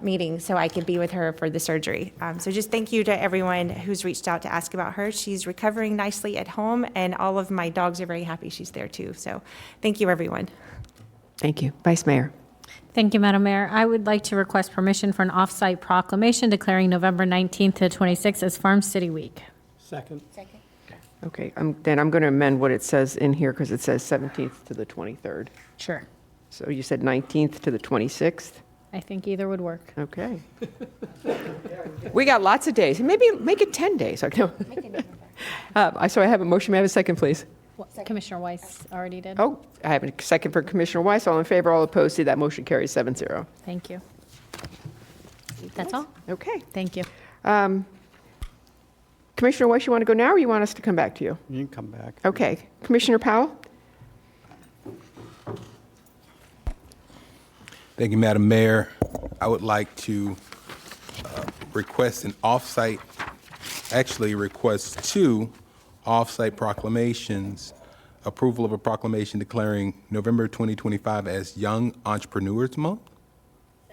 meeting, so I could be with her for the surgery. So just thank you to everyone who's reached out to ask about her. She's recovering nicely at home, and all of my dogs are very happy she's there too. So thank you, everyone. Thank you. Vice Mayor. Thank you, Madam Mayor. I would like to request permission for an off-site proclamation declaring November 19th to 26th as Farm City Week. Second. Okay, then I'm going to amend what it says in here because it says 17th to the 23rd. Sure. So you said 19th to the 26th? I think either would work. Okay. We got lots of days. Maybe make it 10 days. So I have a motion. May I have a second, please? Commissioner Weiss already did. Oh, I have a second for Commissioner Weiss. All in favor, all opposed, see that motion carries 7-0. Thank you. That's all? Okay. Thank you. Commissioner Weiss, you want to go now, or you want us to come back to you? You can come back. Okay. Commissioner Powell? Thank you, Madam Mayor. I would like to request an off-site, actually request 2 off-site proclamations. Approval of a proclamation declaring November 2025 as Young Entrepreneurs Month.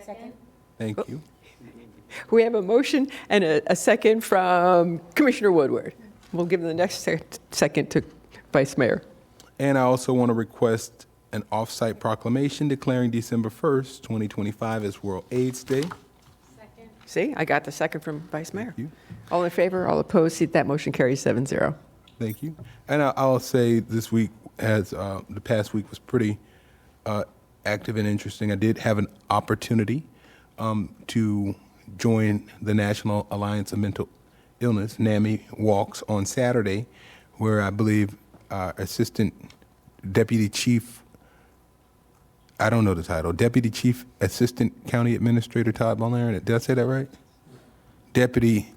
Second. Thank you. We have a motion and a second from Commissioner Woodward. We'll give the next second to Vice Mayor. And I also want to request an off-site proclamation declaring December 1st, 2025 as World AIDS Day. See, I got the second from Vice Mayor. All in favor, all opposed, see that motion carries 7-0. Thank you. And I'll say this week, as the past week was pretty active and interesting, I did have an opportunity to join the National Alliance of Mental Illness, NAMI, walks on Saturday, where I believe our Assistant Deputy Chief, I don't know the title, Deputy Chief Assistant County Administrator Todd Von Laren, did I say that right? Deputy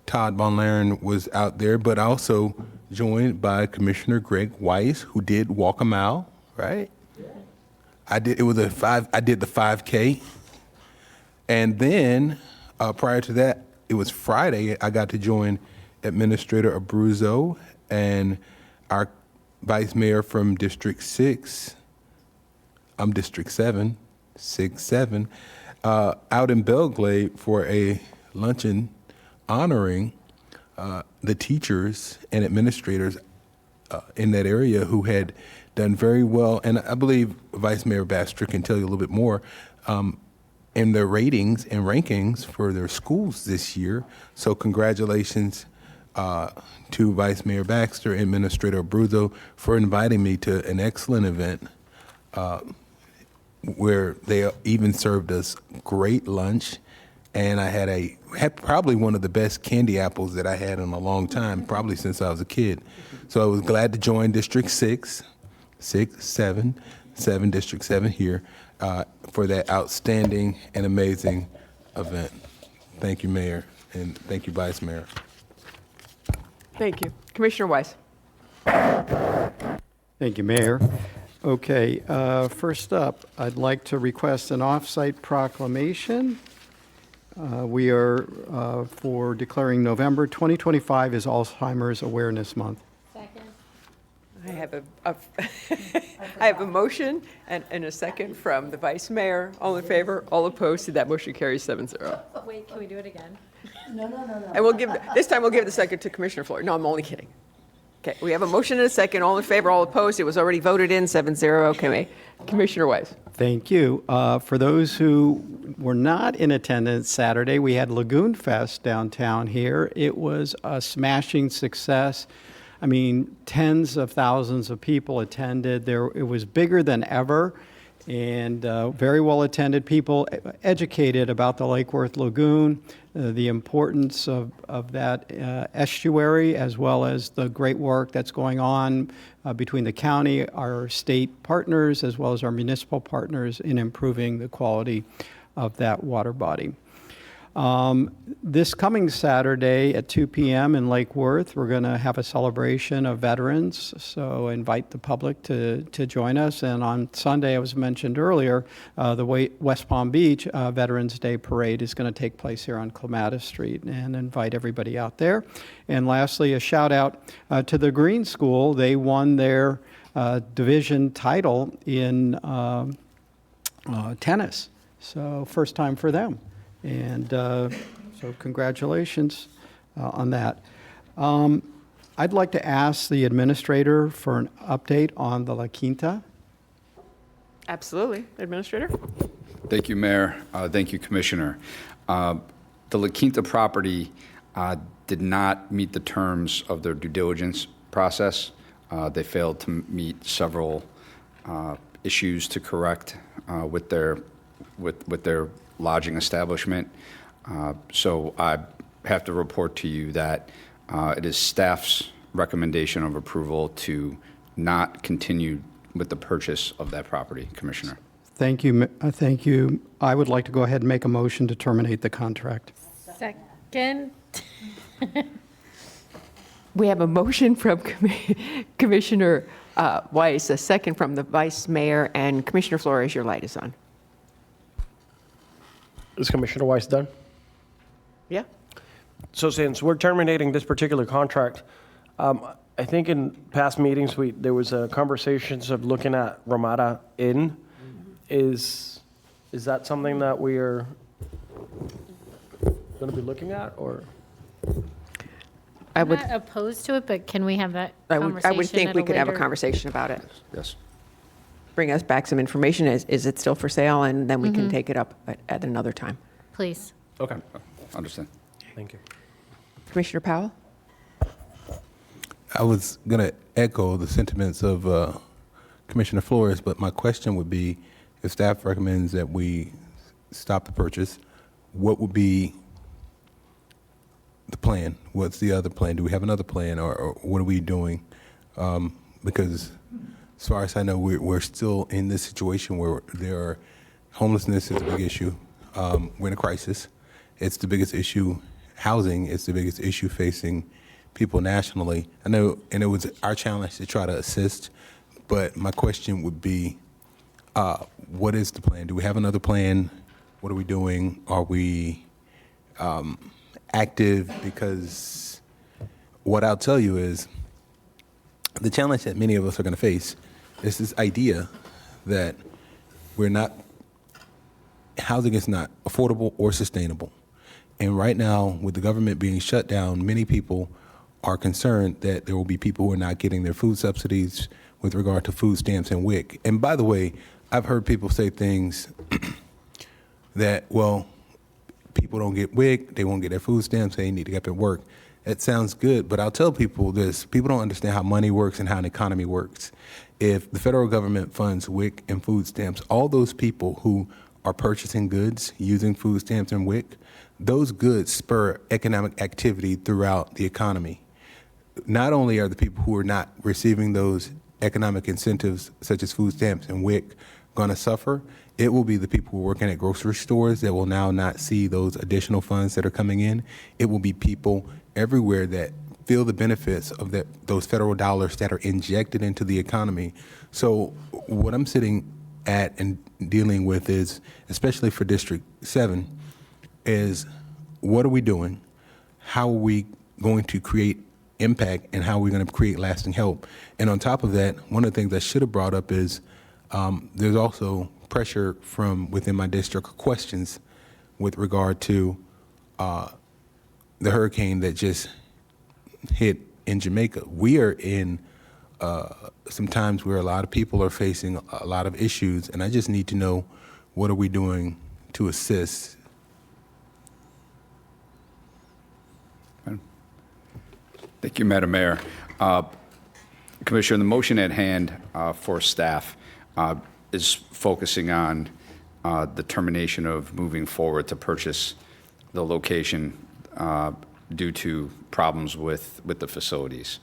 Todd Von Laren was out there, but also joined by Commissioner Greg Weiss, who did walk a mile, right? I did the 5K. And then prior to that, it was Friday, I got to join Administrator Abruzzo and our Vice Mayor from District 6, I'm District 7, 6-7, out in Belglade for a luncheon honoring the teachers and administrators in that area who had done very well. And I believe Vice Mayor Baxter can tell you a little bit more in their ratings and rankings for their schools this year. So congratulations to Vice Mayor Baxter and Administrator Abruzzo for inviting me to an excellent event where they even served us great lunch. And I had probably one of the best candy apples that I had in a long time, probably since I was a kid. So I was glad to join District 6, 7 District 7 here for that outstanding and amazing event. Thank you, Mayor, and thank you, Vice Mayor. Thank you. Commissioner Weiss. Thank you, Mayor. Okay, first up, I'd like to request an off-site proclamation. We are for declaring November 2025 as Alzheimer's Awareness Month. Second. I have a motion and a second from the Vice Mayor. All in favor, all opposed, see that motion carries 7-0. Wait, can we do it again? No. And this time we'll give the second to Commissioner Floyd. No, I'm only kidding. Okay, we have a motion and a second. All in favor, all opposed. It was already voted in, 7-0. Okay, Commissioner Weiss. Thank you. For those who were not in attendance Saturday, we had Lagoon Fest downtown here. It was a smashing success. I mean, tens of thousands of people attended. It was bigger than ever. and very well attended, people educated about the Lake Worth Lagoon, the importance of that estuary, as well as the great work that's going on between the county, our state partners, as well as our municipal partners in improving the quality of that water body. This coming Saturday at 2 p.m. in Lake Worth, we're going to have a celebration of veterans, so invite the public to join us. And on Sunday, as mentioned earlier, the West Palm Beach Veterans Day Parade is going to take place here on Clematis Street, and invite everybody out there. And lastly, a shout out to the Green School. They won their division title in tennis, so first time for them. And so congratulations on that. I'd like to ask the administrator for an update on the La Quinta. Absolutely. Administrator? Thank you, Mayor. Thank you, Commissioner. The La Quinta property did not meet the terms of their due diligence process. They failed to meet several issues to correct with their lodging establishment. So I have to report to you that it is staff's recommendation of approval to not continue with the purchase of that property, Commissioner. Thank you. Thank you. I would like to go ahead and make a motion to terminate the contract. Second. We have a motion from Commissioner Weiss, a second from the Vice Mayor, and Commissioner Flores, your light is on. Is Commissioner Weiss done? Yeah. So since we're terminating this particular contract, I think in past meetings, there was conversations of looking at Ramada Inn. Is that something that we are going to be looking at, or? I'm not opposed to it, but can we have that I conversation would think at we could have a later- conversation about it. Yes. Bring us back some information. Is it still for sale? And then we can take it up at another time. Please. Okay. Understand. Thank you. Commissioner Powell? I was going to echo the sentiments of Commissioner Flores, but my question would be, if staff recommends that we stop the purchase, what would be the plan? What's the other plan? Do we have another plan, or what are we doing? Because as far as I know, we're still in this situation where homelessness is a big issue. We're in a crisis. It's the biggest issue. Housing is the biggest issue facing people nationally. I know, and it was our challenge to try to assist, but my question would be, what is the plan? Do we have another plan? What are we doing? Are we active? Because what I'll tell you is the challenge that many of us are going to face is this idea that housing is not affordable or sustainable. And right now, with the government being shut down, many people are concerned that there will be people who are not getting their food subsidies with regard to food stamps and WIC. And by the way, I've heard people say things that, well, people don't get WIC, they won't get their food stamps, they need to get up and work. That sounds good, but I'll tell people this. People don't understand how money works and how an economy works. If the federal government funds WIC and food stamps, all those people who are purchasing goods using food stamps and WIC, those goods spur economic activity throughout the economy. Not only are the people who are not receiving those economic incentives, such as food stamps and WIC, going to suffer, it will be the people who are working at grocery stores that will now not see those additional funds that are coming in. It will be people everywhere that feel the benefits of those federal dollars that are injected into the economy. So what I'm sitting at and dealing with is, especially for District 7, is what are we doing? How are we going to create impact, and how are we going to create lasting help? And on top of that, one of the things I should have brought up is there's also pressure from within my district, questions with regard to the hurricane that just hit in Jamaica. We are in some times where a lot of people are facing a lot of issues, and I just need to know, what are we doing to assist? Thank you, Madam Mayor. Commissioner, the motion at hand for staff is focusing on the termination of moving forward to purchase the location due to problems with the facilities.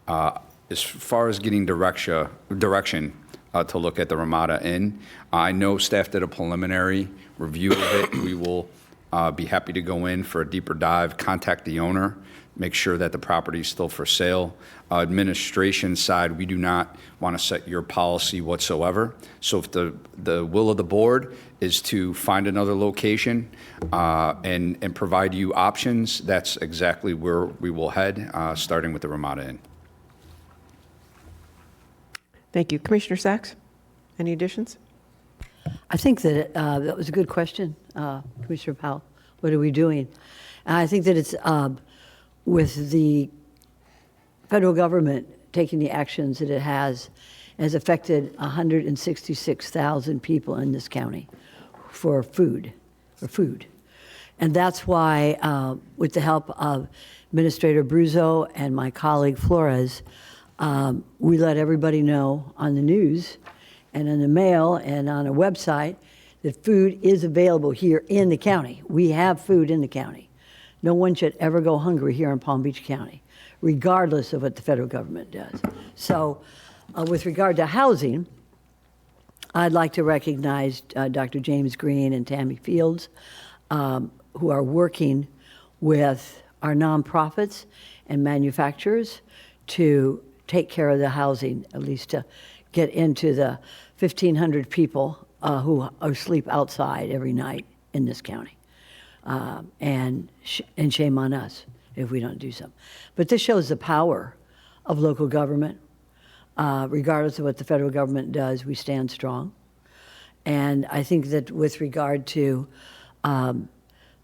As far as getting direction to look at the Ramada Inn, I know staff did a preliminary review of it. We will be happy to go in for a deeper dive, contact the owner, make sure that the property is still for sale. Administration side, we do not want to set your policy whatsoever. So if the will of the board is to find another location and provide you options, that's exactly where we will head, starting with the Ramada Inn. Thank you. Commissioner Sachs, any additions? I think that that was a good question, Commissioner Powell. What are we doing? And I think that it's with the federal government taking the actions that it has affected 166,000 people in this county for food. And that's why, with the help of Administrator Abruzzo and my colleague Flores, we let everybody know on the news and in the mail and on a website that food is available here in the county. We have food in the county. No one should ever go hungry here in Palm Beach County, regardless of what the federal government does. So with regard to housing, I'd like to recognize Dr. James Green and Tammy Fields, who are working with our nonprofits and manufacturers to take care of the housing, at least to get into the 1,500 people who sleep outside every night in this county. And shame on us if we don't do something. But this shows the power of local government. Regardless of what the federal government does, we stand strong. And I think that with regard to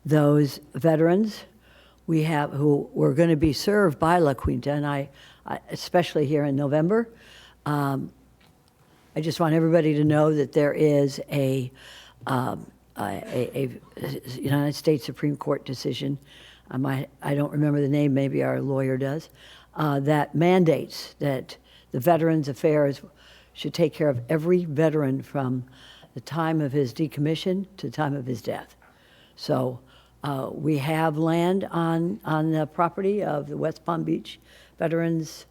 those veterans we have who were going to be served by La Quinta, and I especially here in November, I just want everybody to know that there is a United States Supreme Court decision, I don't remember the name, maybe our lawyer does, that mandates that the Veterans Affairs should take care of every veteran from the time of his decommission to the time of his death. So we have land on the property of the West Palm Beach Veterans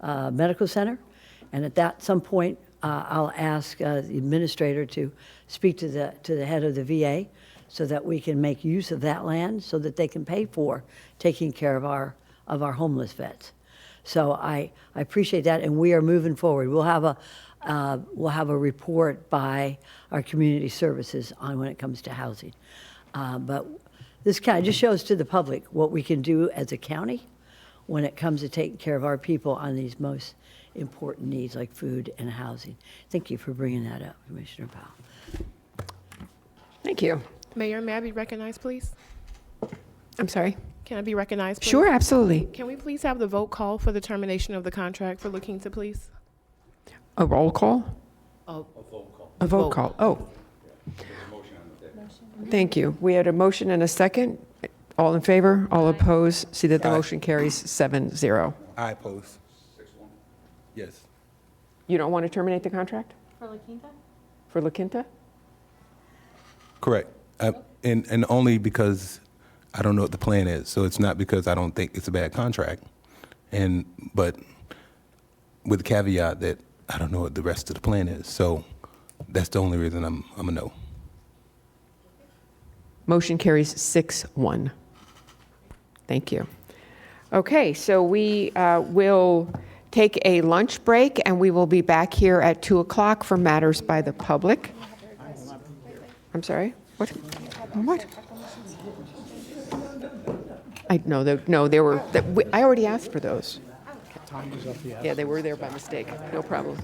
Medical Center, and at some point I'll ask the administrator to speak to the head of the VA so that we can make use of that land so that they can pay for taking care of our homeless vets. So I appreciate that, and we are moving forward. We'll have a report by our community services on when it comes to housing. But this kind of just shows to the public what we can do as a county when it comes to taking care of our people on these most important needs like food and housing. Thank you for bringing that up, Commissioner Powell. Thank you. Mayor, may I be recognized, please? I'm sorry? Can I be recognized, please? Sure, absolutely. Can we please have the vote call for the termination of the contract for La Quinta, please? A roll call? Oh. A vote call. Oh. Thank you. We had a motion and a second. All in favor? All opposed? See that the motion carries 7-0. I oppose. 6-1. Yes. You don't want to terminate the contract? For La Quinta? For La Quinta? Correct. And only because I don't know what the plan is. So it's not because I don't think it's a bad contract. But with the caveat that I don't know what the rest of the plan is. So that's the only reason I'm a no. Motion carries 6-1. Thank you. Okay, so we will take a lunch break, and we will be back here at 2 o'clock for matters by the public. I'm sorry? What? What? I already asked for those. Yeah, they were there by mistake. No problem.